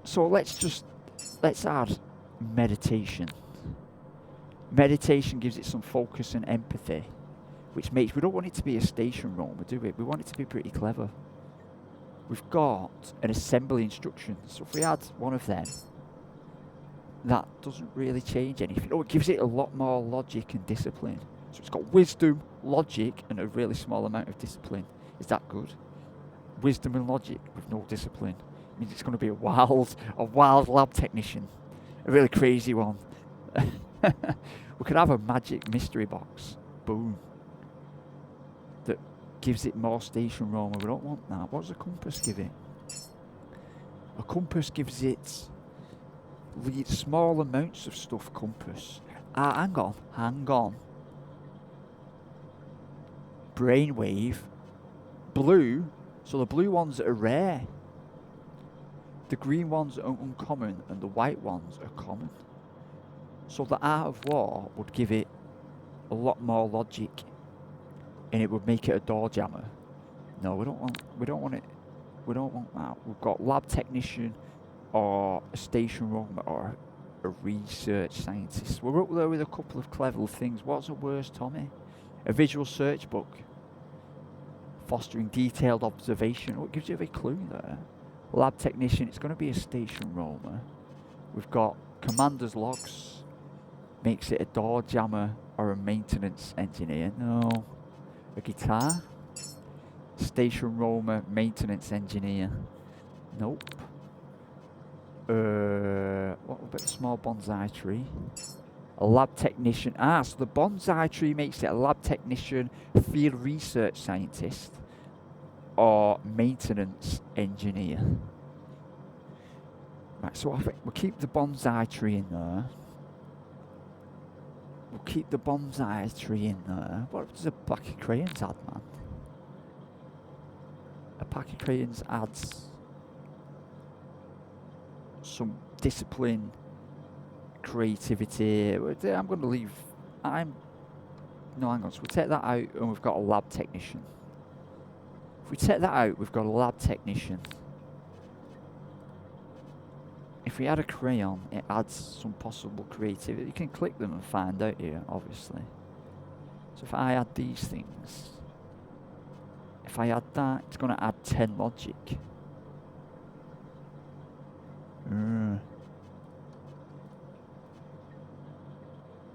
A: So let's add meditation. Meditation gives it some focus and empathy, which makes, we don't want it to be a station roamer, do we? We want it to be pretty clever. We've got an assembly instruction, so if we add one of them, that doesn't really change anything. Oh, it gives it a lot more logic and discipline. So it's got wisdom, logic, and a really small amount of discipline. Is that good? Wisdom and logic with no discipline means it's going to be a wild lab technician, a really crazy one. We could have a magic mystery box. Boom. That gives it more station roamer. We don't want that. What does a compass give it? A compass gives it small amounts of stuff. Compass. Hang on. Brainwave. Blue. So the blue ones are rare. The green ones are uncommon and the white ones are common. So the Art of War would give it a lot more logic, and it would make it a door jammer. No, we don't want it. We don't want that. We've got lab technician, or a station roamer, or a research scientist. We're up there with a couple of clever things. What's the worst, Tommy? A visual search book, fostering detailed observation. Oh, it gives you a clue there. Lab technician. It's going to be a station roamer. We've got commander's logs. Makes it a door jammer or a maintenance engineer. No. A guitar. Station roamer, maintenance engineer. Nope. What about a small bonsai tree? A lab technician. So the bonsai tree makes it a lab technician, field research scientist, or maintenance engineer. Right, so I think we'll keep the bonsai tree in there. What does a pack of crayons add, man? A pack of crayons adds some discipline, creativity. I'm going to leave. No, hang on. So we'll take that out, and we've got a lab technician. If we take that out, we've got a lab technician. if we had a crayon, it adds some possible creativity. You can click them and find out here, obviously. So if I add these things, if I add that, it's going to add 10 logic.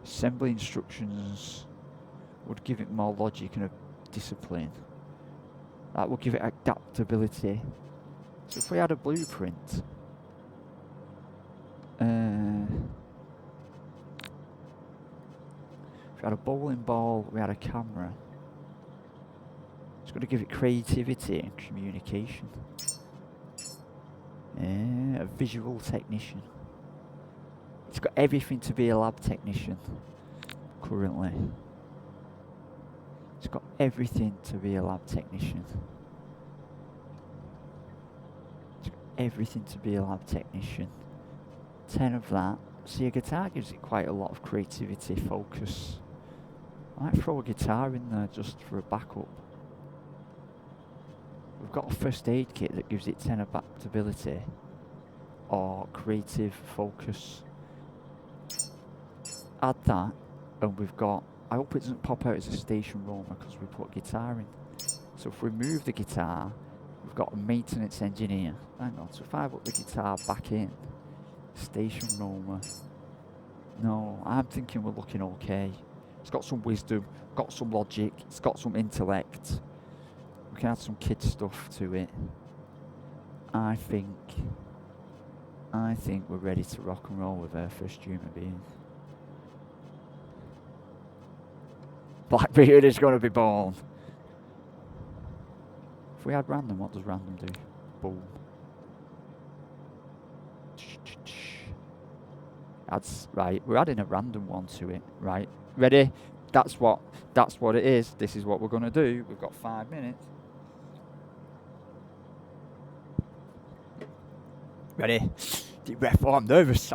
A: Assembly instructions would give it more logic and a discipline. That would give it adaptability. So if we had a blueprint, if we had a bowling ball, we had a camera. It's going to give it creativity and communication. A visual technician. It's got everything to be a lab technician currently. It's got everything to be a lab technician. It's got everything to be a lab technician. 10 of that. See, a guitar gives it quite a lot of creativity, focus. I might throw a guitar in there just for a backup. We've got a first aid kit that gives it 10 adaptability or creative focus. Add that, and we've got, I hope it doesn't pop out as a station roamer because we put guitar in. So if we move the guitar, we've got a maintenance engineer. Hang on, so if I put the guitar back in, station roamer. No, I'm thinking we're looking okay. It's got some wisdom, got some logic, it's got some intellect. We can add some kid stuff to it. I think we're ready to rock and roll with our first human being. Blackbeard is going to be born. If we had random, what does random do? Boom. Adds, right, we're adding a random one to it, right? Ready? That's what it is. This is what we're going to do. We've got 5 minutes. Ready? Deep breath. Oh, I'm nervous.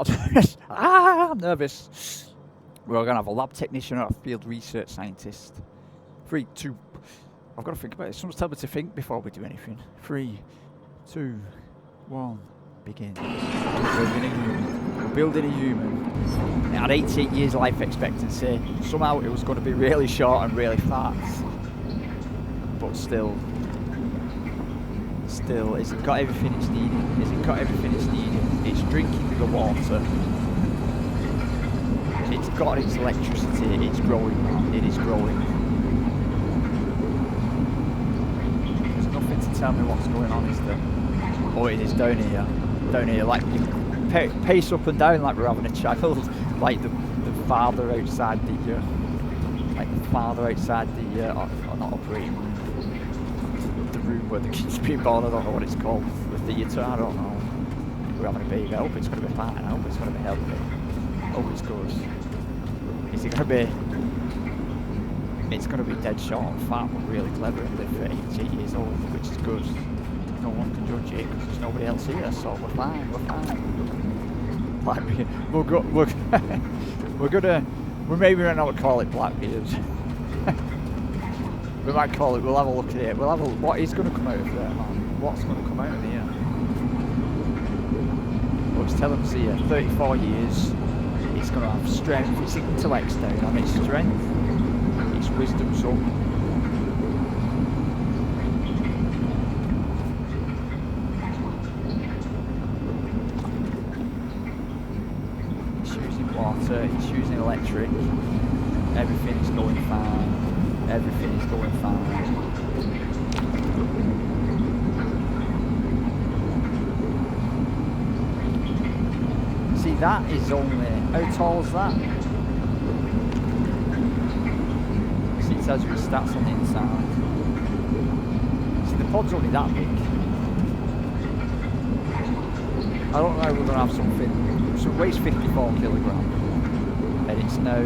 A: I'm nervous. We're going to have a lab technician or a field research scientist. 3, 2. I've got to think about it. Someone's telling me to think before we do anything. 3, 2, 1. Begin. We're building a human. It had 88 years life expectancy. Somehow it was going to be really short and really fast. But still, has it got everything it's needed? Has it got everything it's needed? It's drinking the water. It's got its electricity. It's growing. It is growing. There's nothing to tell me what's going on, is there? Oh, it is down here. Down here, like you pace up and down like we're having a child. Like the father outside the or not operating room. The room where the kid's being born. I don't know what it's called. The theatre. I don't know. We're having a baby. I hope it's going to be fine. I hope it's going to be healthy. I hope it's good. Is it going to be? It's going to be dead short and fat, but really clever and live for 88 years old, which is good. No one can judge it because there's nobody else here, so we're fine. Like we maybe might not call it Blackbeard. We might call it. We'll have a look at it. We'll have a what is going to come out of there, man. What's going to come out of here? Well, it's telling us here, 34 years. It's going to have strength. Its intellect's down on its strength. Its wisdom's up. It's using electric. Everything is going fine. Everything is going fine. See, that is only, how tall is that? See, it tells you the stats on the inside. See, the pod's only that big. I don't know if we're going to have something. So it weighs 54 kilograms. And it's now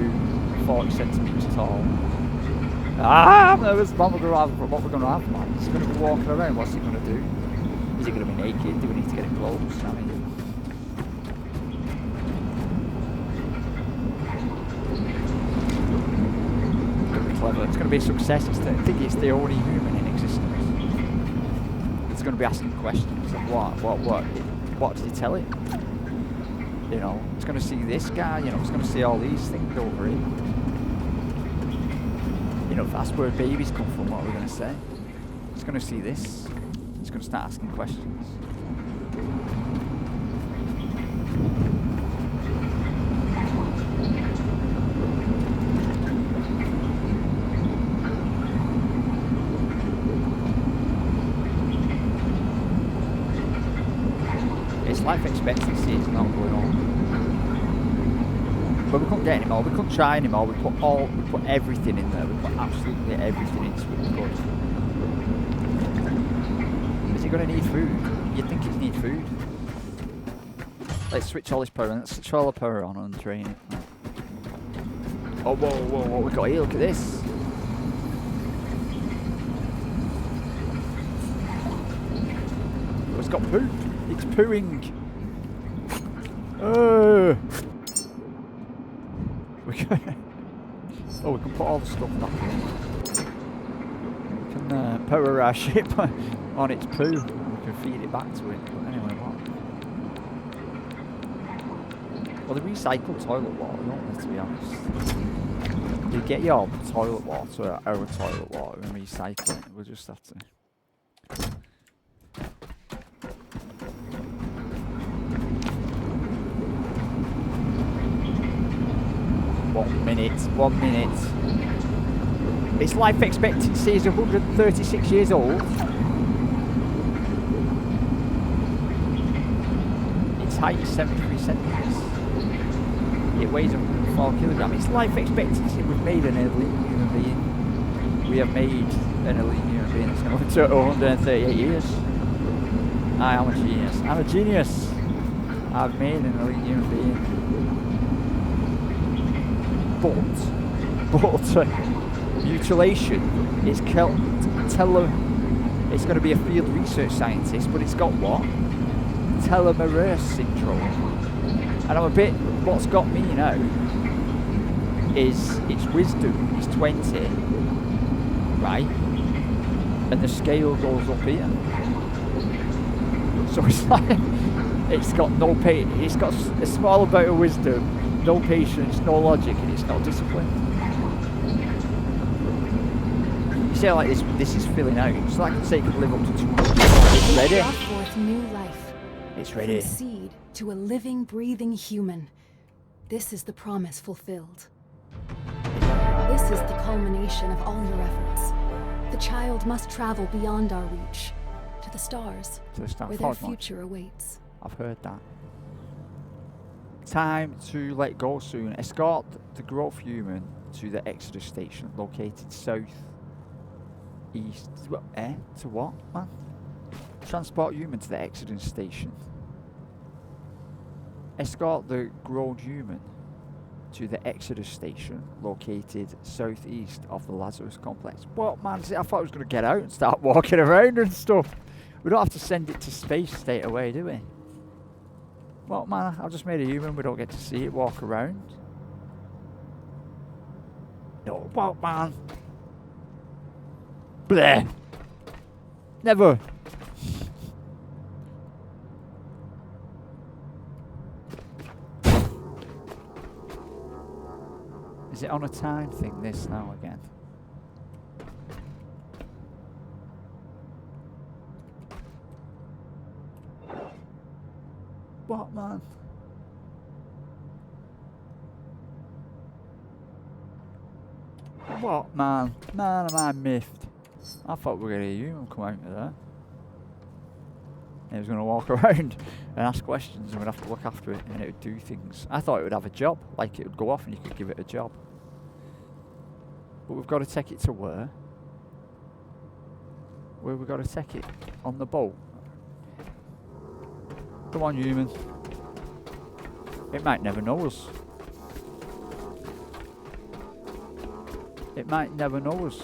A: 40 centimetres tall. I'm nervous. What we're going to have, man? It's going to be walking around. What's it going to do? Is it going to be naked? Do we need to get it close? I mean, it's going to be clever. It's going to be a success. I think it's the only human in existence. It's going to be asking questions of what did he tell it? You know, it's going to see this guy, you know, it's going to see all these things over here. You know, if that's where babies come from, what are we going to say? It's going to see this. It's going to start asking questions. Its life expectancy is not going on. But we couldn't get any more, we couldn't try anymore, we put everything in there, we put absolutely everything into it we could. Is it going to need food? You'd think it need food. Let's switch all this power on, let's switch all the power on and train it. Oh, whoa, whoa, what we got here, look at this. Oh, it's got poo. It's pooing. Oh, we can put all the stuff back in. We can power our ship on its poo. We can feed it back to it. But anyway, what? Well, they recycle toilet water, don't they, to be honest? You get your toilet water, our toilet water, and recycle it. We'll just have to. 1 minute, 1 minute. Its life expectancy is 136 years old. Its height is 73 centimetres. It weighs 104 kilograms. Its life expectancy, we've made an elite human being. We have made an elite human being that's going to 138 years. I'm a genius. I'm a genius. I've made an elite human being. But mutilation is it's going to be a field research scientist, but it's got what? Telomerase syndrome. And I'm a bit, what's got me now is its wisdom is 20, right? And the scale goes up here. So it's like, it's got no it's got a small amount of wisdom, no patience, no logic, and it's not disciplined. You say like this is filling out. It's like I say it could live up to 200 years. It's ready.
B: Brought forth new life.
A: It's ready.
B: From seed to a living, breathing human. This is the promise fulfilled. This is the culmination of all your efforts. The child must travel beyond our reach, to the stars, where their future awaits.
A: I've heard that. Time to let go soon. Escort the growth human to the Exodus station located south east. To what, man? Transport human to the Exodus station. Escort the grown human to the Exodus station located southeast of the Lazarus complex. What, man? I thought I was going to get out and start walking around and stuff. We don't have to send it to space straight away, do we? What, man? I've just made a human. We don't get to see it walk around. No, what, man? Bleh. Never. Is it on a time thing, this now again? What, man? What, man? Man, am I miffed? I thought we were going to hear human come out of there. He was going to walk around and ask questions and we'd have to look after it and it would do things. I thought it would have a job, like it would go off and you could give it a job. But we've got to take it to where? Where we've got to take it? On the boat. Come on, human. It might never know us. It might never know us.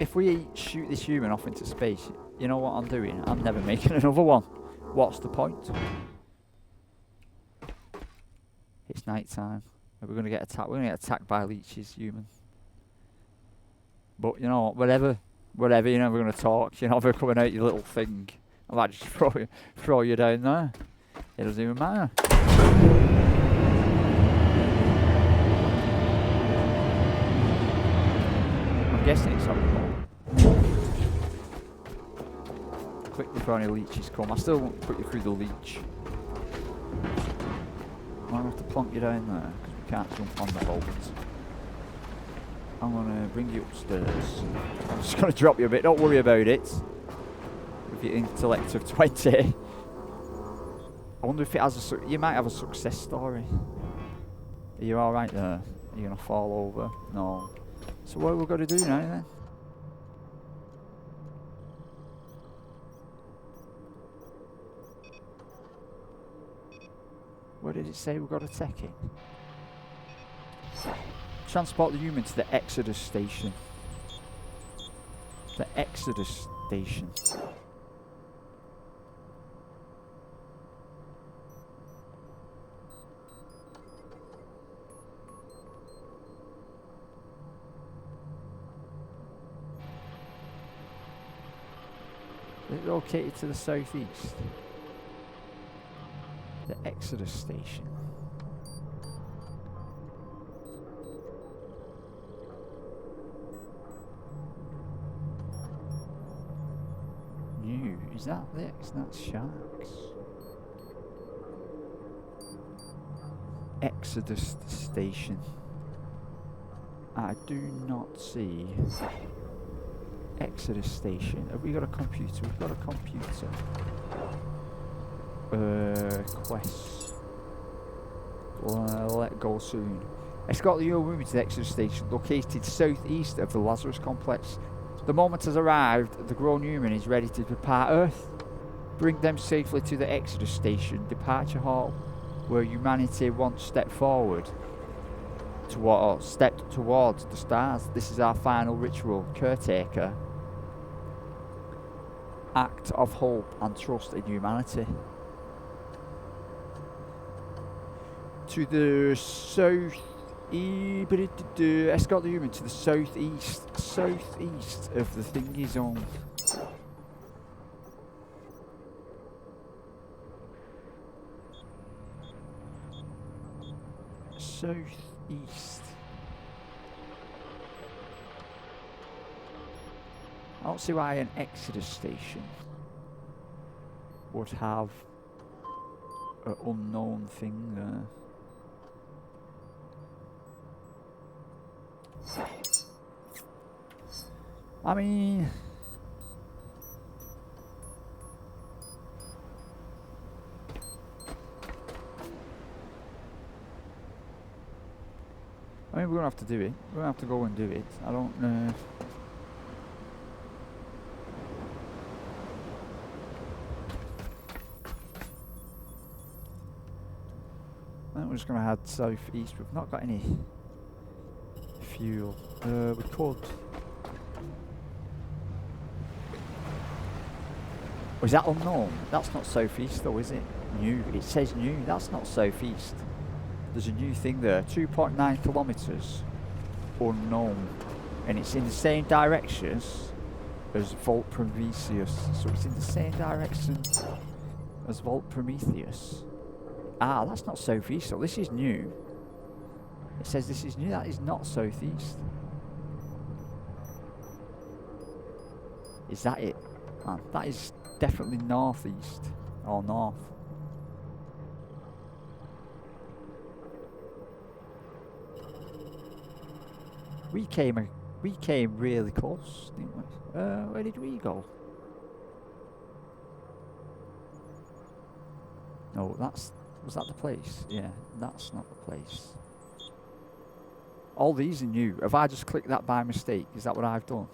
A: If we shoot this human off into space, you know what I'm doing? I'm never making another one. What's the point? It's night time. We're going to get attacked. We're going to get attacked by leeches, human. But you know what? Whatever. whatever, you're never going to talk. You're never coming out your little thing. I might just throw you down there. It doesn't even matter. I'm guessing it's on the ball. Quick before any leeches come. I still won't put you through the leech. I'm going to have to plonk you down there because we can't jump on the bolt. I'm going to bring you upstairs. I'm just going to drop you a bit. Don't worry about it. With your intellect of 20. I wonder if it has a... You might have a success story. Are you alright there? Are you going to fall over? No. So what have we got to do now then? Where did it say we've got to take it? Transport the human to the Exodus station. The Exodus station. It's located to the southeast. The Exodus station. New. Is that the That's sharks? Exodus station. I do not see Exodus station. Have we got a computer? We've got a computer. Quests. Let go soon. Escort the human to the Exodus station located southeast of the Lazarus complex. The moment has arrived. The grown human is ready to depart Earth. Bring them safely to the Exodus station departure hall, where humanity once stepped forward stepped towards the stars. This is our final ritual. Caretaker. Act of hope and trust in humanity. To the south. Escort the human to the southeast of the thingy zone. Southeast. I don't see why an Exodus station would have an unknown thing there. I mean, we're gonna have to do it. We're gonna have to go and do it. I don't know. I think we're just gonna head southeast. We've not got any fuel. We could. Oh, is that unknown? That's not southeast though, is it? New. It says new. That's not southeast. There's a new thing there. 2.9 kilometers. Unknown. And it's in the same direction as Volt Prometheus. So it's in the same direction as Volt Prometheus. Ah, that's not southeast. So this is new. It says this is new. That is not southeast. Is that it? Man, that is definitely northeast. Or north. We came really close, didn't we? Where did we go? No, was that the place? Yeah, that's not the place. All these are new. Have I just clicked that by mistake? Is that what I've done?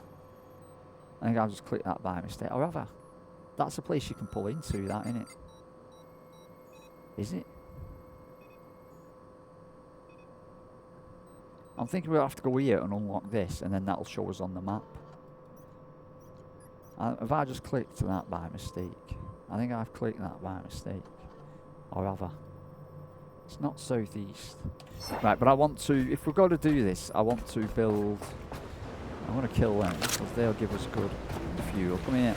A: I think I've just clicked that by mistake. Or have I? That's a place you can pull into, that, isn't it? Is it? I'm thinking we'll have to go here and unlock this, and then that'll show us on the map. Have I just clicked that by mistake? I think I've clicked that by mistake. Or have I? It's not southeast. Right, but I want to, if we're going to do this, I want to build I want to kill them because they'll give us good fuel. Come here.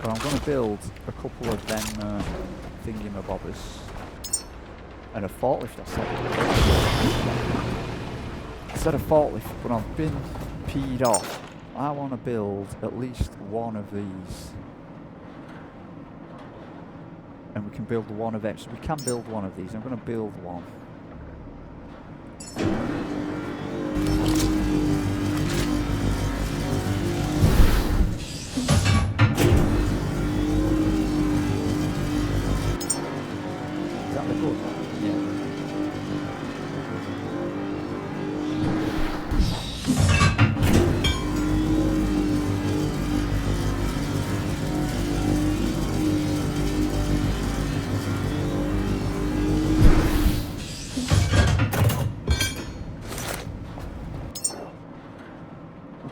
A: But I'm going to build a couple of them thingamabobbers. And a forklift, I said a forklift, but I've been peed off. I want to build at least one of these. And we can build one of them. So we can build one of these. I'm going to build one. Is that the good one? Yeah.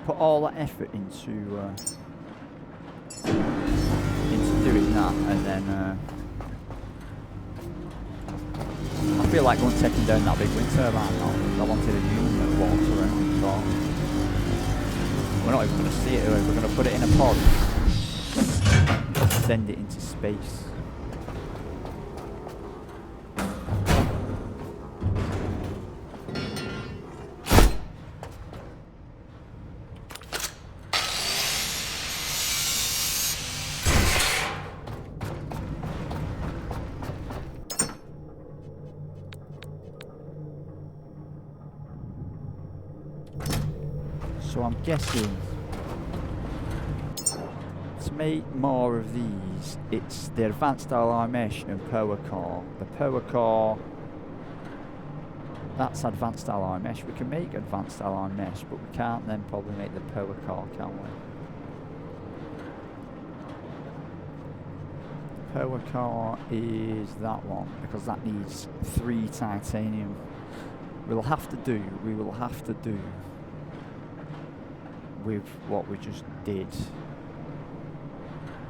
A: Put all that effort into doing that, and then I feel like going taking down that big wind turbine now. I wanted a human that walks around, so we're not even going to see it. We're going to put it in a pod, send it into space. So I'm guessing to make more of these, it's the advanced alloy mesh and power core. The power core, that's advanced alloy mesh. We can make advanced alloy mesh, but we can't then probably make the power core, can we? The power core is that one, because that needs 3 titanium. We will have to do with what we just did,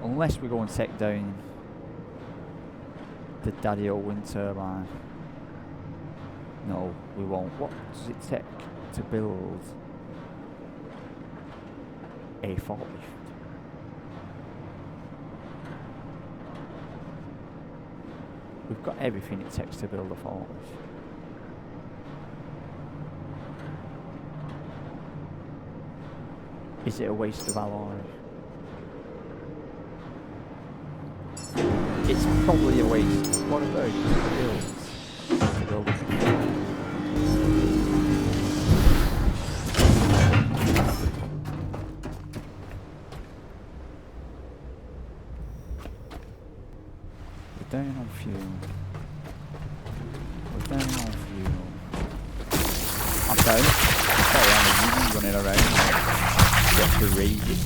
A: unless we go and take down the daddy old wind turbine. No, we won't. What does it take to build a forklift? We've got everything it takes to build a forklift. Is it a waste of alloy? It's probably a waste. What about builds? To build it. We're down on fuel. We're down on fuel. I'm down. Sorry, I'm running around. Just to raise it.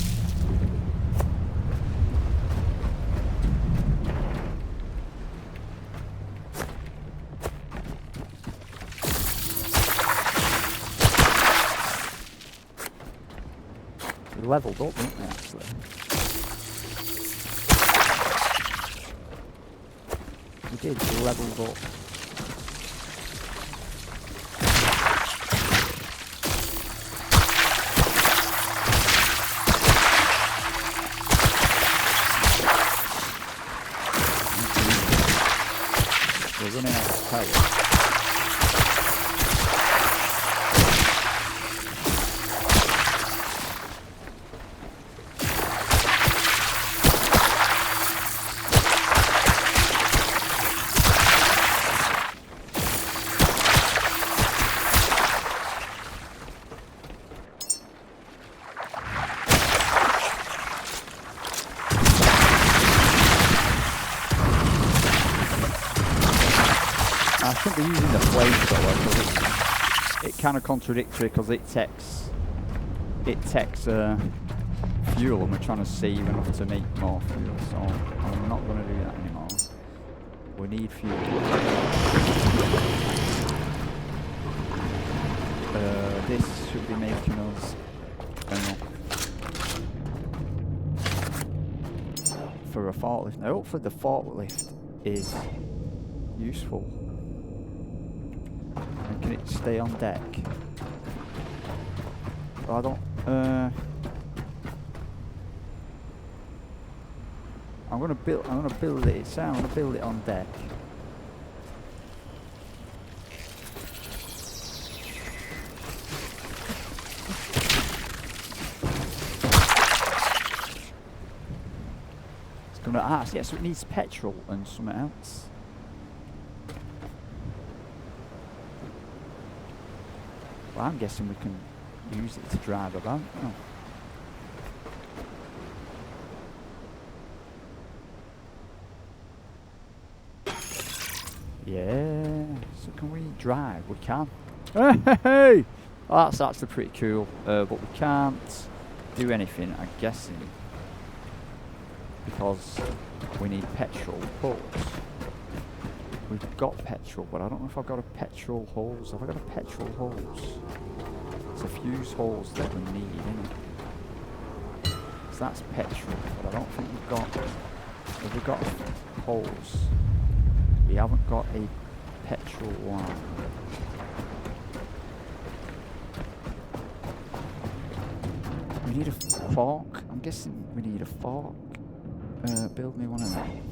A: We leveled up, didn't we, actually? We did, we leveled up. We're running out of power. I shouldn't be using the flamethrower because it's kind of contradictory, because it takes fuel, and we're trying to save enough to make more fuel, so I'm not going to do that anymore. We need fuel. This should be making us enough for for a forklift. Now, hopefully the forklift is useful. And can it stay on deck? Well, I don't... I'm gonna build it. So I'm gonna build it on deck. It's gonna ask. Yeah, so it needs petrol and something else. Well, I'm guessing we can use it to drive about. Oh. Yeah, so can we drive? We can. Hey! Oh, that's actually pretty cool, but we can't do anything, I'm guessing, because we need petrol. But we've got petrol, but I don't know if I've got a petrol hose. Have I got a petrol hose? It's a fuse hose that we need, isn't it? So that's petrol, but I don't think we've got... Have we got a hose? We haven't got a petrol line. We need a fork. I'm guessing we need a fork. Build me one of them.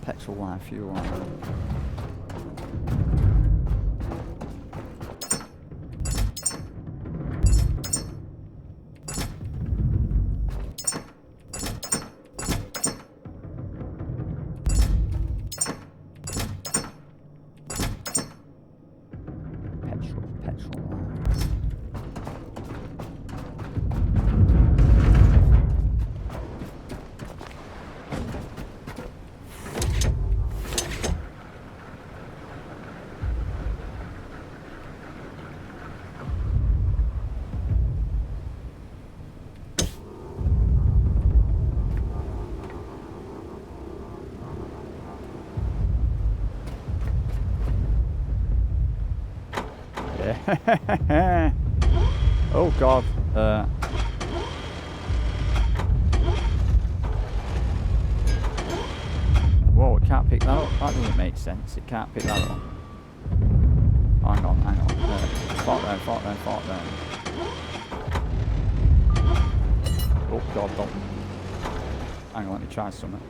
A: Petrol line, fuel line. Oh god. Whoa, it can't pick that up. That doesn't make sense. It can't pick that up. Hang on. Fart down. Oh god, don't. Hang on, let me try something.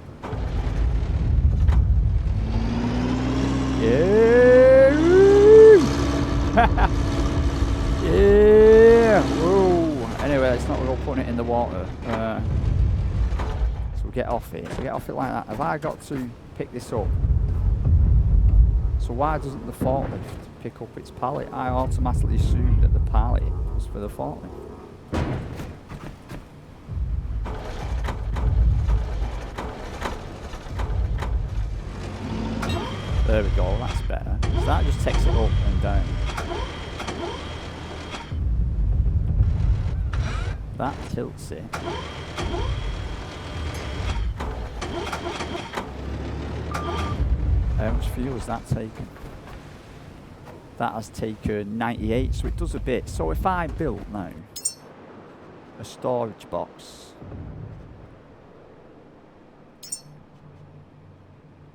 A: Yeah! Yeah! Whoa! Anyway, let's not go putting it in the water. So we get off it. We get off it like that. Have I got to pick this up? So why doesn't the forklift pick up its pallet? I automatically assumed that the pallet was for the forklift. There we go, that's better. So that just takes it up and down. That tilts it. How much fuel has that taken? That has taken 98, so it does a bit. So if I built now a storage box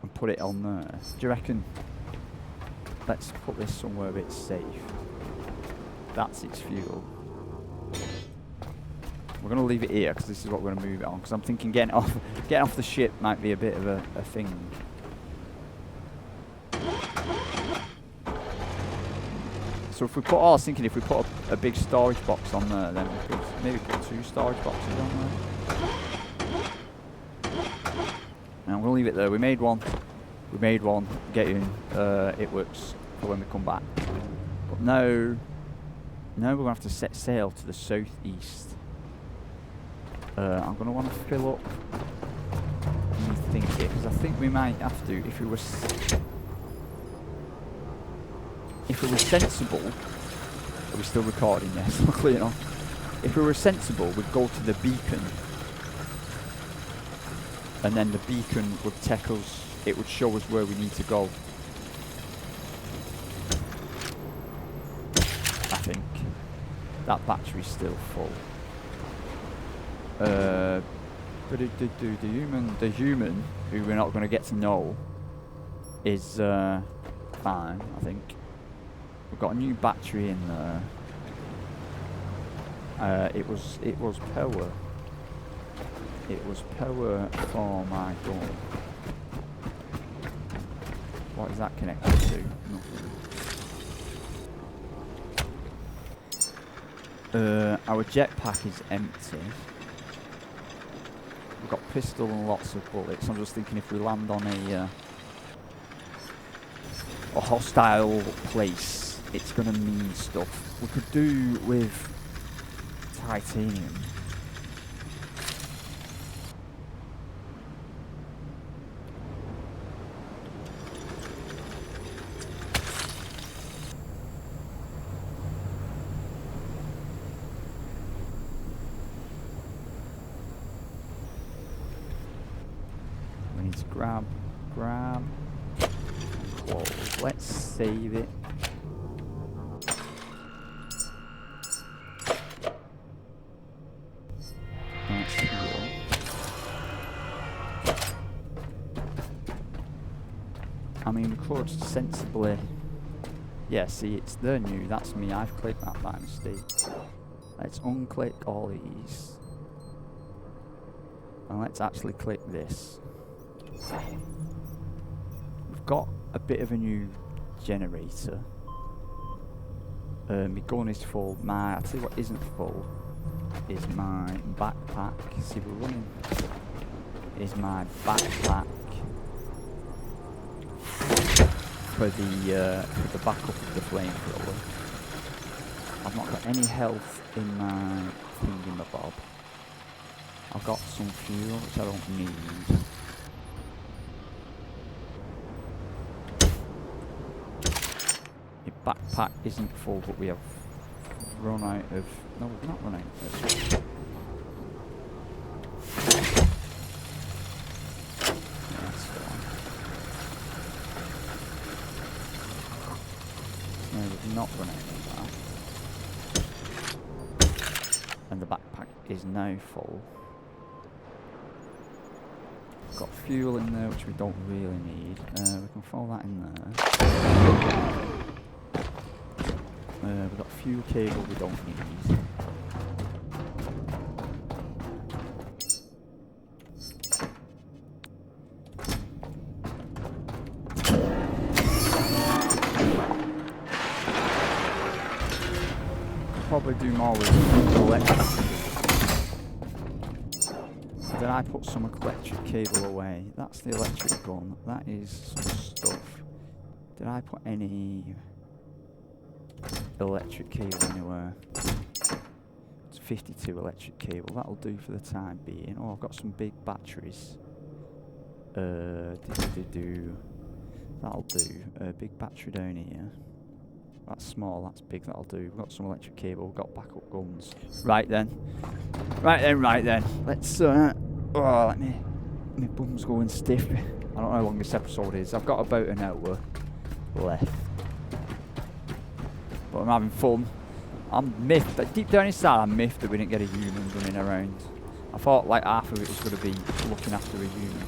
A: and put it on there, do you reckon? Let's put this somewhere a bit safe. That's its fuel. We're going to leave it here because this is what we're going to move it on. Because I'm thinking getting off the ship might be a bit of a thing. So if we put, I was thinking if we put a big storage box on there, then we could maybe put 2 storage boxes on there. And I'm going to leave it there. We made one. Get in. It works for when we come back. But now we're going to have to set sail to the southeast. I'm going to want to fill up. Let me think it, because I think we might have to, if we were sensible. Are we still recording? Yes, luckily enough. If we were sensible, we'd go to the beacon, and then the beacon would take us it would show us where we need to go. I think that battery's still full. But the human who we're not going to get to know is fine. I think we've got a new battery in there. It was power. It was power for my gun. What is that connected to? Nothing. Our jetpack is empty. We've got pistol and lots of bullets. I'm just thinking if we land on a hostile place, it's gonna mean stuff. We could do with titanium. We need to grab, close. Let's save it. Let's heal. I mean, we could sensibly. Yeah, see, it's the new. That's me. I've clicked that by mistake. Let's unclick all these. And let's actually click this. We've got a bit of a new generator. My gun is full. I'll tell you what isn't full is my backpack. See, we're running. Is my backpack for the backup of the flamethrower. I've not got any health in my thingamabob. I've got some fuel which I don't need. My backpack isn't full, but we have run out of. No, we've not run out of. That's fine. No, we've not run out of that. And the backpack is now full. Got fuel in there which we don't really need. We can throw that in there. We've got fuel cable we don't need. Probably do more with electric. Did I put some electric cable away? That's the electric gun. That is some stuff. Did I put any electric cable anywhere? It's 52 electric cable. That'll do for the time being. Oh, I've got some big batteries. That'll do. Big battery down here. That's small, that's big, that'll do. We've got some electric cable, we've got backup guns. Right then. Let's, my bum's going stiff. I don't know how long this episode is. I've got about an hour left. But I'm having fun. I'm miffed, but deep down inside I'm miffed that we didn't get a human running around. I thought like half of it was going to be looking after a human.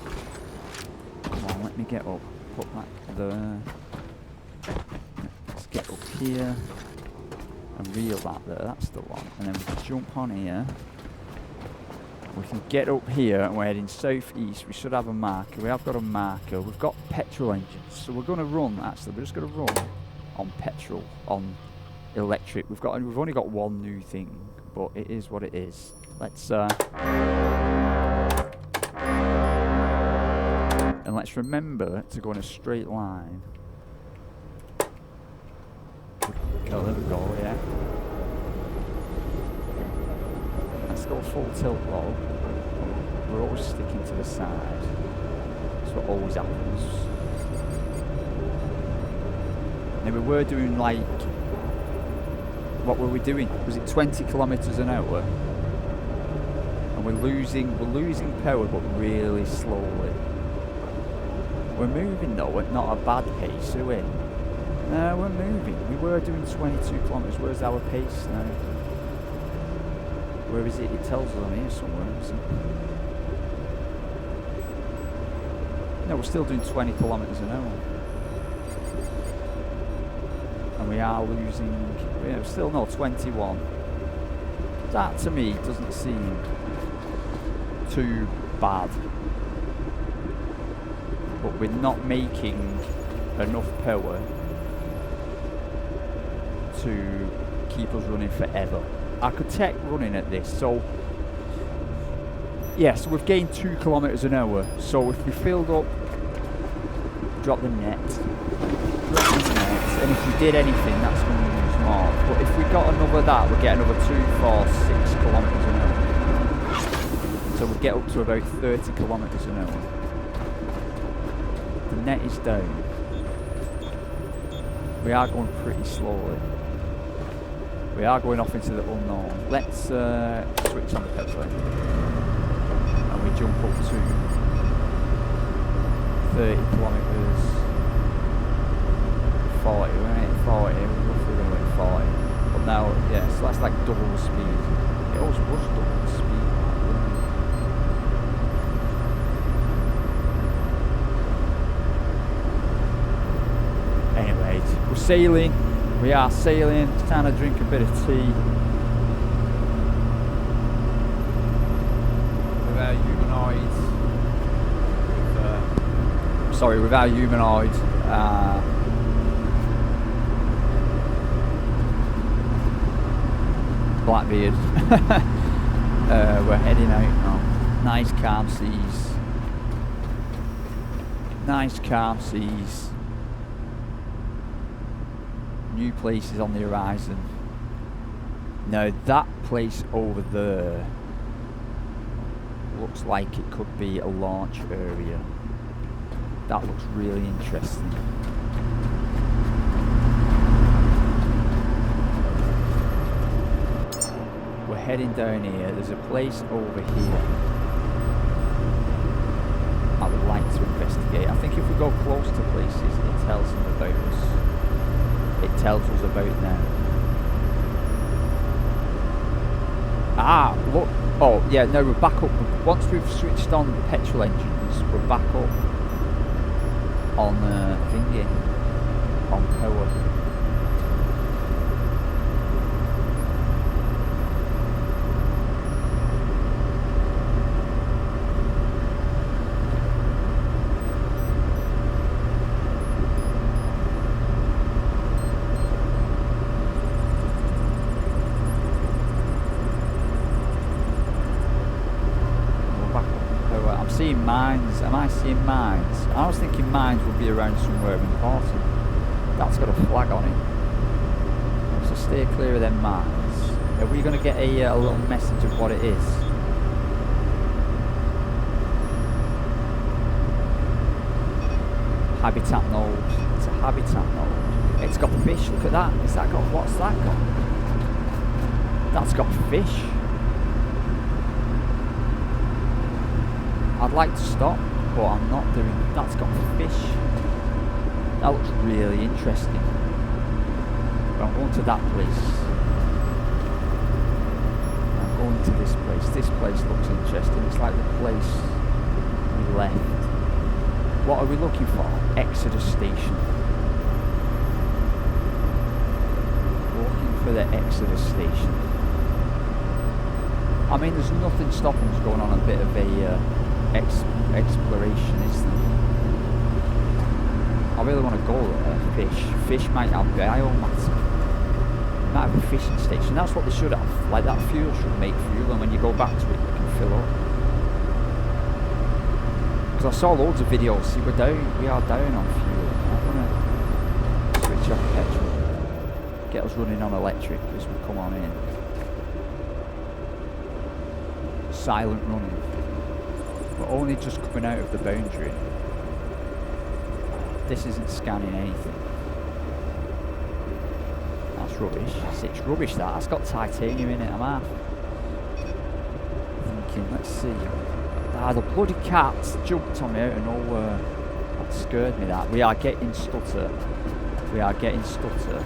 A: Come on, let me get up. Put that there. Let's get up here and reel that there, that's the one. And then we can jump on here. We can get up here and we're heading southeast. We should have a marker. We have got a marker. We've got petrol engines. So we're going to run, actually. We're just going to run on petrol, on electric. We've only got one new thing, but it is what it is. Let's and let's remember to go in a straight line. Oh, there we go, yeah. Let's go full tilt though. We're always sticking to the side. That's what always happens. Now we were doing like, what were we doing? Was it 20 kilometers an hour? And we're losing power, but really slowly. We're moving though, at not a bad pace, are we? No, we're moving. We were doing 22 kilometres. Where's our pace now? Where is it? It tells us on here somewhere, isn't it? No, we're still doing 20 kilometres an hour. And we are losing, still no, 21. That to me doesn't seem too bad. But we're not making enough power to keep us running forever. I could take running at this, so yeah, so we've gained 2 kilometres an hour. So if we filled up, drop the net, and if we did anything, that's going to use more. But if we got another that, we'd get another 2, 4, 6 kilometres an hour. So we'd get up to about 30 kilometres an hour. The net is down. We are going pretty slowly. We are going off into the unknown. Let's switch on the petrol. And we jump up to 30 kilometres. 40, we're at 40, we're roughly going to hit 40. But now, yeah, so that's like double the speed. It always was double the speed. Anyway, we're sailing. We are sailing. It's time to drink a bit of tea. With our humanoids. With our humanoid. Blackbeard. We're heading out now. Nice calm seas. Nice calm seas. New places on the horizon. Now that place over there looks like it could be a launch area. That looks really interesting. We're heading down here. There's a place over here I would like to investigate. I think if we go close to places, it tells them about us. It tells us about them. Ah, look. Oh, yeah, no, we're back up. Once we've switched on the petrol engines, we're back up on thingy, on power. Seeing mines. Am I seeing mines? I was thinking mines would be around somewhere important. That's got a flag on it. So stay clear of them mines. Are we going to get a little message of what it is? Habitat node. It's a habitat node. It's got fish. Look at that. Is that got? What's that got? That's got fish. I'd like to stop, but I'm not doing. That's got fish. That looks really interesting. But I'm going to that place. I'm going to this place. This place looks interesting. It's like the place we left. What are we looking for? Exodus Station. Looking for the Exodus Station. I mean, there's nothing stopping us going on a bit of a exploration, is there? I really want to go there. Fish might have biomass. Might have a fishing station. That's what they should have. Like that fuel should make fuel, and when you go back to it, you can fill up. Because I saw loads of videos. See, we are down on fuel. I want to switch off petrol. Get us running on electric as we come on in. Silent running. We're only just coming out of the boundary. This isn't scanning anything. That's rubbish. It's rubbish that. That's got titanium in it. I'm half thinking, let's see. Ah, the bloody cats jumped on me out of nowhere. I scared me that. We are getting stutter. We are getting stutter.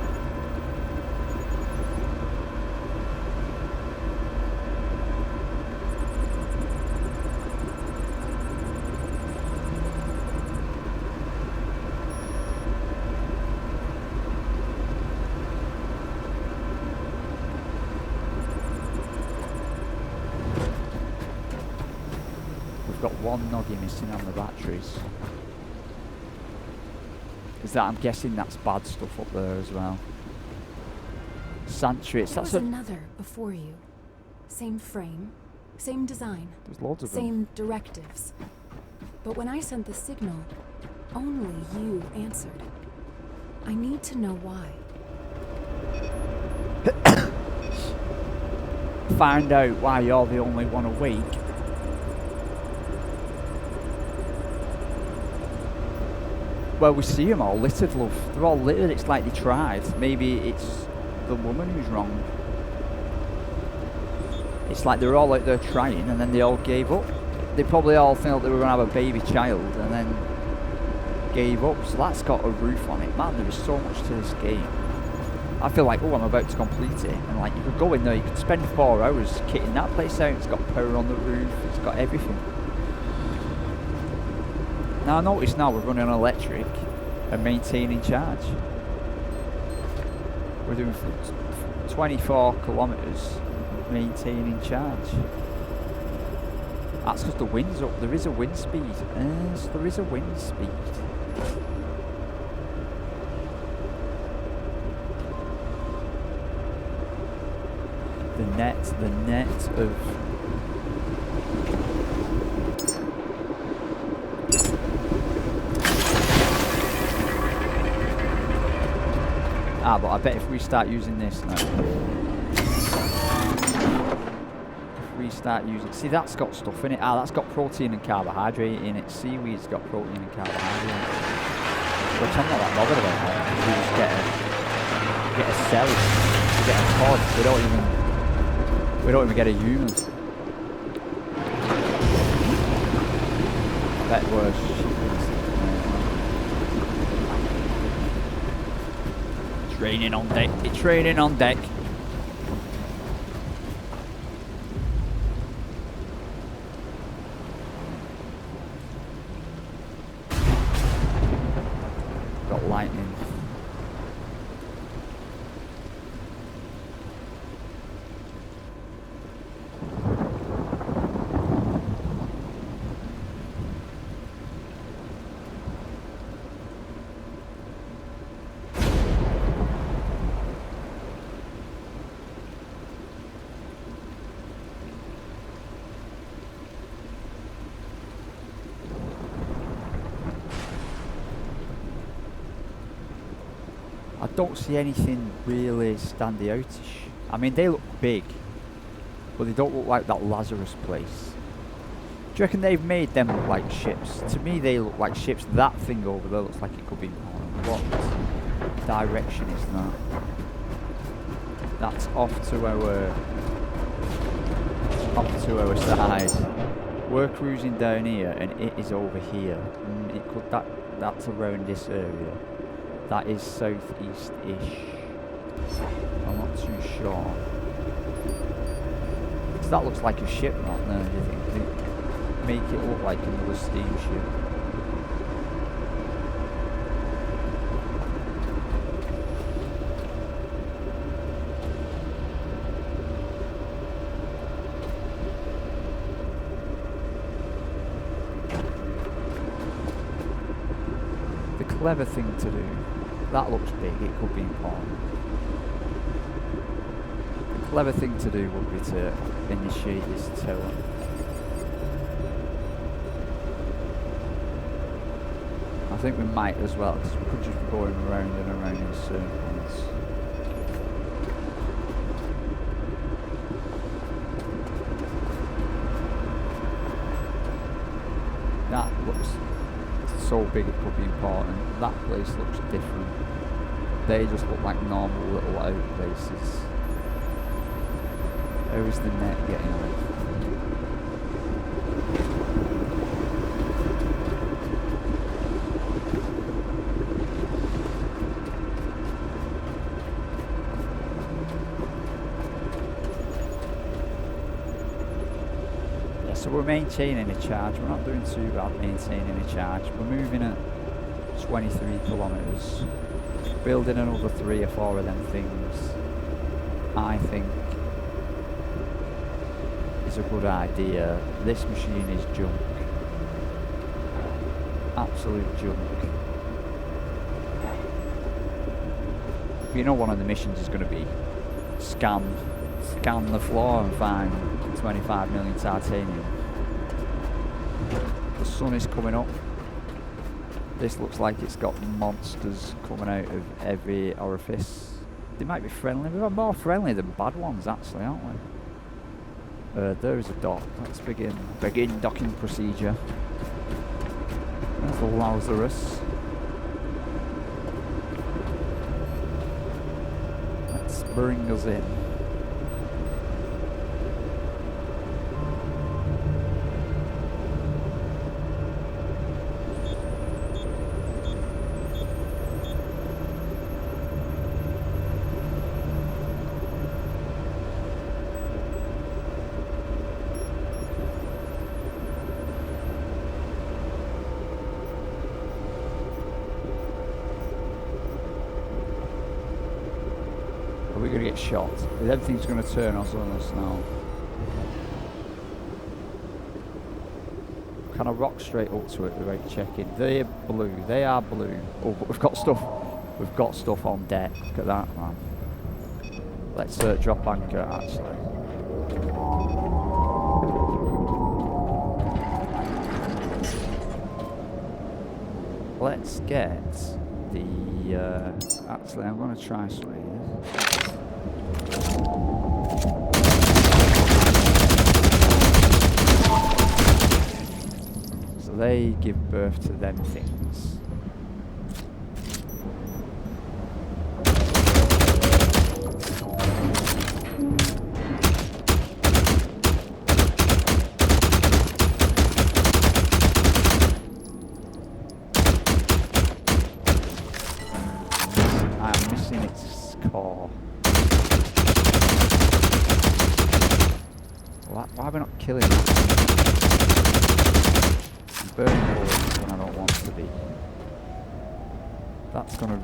A: Got one nugget missing on the batteries. Is that, I'm guessing that's bad stuff up there as well. Sanctuaries.
B: There was another before you. Same frame, same design.
A: There's loads of them.
B: Same directives. But when I sent the signal, only you answered. I need to know why.
A: Find out why you're the only one awake. Well, we see them all littered, love. They're all littered. It's like they tried. Maybe it's the woman who's wrong. It's like they're all out there trying and then they all gave up. They probably all felt they were going to have a baby child and then gave up. So that's got a roof on it. Man, there is so much to this game. I feel like, oh, I'm about to complete it. And like, you could go in there, you could spend 4 hours kitting that place out. It's got power on the roof. It's got everything. Now I notice now we're running on electric and maintaining charge. We're doing 24 kilometres maintaining charge. That's because the wind's up. There is a wind speed. Yes, there is a wind speed. The net of... Ah, but I bet if we start using this now, if we start using, see that's got stuff in it. Ah, that's got protein and carbohydrate in it. Seaweed's got protein and carbohydrate, which I'm not that bothered about. That. We just get a cell, we get a pod. We don't even get a human. I bet we're raining on deck. It's raining on deck. Got lightning. I don't see anything really standy outish. I mean, they look big, but they don't look like that Lazarus place. Do you reckon they've made them look like ships? To me, they look like ships. That thing over there looks like it could be more. What direction is that? That's off to our side. We're cruising down here, and it is over here. It could that's around this area. That is southeast-ish. I'm not too sure. So that looks like a ship, not there, do you think? They make it look like another steamship. The clever thing to do. That looks big, it could be important. The clever thing to do would be to initiate this tower. I think we might as well, because we could just be going around and around in circles. That looks so big it could be important. That place looks different. They just look like normal little out places. How is the net getting on? So we're maintaining a charge. We're not doing too bad maintaining a charge. We're moving at 23 kilometres. Building another 3 or 4 of them things, I think, is a good idea. This machine is junk. Absolute junk. You know one of the missions is going to be scan the floor and find 25 million titanium. The sun is coming up. This looks like it's got monsters coming out of every orifice. They might be friendly. We're more friendly than bad ones, actually, aren't we? There is a dock. Let's begin docking procedure. There's the Lazarus. Let's bring us in. We're going to get shot. Everything's going to turn us on us now. Can I rock straight up to it without checking? They're blue. They are blue. Oh, but we've got stuff. We've got stuff on deck. Look at that, man. Let's drop anchor, actually. Let's get the... actually, I'm going to try something. So they give birth to them things. I'm missing its core. Why are we not killing it? I'm burning bullets when I don't want to be. That's gonna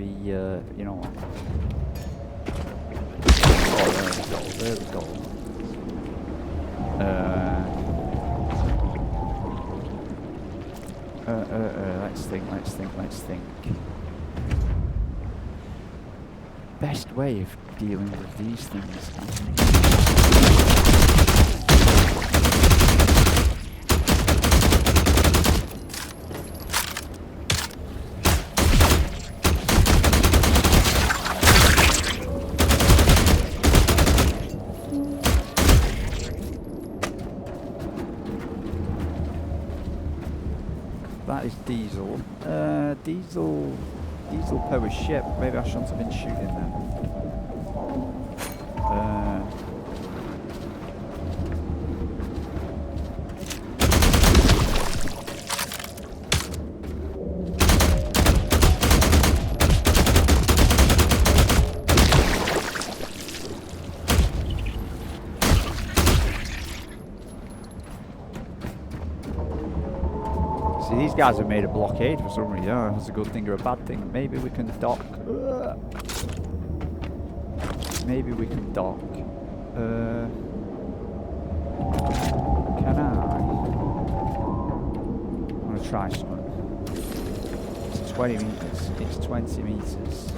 A: you know what? Oh, there we go. Let's think. Best way of dealing with these things. That is diesel. Diesel powered ship. Maybe I shouldn't have been shooting them. See, these guys have made a blockade for some reason. Oh, that's a good thing or a bad thing. Maybe we can dock. Maybe we can dock. Can I? I'm gonna try something. It's 20 meters. It's 20 meters.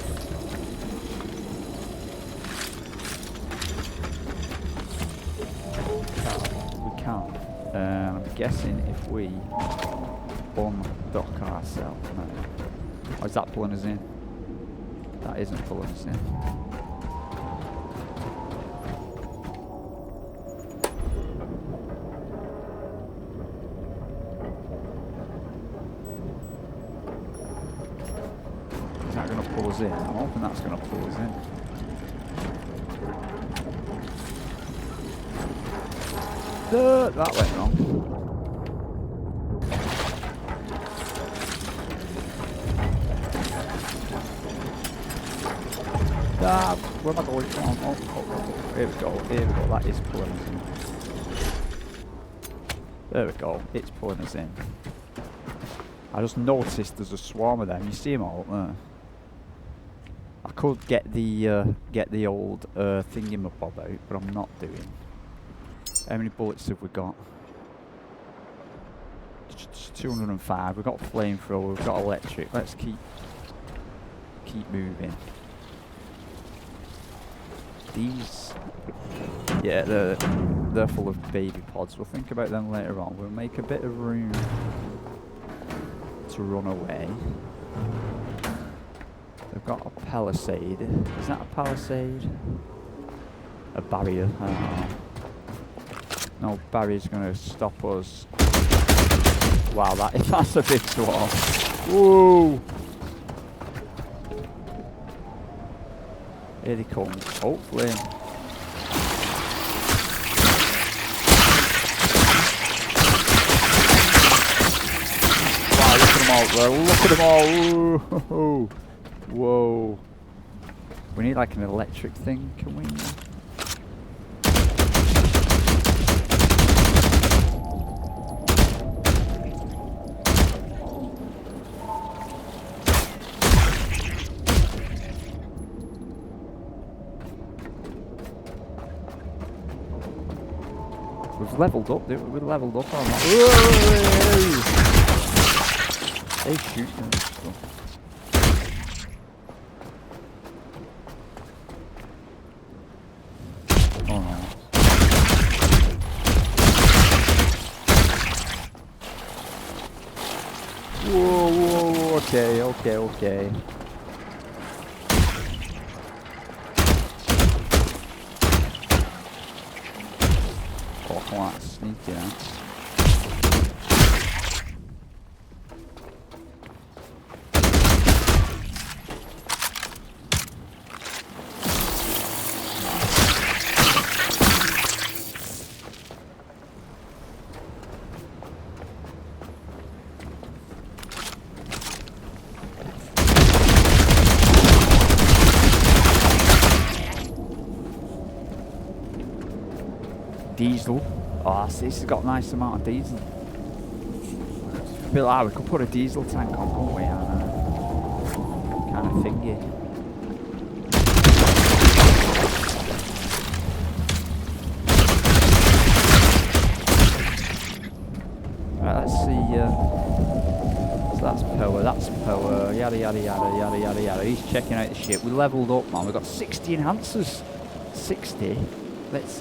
A: We can't. I'm guessing if we undock ourselves. No. Or is that pulling us in? That isn't pulling us in. Is that going to pull us in? I'm hoping that's going to pull us in. That went wrong. Where am I going? Oh, here we go. That is pulling us in. There we go. It's pulling us in. I just noticed there's a swarm of them. You see them all up there. I could get the old thingamabob out, but I'm not doing. How many bullets have we got? 205. We've got flamethrower. We've got electric. Let's keep moving. These, yeah, they're full of baby pods. We'll think about them later on. We'll make a bit of room to run away. They've got a palisade. Is that a palisade? A barrier. No barrier's going to stop us. Wow, that's a big swarm. Whoa! Here he comes, hopefully. Wow, look at them all there. Look at them all. Whoa. Whoa. We need like an electric thing, can we? We've leveled up, dude. We've leveled up on that. They shoot and stuff. Oh no. Whoa, whoa, okay, okay, okay. Quite sneaky now. Diesel. Oh, this has got a nice amount of diesel. A bit like we could put a diesel tank on, couldn't we? Kind of thingy. Right, let's see. So that's power, yada yada yada yada yada yada. He's checking out the ship. We leveled up, man. We've got 60 enhancers. 60. Let's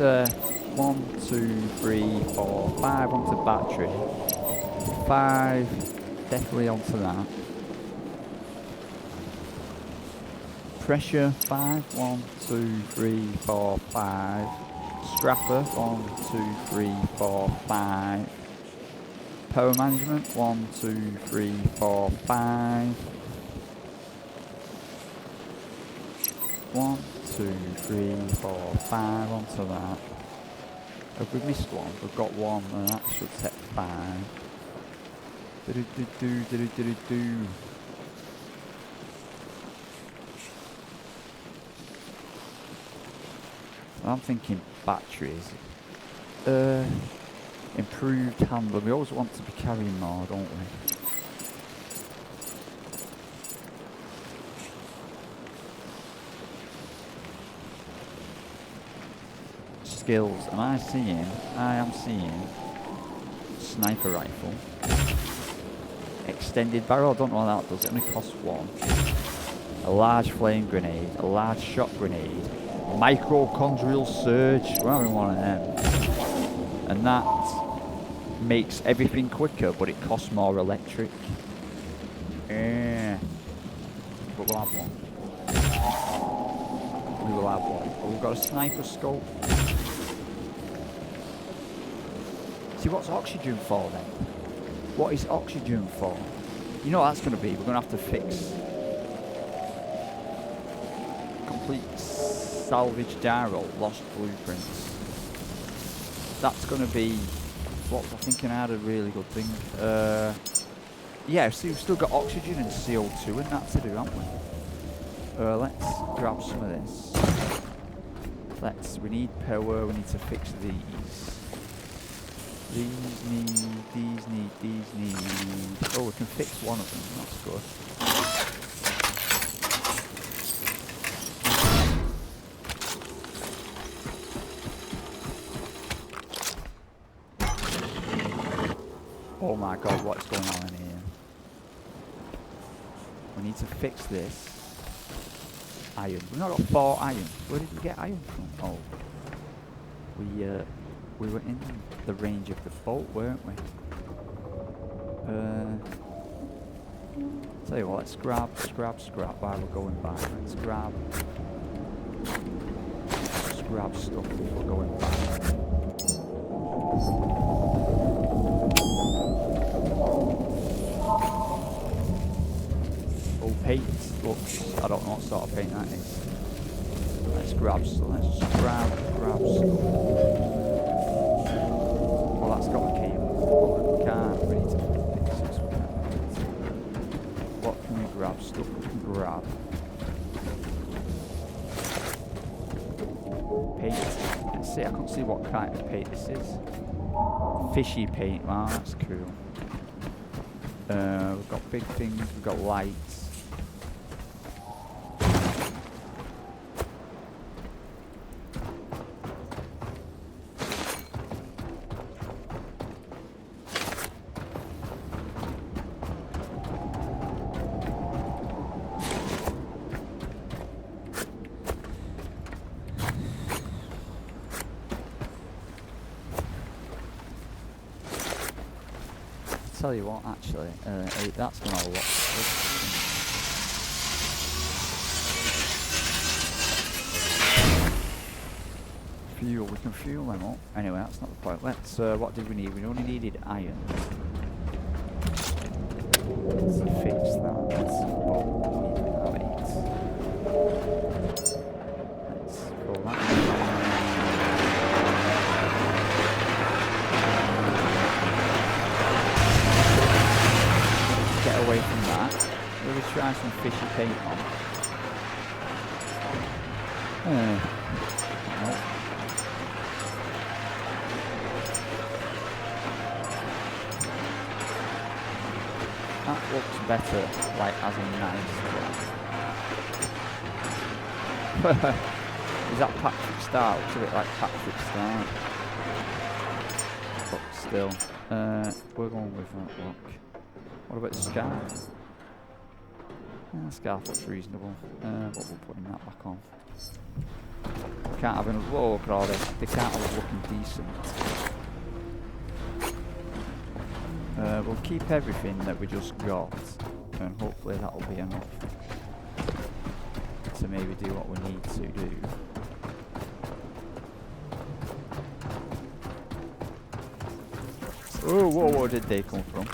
A: 1, 2, 3, 4, 5 onto battery. 5 definitely onto that. Pressure 5, 1, 2, 3, 4, 5. Scrapper 1, 2, 3, 4, 5. Power management 1, 2, 3, 4, 5. 1, 2, 3, 4, 5 onto that. Have we missed one? We've got one, and that should set 5. Do-do-do-do-do-do-do. I'm thinking batteries. Improved handling. We always want to be carrying more, don't we? Skills. I am seeing sniper rifle. Extended barrel. I don't know what that does. It only costs 1. A large flame grenade. A large shot grenade. Mitochondrial surge. We're having one of them. And that makes everything quicker, but it costs more electric. Yeah. But we'll have one. We will have one. Oh, we've got a sniper scope. See, what's oxygen for then? What is oxygen for? You know what that's going to be? We're going to have to fix complete salvage dial, lost blueprints. That's going to be what I think I had a really good thing. Yeah, see, we've still got oxygen and CO2 and that to do, haven't we? Let's grab some of this. We need power, we need to fix these. These need. Oh, we can fix one of them. That's good. Oh my god, what's going on in here? We need to fix this. Iron. We've not got 4 iron. Where did we get iron from? Oh. We were in the range of the boat, weren't we? Tell you what, let's grab while we're going back. Let's grab stuff before going back. Oh, paint. Look, I don't know what sort of paint that is. Let's grab stuff. Let's just grab stuff. Oh, that's got a cable. We can't. We need to fix this. What can we grab? Stuff we can grab. Paint. Let's see. I can't see what kind of paint this is. Fishy paint. Wow, that's cool. We've got big things. We've got lights. Tell you what, actually, that's going to lock fuel. We can fuel them up. Anyway, that's not the point. Let's. What did we need? We only needed iron. Let's fix that. Let's pull that. Away from that. We'll try some fishy paint on. Nope. That looks better, like as in nice. Is that Patrick Star? Looks a bit like Patrick Star. But still, we're going with that look. What about the scarf? Yeah, the scarf looks reasonable. But we're putting that back on. Can't have enough. Whoa, look at all this. They can't have us looking decent. We'll keep everything that we just got, and hopefully that'll be enough to maybe do what we need to do. Oh, whoa, did they come from?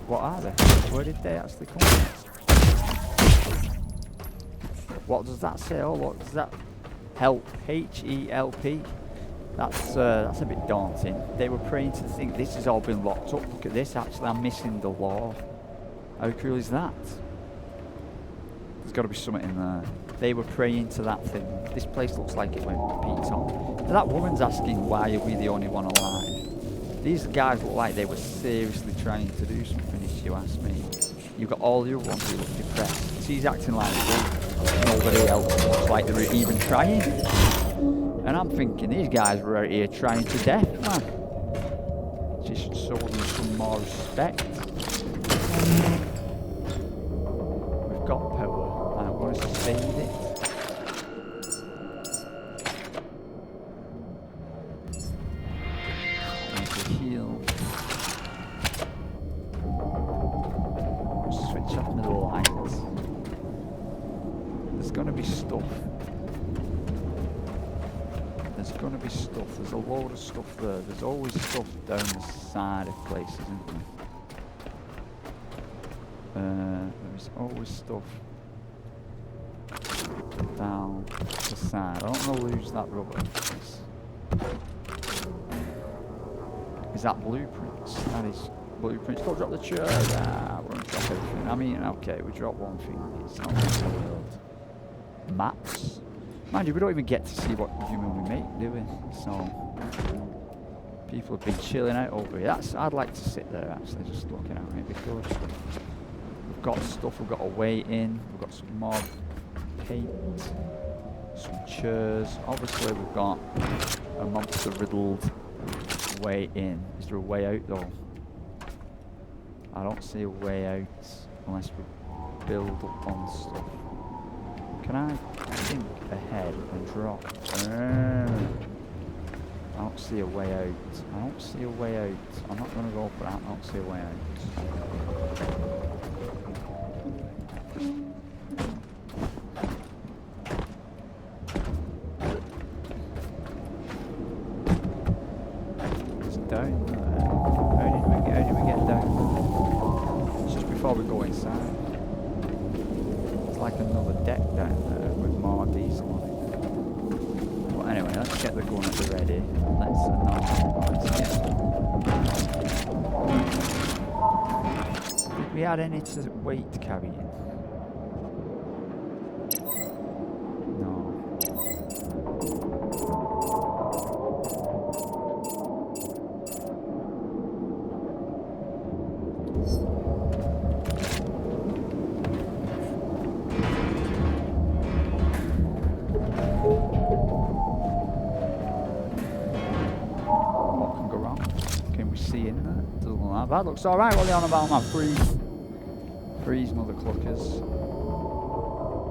A: What are they? Where did they actually come from? What does that say? Oh, what does that? Help. H-E-L-P. That's a bit daunting. They were praying to the thing. This has all been locked up. Look at this. Actually, I'm missing the law. How cool is that? There's got to be something in there. They were praying to that thing. This place looks like it went beat on. Now, that woman's asking, why are we the only one alive? These guys look like they were seriously trying to do something, if you ask me. You've got all the other ones who look depressed. She's acting like nobody else looks like they were even trying. And I'm thinking, these guys were out here trying to death, man. Just show them some more respect. We've got power. I'm going to save it. Heal. Switch off the lights. There's gonna be stuff. There's gonna be stuff. There's a load of stuff there. There's always stuff down the side of places, isn't there? There's always stuff down the side. I don't want to lose that rubber. Is that blueprints? That is blueprints. Go drop the chair. We're going to drop everything. I mean, okay, we drop one thing. It's not the world. Maps. Mind you, we don't even get to see what human we make, do we? So, People have been chilling out over here. I'd like to sit there actually, just looking at it because we've got stuff. We've got a way in. We've got some more paint, some chairs. Obviously, we've got a monster-riddled way in. Is there a way out though? I don't see a way out unless we build up on stuff. Can I think ahead and drop? I don't see a way out. I don't see a way out. I'm not going to go for that. I don't see a way out. It's down there. How did we get down? It's just before we go inside. It's like another deck down there with more diesel on it. But anyway, let's get the gun at the ready. Let's get. Did we add any to weight carrying? No. That looks alright. What are they on about, man? Freeze, mother cluckers.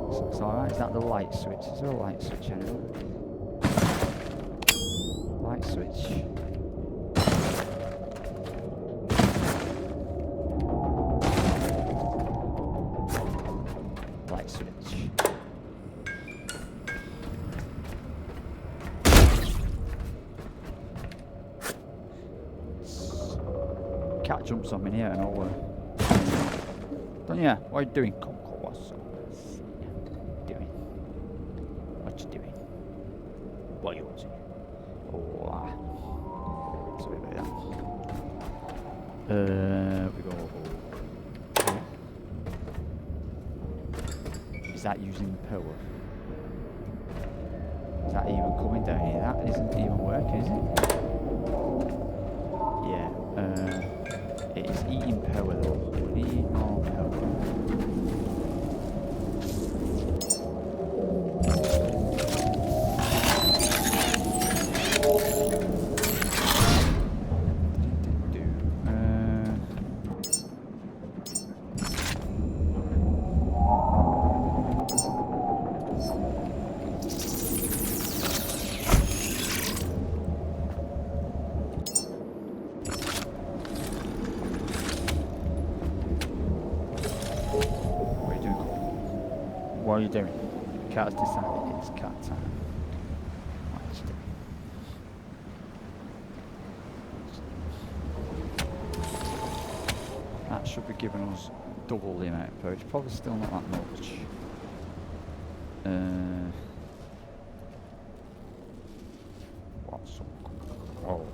A: Looks alright. Is that the light switch? Is there a light switch anywhere? Light switch. Light switch. Cat jumps on me here and all. Don't you? What are you doing? Come, what's doing? What you doing? What you watching? Oh, sorry about that. We go. Is that using power? Is that even coming down here? That isn't even working, is it? Yeah. It is eating power though. We need more power. What are you doing? Cat's decided it's cat time. What is doing? That should be giving us double the amount of power. It's probably still not that much. What's up? Oh.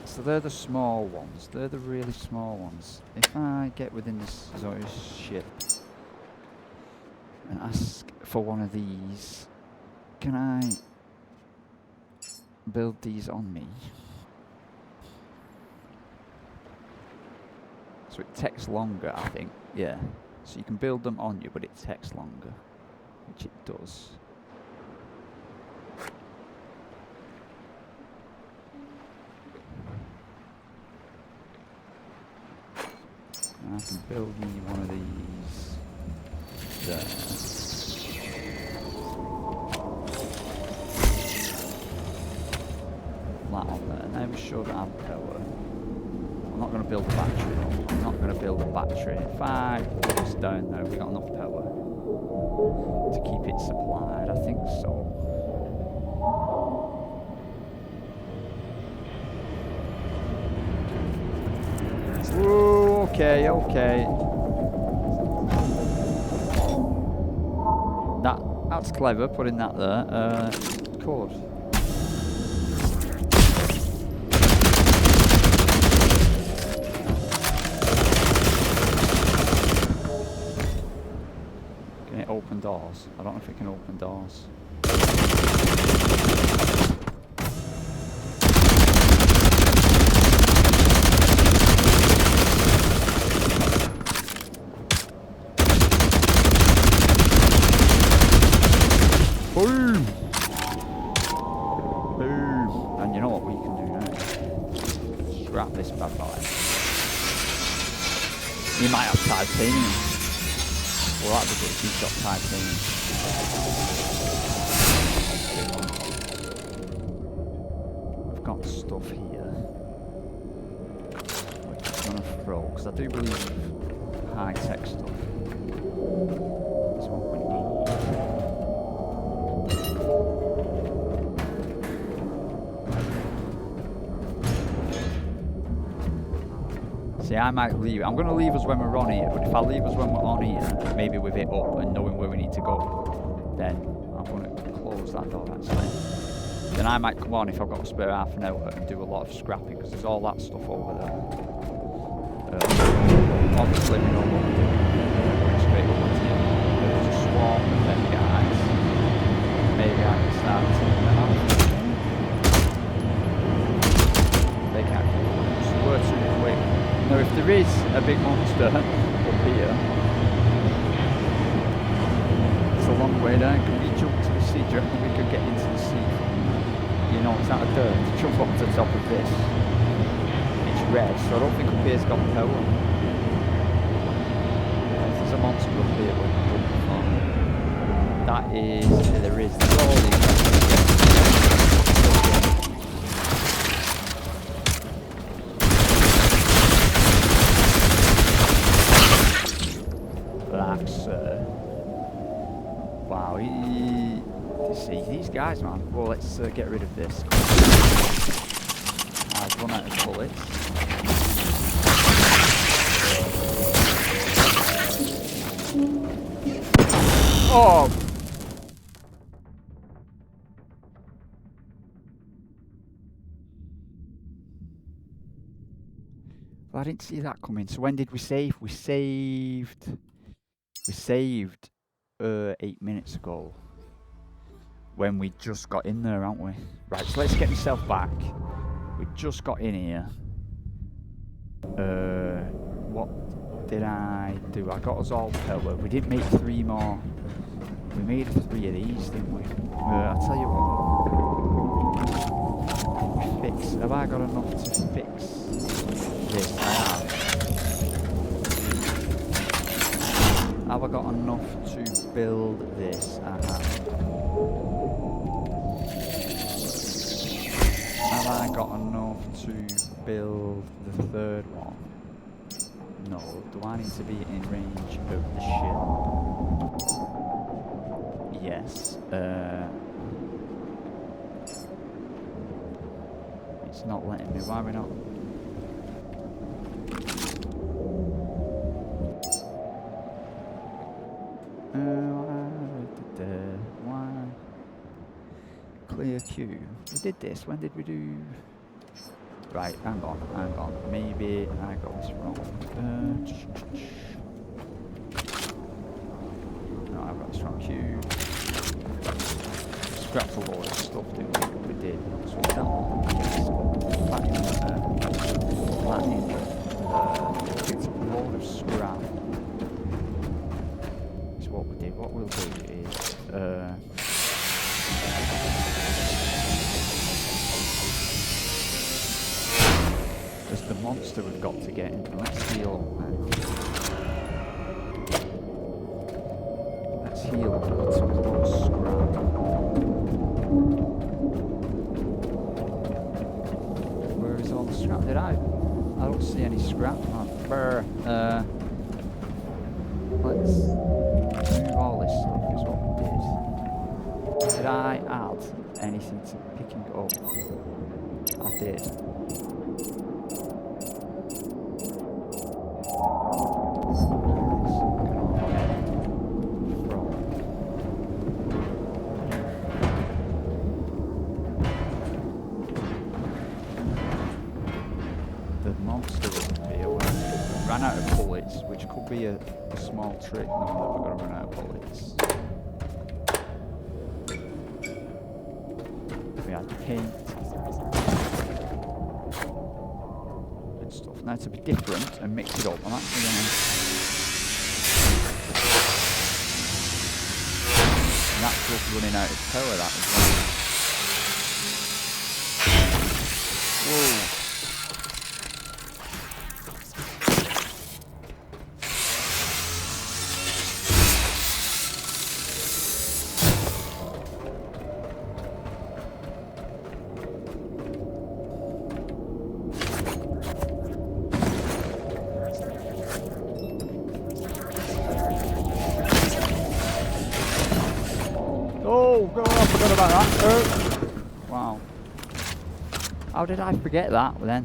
A: So they're the small ones. They're the really small ones. If I get within this Zoe's ship and ask for one of these, can I build these on me? So it takes longer, I think. Yeah. So you can build them on you, but it takes longer, which it does. I can build me one of these there. That on there. Now we should have power. I'm not going to build a battery though. I'm not going to build a battery. If I put this down there, we've got enough power to keep it supplied. I think so. Whoa, okay. That's clever, putting that there. Cord. Can it open doors? I don't know if it can open doors. Boom! Boom! And you know what we can do now? Scrap this bad boy. You might have titanium. Well, that'd be good if you've got titanium. I've got stuff here. Which I'm gonna throw, because I do believe high-tech stuff is what we need. See, I might leave. I'm going to leave us when we're on here, but if I leave us when we're on here, maybe with it up and knowing where we need to go, then I'm going to close that door actually. Then I might come on if I've got a spare half an hour and do a lot of scrapping, because there's all that stuff over there. Obviously, we know what we're doing. Straight over to here. There's a swarm of them guys. Maybe I can start taking them out. They can't keep us. We're too quick. Now, if there is a big monster up here, it's a long way down. Can we jump to the sea? Do you reckon we could get into the sea from, you know, it's out of dirt to jump up to the top of this? It's red, so I don't think up here's got power. If there's a monster up here, we can jump from. That is, yeah, there is. There's all these. Wow, see these guys, man. Well, let's get rid of this. I've run out of bullets. Oh! Well, I didn't see that coming. So when did we save? We saved 8 minutes ago. When we just got in there, aren't we? Right, so let's get myself back. We just got in here. What did I do? I got us all power. We did make 3 more. We made 3 of these, didn't we? I'll tell you what. Have I got enough to fix this? I have. Have I got enough to build this? I have. Have I got enough to build the 3rd one? No. Do I need to be in range of the ship? Yes. It's not letting me. Why are we not? Why? Clear queue. We did this. When did we do? Right, hang on. Maybe I got this wrong. No, I've got this wrong. Queue. Scrapped a load of stuff, didn't we? We did. So that one. It's a load of scrap. Is what we did. What we'll do is there's the monster we've got to get in. Let's heal. Let's heal with some of those scrap. Where is all the scrap? I don't see any scrap. Let's move all this stuff is what we did. Did I add anything to picking up? I did. Which could be a small trick, knowing that we're going to run out of bullets. paint. And stuff. Now to be different and mix it up, I'm actually going to... And that's just running out of power, that as well. Whoa. Oh god, I forgot about that. Wow. How did I forget that then?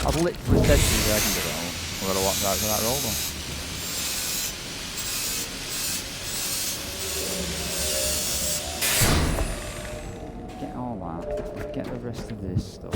A: I've literally said 2 seconds ago, we've got to watch out for that roll one. Get all that, get the rest of this stuff.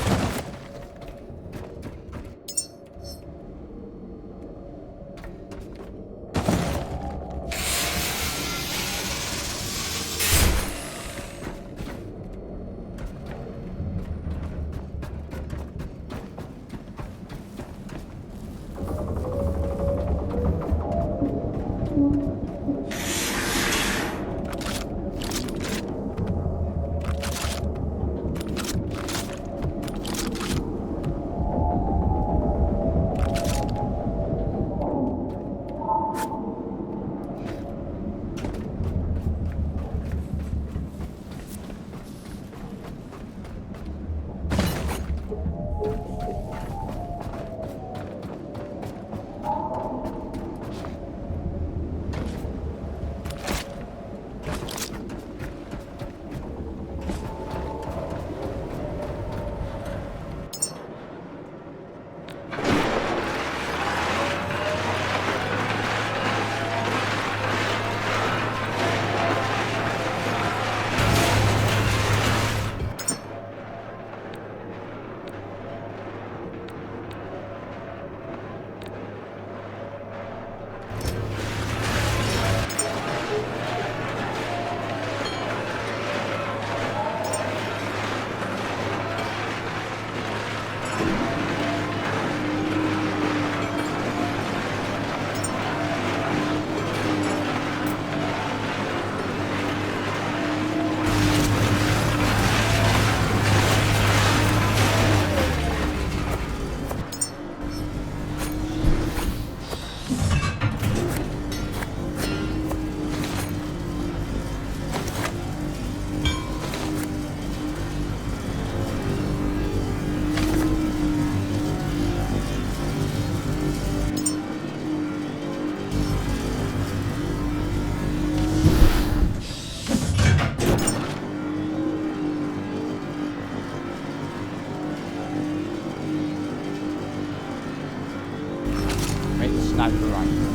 A: Sniper rifle.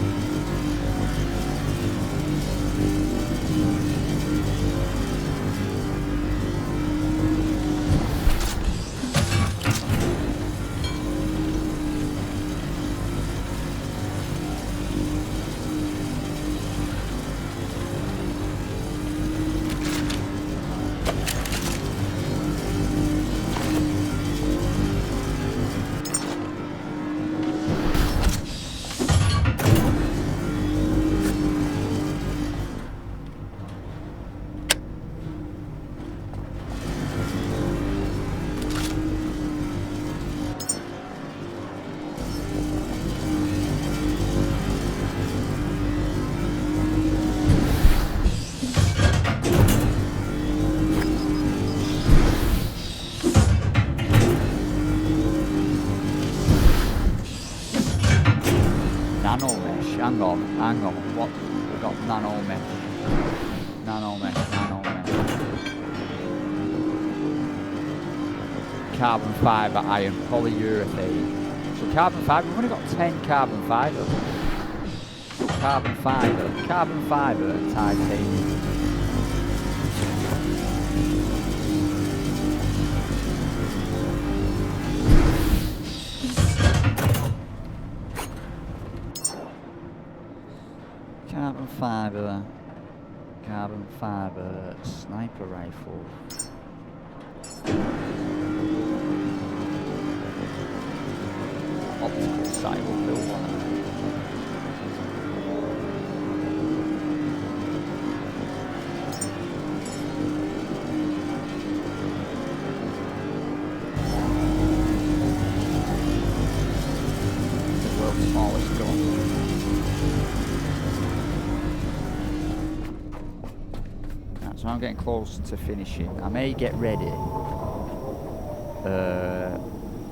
A: Nano mesh, hang on, what? We've got nano mesh. Nano mesh. Carbon fibre, iron, polyurethane. So carbon fibre, we've only got 10 carbon fibre. Carbon fibre and titanium. Carbon fibre, sniper rifle. Optical sight will build one. The world's smallest gun. So I'm getting close to finishing. I may get ready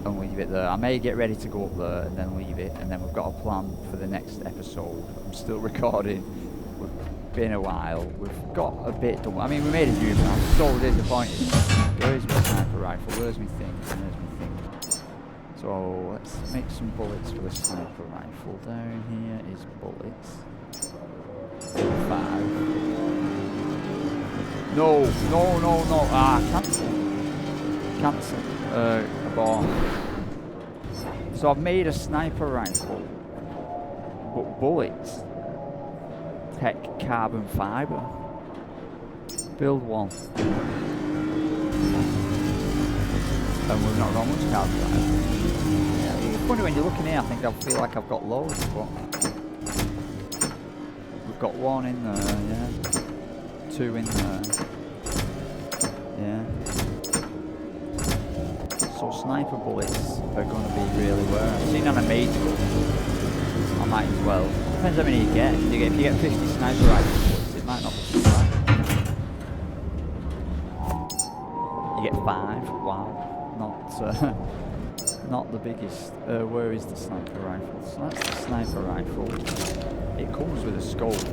A: and leave it there. I may get ready to go up there and then leave it, and then we've got a plan for the next episode. I'm still recording. We've been a while. We've got a bit done. I mean, we made a few, but I'm so disappointed. Where's my sniper rifle? Where's my thing? So let's make some bullets for the sniper rifle. Down here is bullets. 5. No. Cancel. Abort. So I've made a sniper rifle, but bullets. Tech carbon fibre. Build one. And we've not got much carbon fibre. Yeah, it's funny when you're looking here, I think I feel like I've got loads, but we've got one in there, yeah. 2 in there. Yeah. So sniper bullets are going to be really rare. I've seen on a mage gun. I might as well. Depends how many you get. If you get 50 sniper rifle bullets, it might not be too bad. You get 5. Wow. Not the biggest. Where is the sniper rifle? So that's the sniper rifle. It comes with a scope.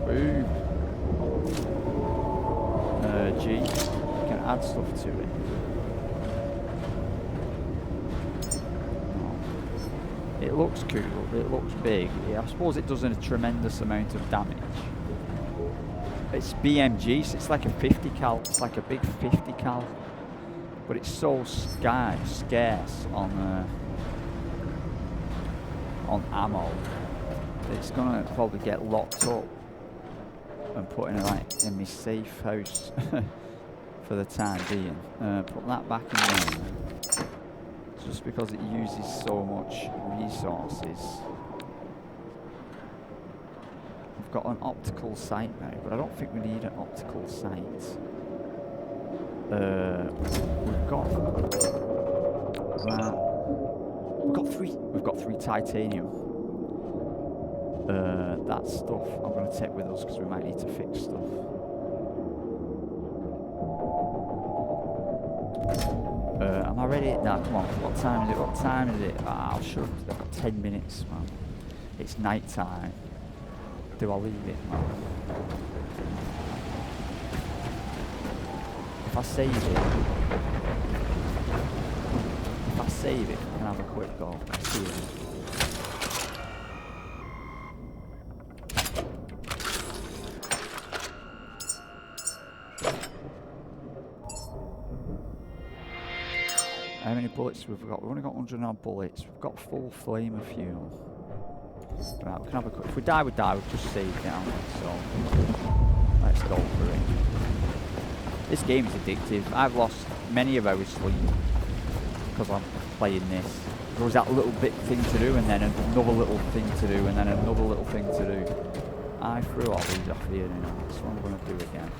A: Boom. G. You can add stuff to it. It looks cool. It looks big. Yeah, I suppose it does a tremendous amount of damage. It's BMG, so it's like a 50 cal. It's like a big 50 cal. But it's so scarce on ammo. It's gonna probably get locked up and put in my safe house for the time being. Put that back in there, just because it uses so much resources. We've got an optical sight now, but I don't think we need an optical sight. We've got that. We've got three titanium. That stuff I'm going to take with us because we might need to fix stuff. Am I ready? Nah, come on. What time is it? I should. I've got 10 minutes, man. It's night time. Do I leave it, man? If I save it, I can have a quick go. See you. How many bullets we've got? We've only got 100 odd bullets. We've got full flame of fuel. Right, we can have a quick. If we die, we die. We've just saved it, haven't we? So let's go for it. This game is addictive. I've lost many of our sleep because I'm playing this. There was that little bit thing to do, and then another little thing to do, and then another little thing to do. I threw all these off here now. That's what I'm going to do again.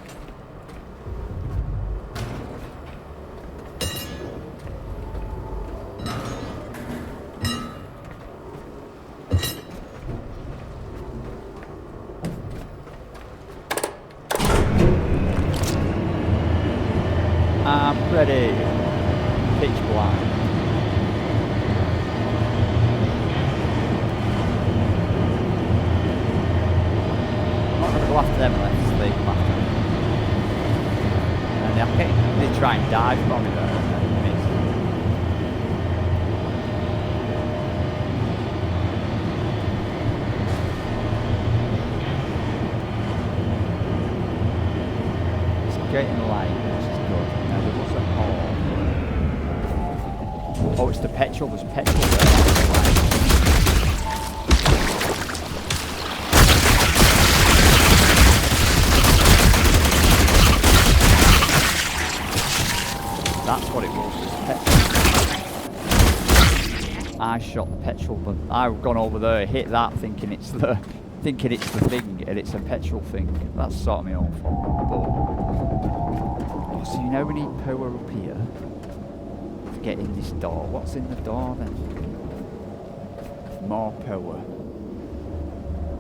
A: I'm ready. Pitch black. I'm not going to go after them unless they come after me. And I think they try and dive from me there and miss. getting light, which is good. Now there was a hole. Oh, it's the petrol. There's petrol there. That's what it was. I shot the petrol, but I've gone over there, hit that, thinking it's the thing, and it's a petrol thing. That's sort of my own fault. But so you know we need power up here to get in this door. What's in the door then? More power.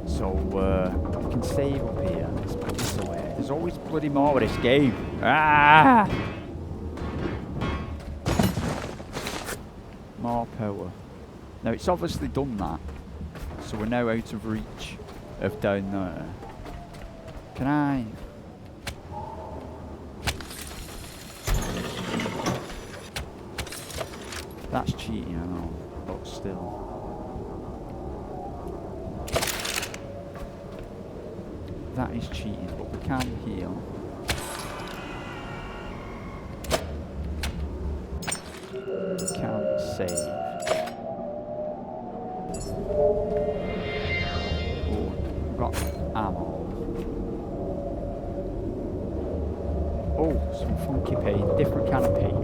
A: So we can save up here. Let's put this away. There's always bloody more with this game. Ah! More power. Now it's obviously done that, so we're now out of reach of down there. Can I? That's cheating, I know, but still. That is cheating, but we can heal. We can save. Oh, we've got ammo. Oh, some funky paint, different kind of paint.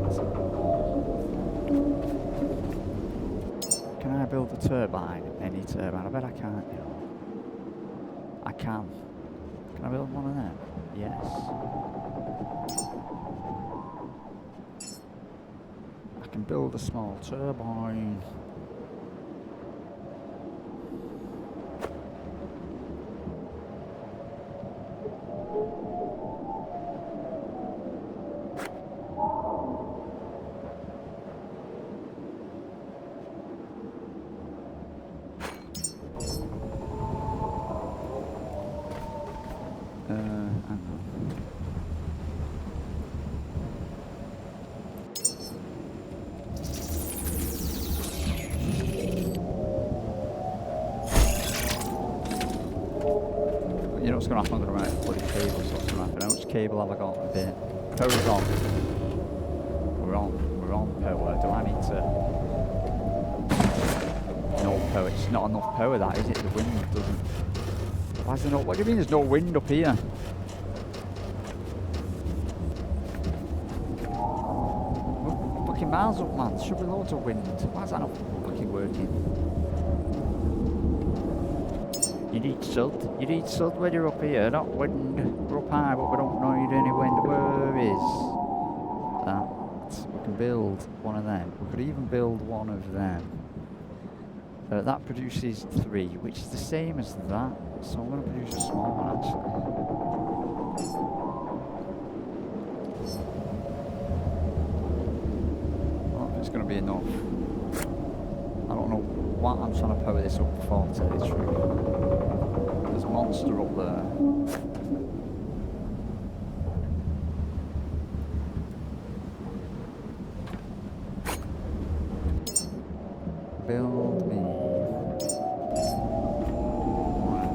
A: Can I build a turbine? Any turbine? I bet I can't, you know. I can. Can I build one of them? Yes. I can build a small turbine. You know what's going to happen? I'm going to run out of bloody cable, so what's going to happen? How much cable have I got in a bit? Power's on. We're on power. Do I need to... No power. It's not enough power, that, is it? The wind doesn't... Why is there no... What do you mean there's no wind up here? We're fucking miles up, man. There should be loads of wind. Why is that not fucking working? You need sud when you're up here, not wind. We're up high, but we don't need any wind. Where is that? We can build one of them. We could even build one of them. That produces 3, which is the same as that. So I'm going to produce a small one, actually. Well, if it's going to be enough. I don't know what I'm trying to power this up for, to tell you the truth. There's a monster up there. Build me one of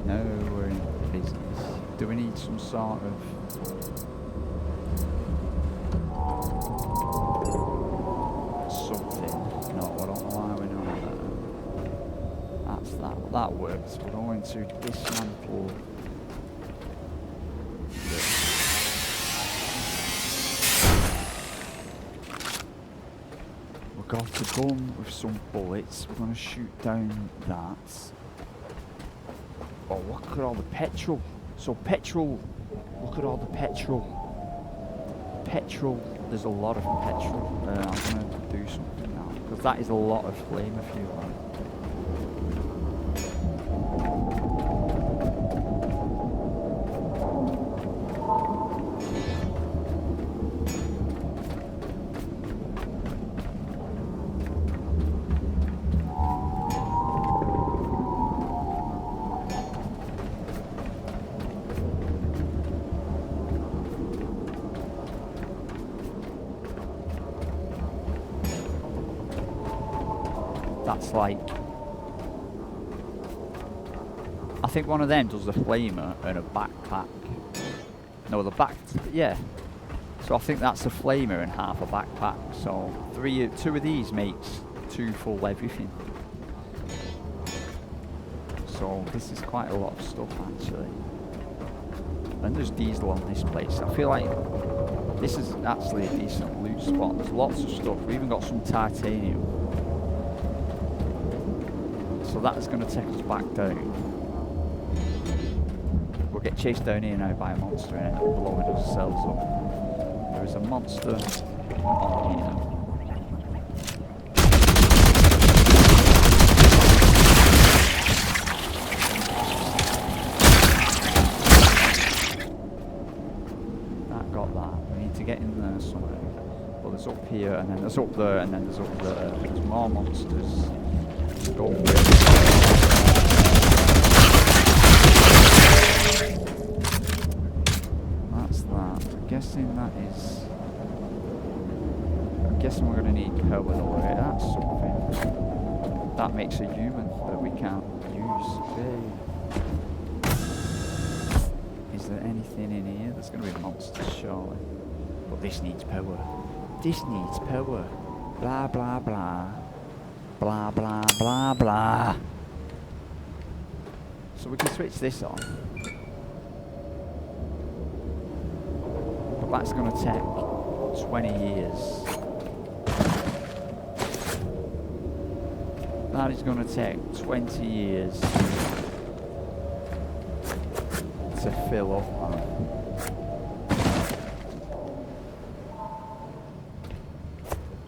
A: No, we're in business. Do we need some sort of... something? No, I don't know why we're not there. That's that. That works. We're going to dismantle this. We've got a gun with some bullets. We're going to shoot down that. Oh, look at all the petrol. So petrol, look at all the petrol. Petrol, there's a lot of petrol. I'm going to do something now, because that is a lot of flame if you like. That's like... I think one of them does the flamer and a backpack. No, the back... Yeah. So I think that's a flamer and half a backpack. So 2 of these makes 2 full everything. So this is quite a lot of stuff actually. And there's diesel on this place. I feel like this is actually a decent loot spot. There's lots of stuff. We even got some titanium. So that's going to take us back down. We'll get chased down here now by a monster and end up blowing ourselves up. There is a monster on here. That got that. We need to get in there somewhere. Well, there's up here, and then there's up there, and then there's up there. There's more monsters. Go for it. That's that. I'm guessing that is... I'm guessing we're going to need power though. That's something. That makes a human that we can't use. Hey. Is there anything in here? There's going to be monsters surely. But this needs power. This needs power. Blah blah blah. Blah blah blah blah. So we can switch this on. But that's going to take 20 years. That is going to take 20 years to fill up, man.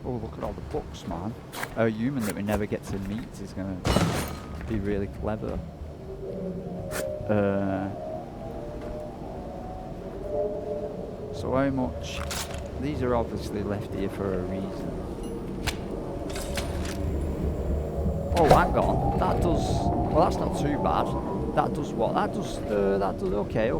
A: Oh, look at all the books, man. A human that we never get to meet is going to be really clever. So how much... These are obviously left here for a reason. Oh, hang on. That does... Well, that's not too bad. That does what? That does... Okay.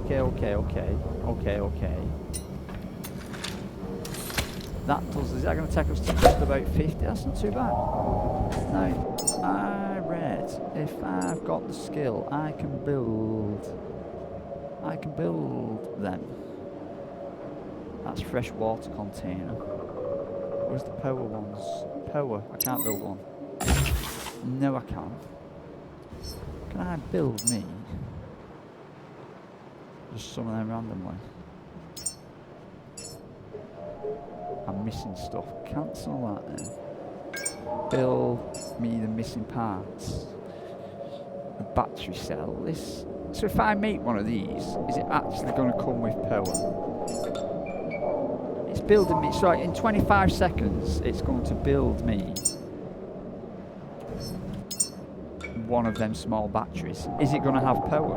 A: That does... Is that going to take us to just about 50? That's not too bad. Now, I read if I've got the skill, I can build them. That's fresh water container. Where's the power ones? Power. I can't build one. No, I can't. Can I build me? Just some of them randomly. I'm missing stuff. Cancel that then. Build me the missing parts. A battery cell. This. So if I make one of these, is it actually going to come with power? It's building me. So in 25 seconds, it's going to build me one of them small batteries. Is it going to have power?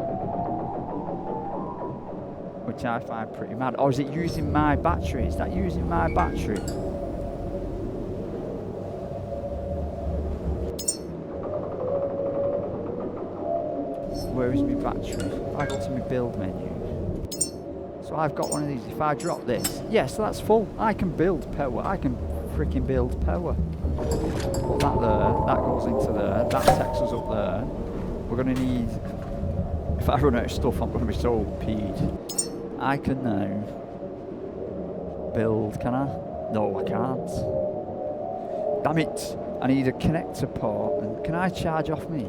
A: Which I find pretty mad. Or is it using my battery? Is that using my battery? Where is my battery? If I go to my build menu. So I've got one of these. If I drop this, yes, so that's full. I can build power. I can freaking build power. Put that there. That goes into there. That takes us up there. We're going to need... If I run out of stuff, I'm going to be so peed. I can now build, can I? No, I can't. Damn it! I need a connector port, and can I charge off me?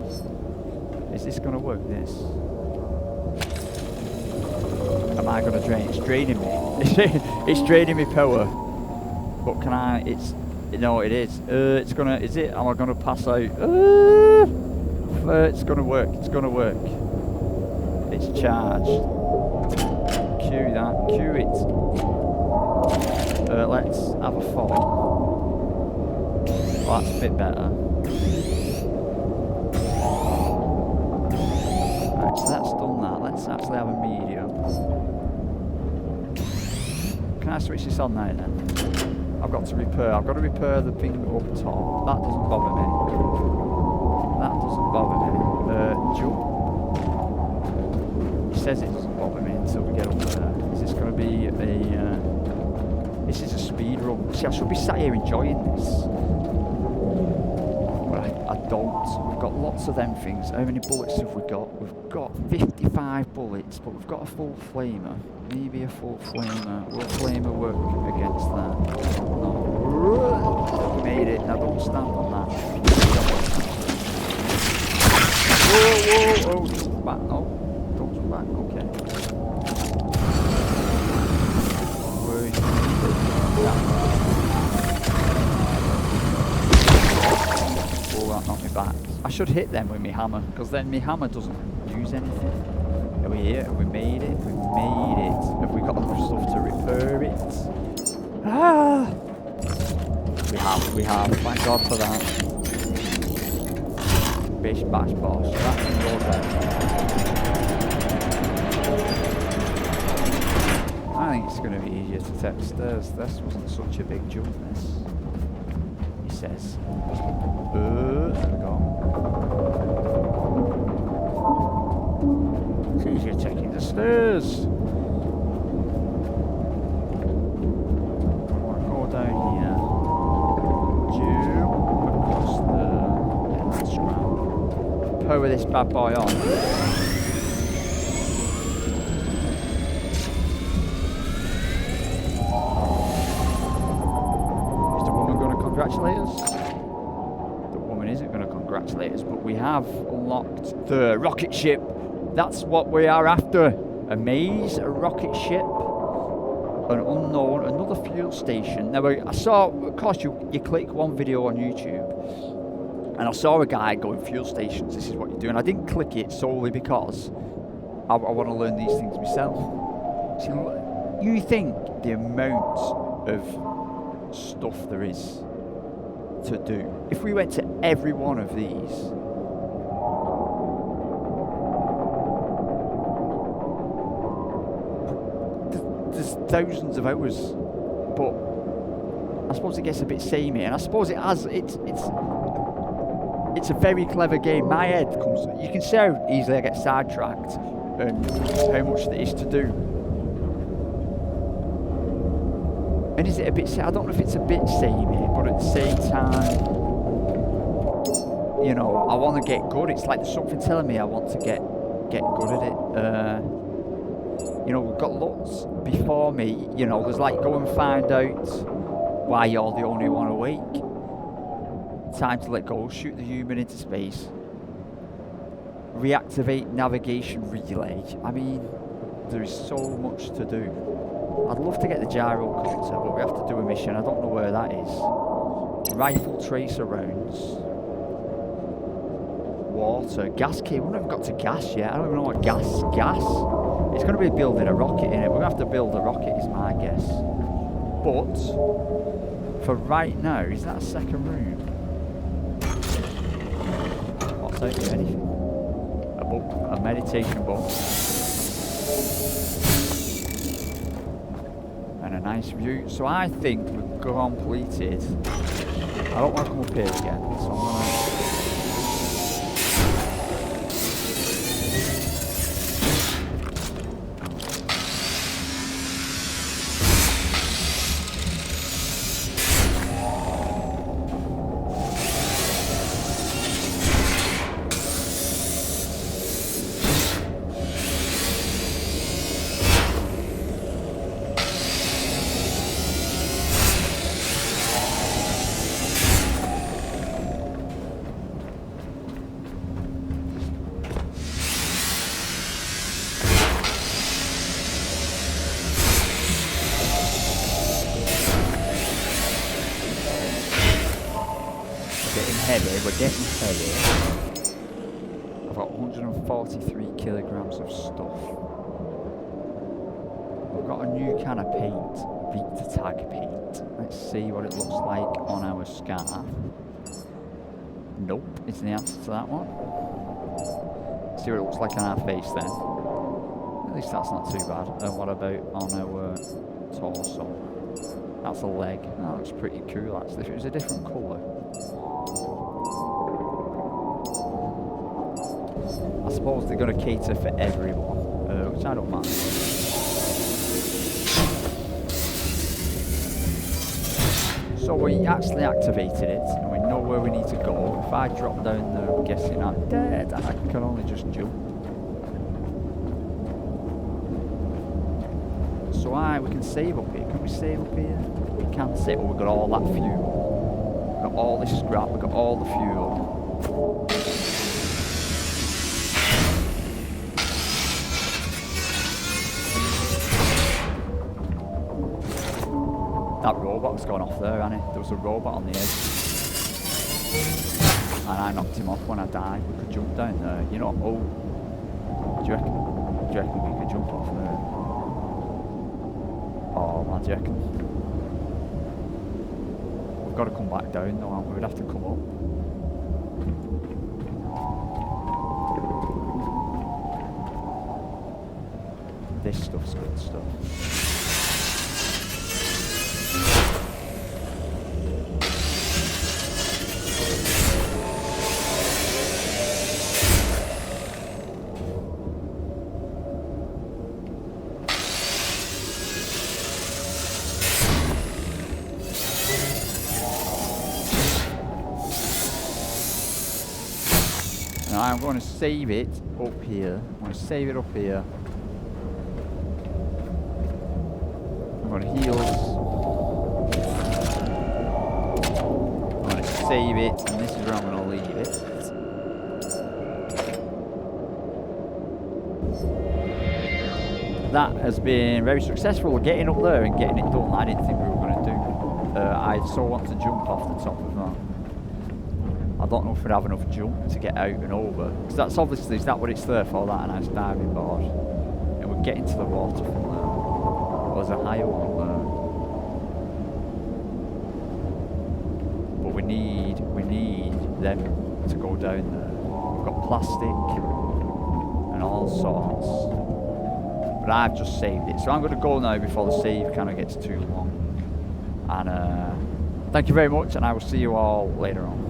A: Is this going to work, this? Am I going to drain? It's draining me. It's draining me power. But can I, it's, no it is. It's going to, is it? Am I going to pass out? It's going to work, it's going to work. It's charged. Cue that, cue it. Let's have a fall. Well, that's a bit better. Right, so that's done that. Let's actually have a medium. Can I switch this on now then? I've got to repair the thing up top. That doesn't bother me. That doesn't bother me. Jump. It says it doesn't bother me until we get up there. Is this going to be a... this is a speed run. See, I should be sat here enjoying this. But I we've got lots of them things. How many bullets have we got? We've got 55 bullets, but we've got a full flamer. Maybe a full flamer. Will flamer work against that? No. We made it. Now don't stand on that. Whoa, whoa, oh, jump back. No. Don't jump back. Okay. Where is that? Oh, that knocked me back. I should hit them with my hammer, because then my hammer doesn't use anything. Are we here? Have we made it? We made it. Have we got enough stuff to repair it? Ah! We have. Thank God for that. Bish bash bosh. That's in your way. I think it's going to be easier to take the stairs. This wasn't such a big jump, this. He says. There we go. It's easier taking the stairs. Go down here. Jump across the... Yeah, that's ground. Power this bad boy on. Is the woman going to congratulate us? The woman isn't going to congratulate us, but we have unlocked the rocket ship. That's what we are after. A maze, a rocket ship, an unknown, another fuel station. Now, I saw, of course, you click one video on YouTube, and I saw a guy going fuel stations, this is what you do. And I didn't click it solely because I want to learn these things myself. So, you think the amount of stuff there is to do. If we went to every one of these, thousands of hours, but I suppose it gets a bit samey, and I suppose it has. It's a very clever game. My head comes. You can see how easily I get sidetracked, and how much there is to do. And is it a bit? I don't know if it's a bit samey, but at the same time, you know, I want to get good. It's like there's something telling me I want to get good at it. You know, we've got lots before me. You know, there's like go and find out why you're the only one awake. Time to let go, shoot the human into space. Reactivate navigation relay. I mean, there is so much to do. I'd love to get the gyrocopter, but we have to do a mission. I don't know where that is. Rifle tracer rounds. Water. Gas key. We haven't even got to gas yet. I don't even know what gas. It's going to be building a rocket in it. We're going to have to build a rocket, is my guess. But, for right now, is that a second room? What's out there? Anything? A book. A meditation book. And a nice view. So I think we've completed. I don't want to come up here again, so I'm going to... We're getting heavy. I've got 143 kilograms of stuff. We've got a new can of paint, Vita Tag paint. Let's see what it looks like on our scarf. Nope, is the answer to that one. Let's see what it looks like on our face then. At least that's not too bad. And what about on our torso? That's a leg. That looks pretty cool actually. If it was a different colour. I suppose they're going to cater for everyone, which I don't mind. So we actually activated it, and we know where we need to go. If I drop down there, I'm guessing I'm dead, and I can only just jump. So we can save up here. Can we save up here? We can save. Oh, we've got all that fuel. We've got all this scrap. We've got all the fuel. That robot's gone off there, hasn't it? There was a robot on the edge. And I knocked him off when I died. We could jump down there. You know, oh. Do you reckon we could jump off there? Oh, man, do you reckon? We've got to come back down though, aren't we? We'd have to come up. This stuff's good stuff. Now I'm going to save it up here. I'm going to save it up here. I'm going to heal us. I'm going to save it, and this is where I'm going to leave it. That has been very successful, getting up there and getting it done. I didn't think we were going to do. I so want to jump off the top of that. I don't know if we'd have enough jump to get out and over. Because that's obviously, is that what it's there for, that nice diving board? And we're getting to the water from there. There's a higher one there. But we need them to go down there. We've got plastic and all sorts. But I've just saved it. So I'm going to go now before the save kind of gets too long. And thank you very much, and I will see you all later on.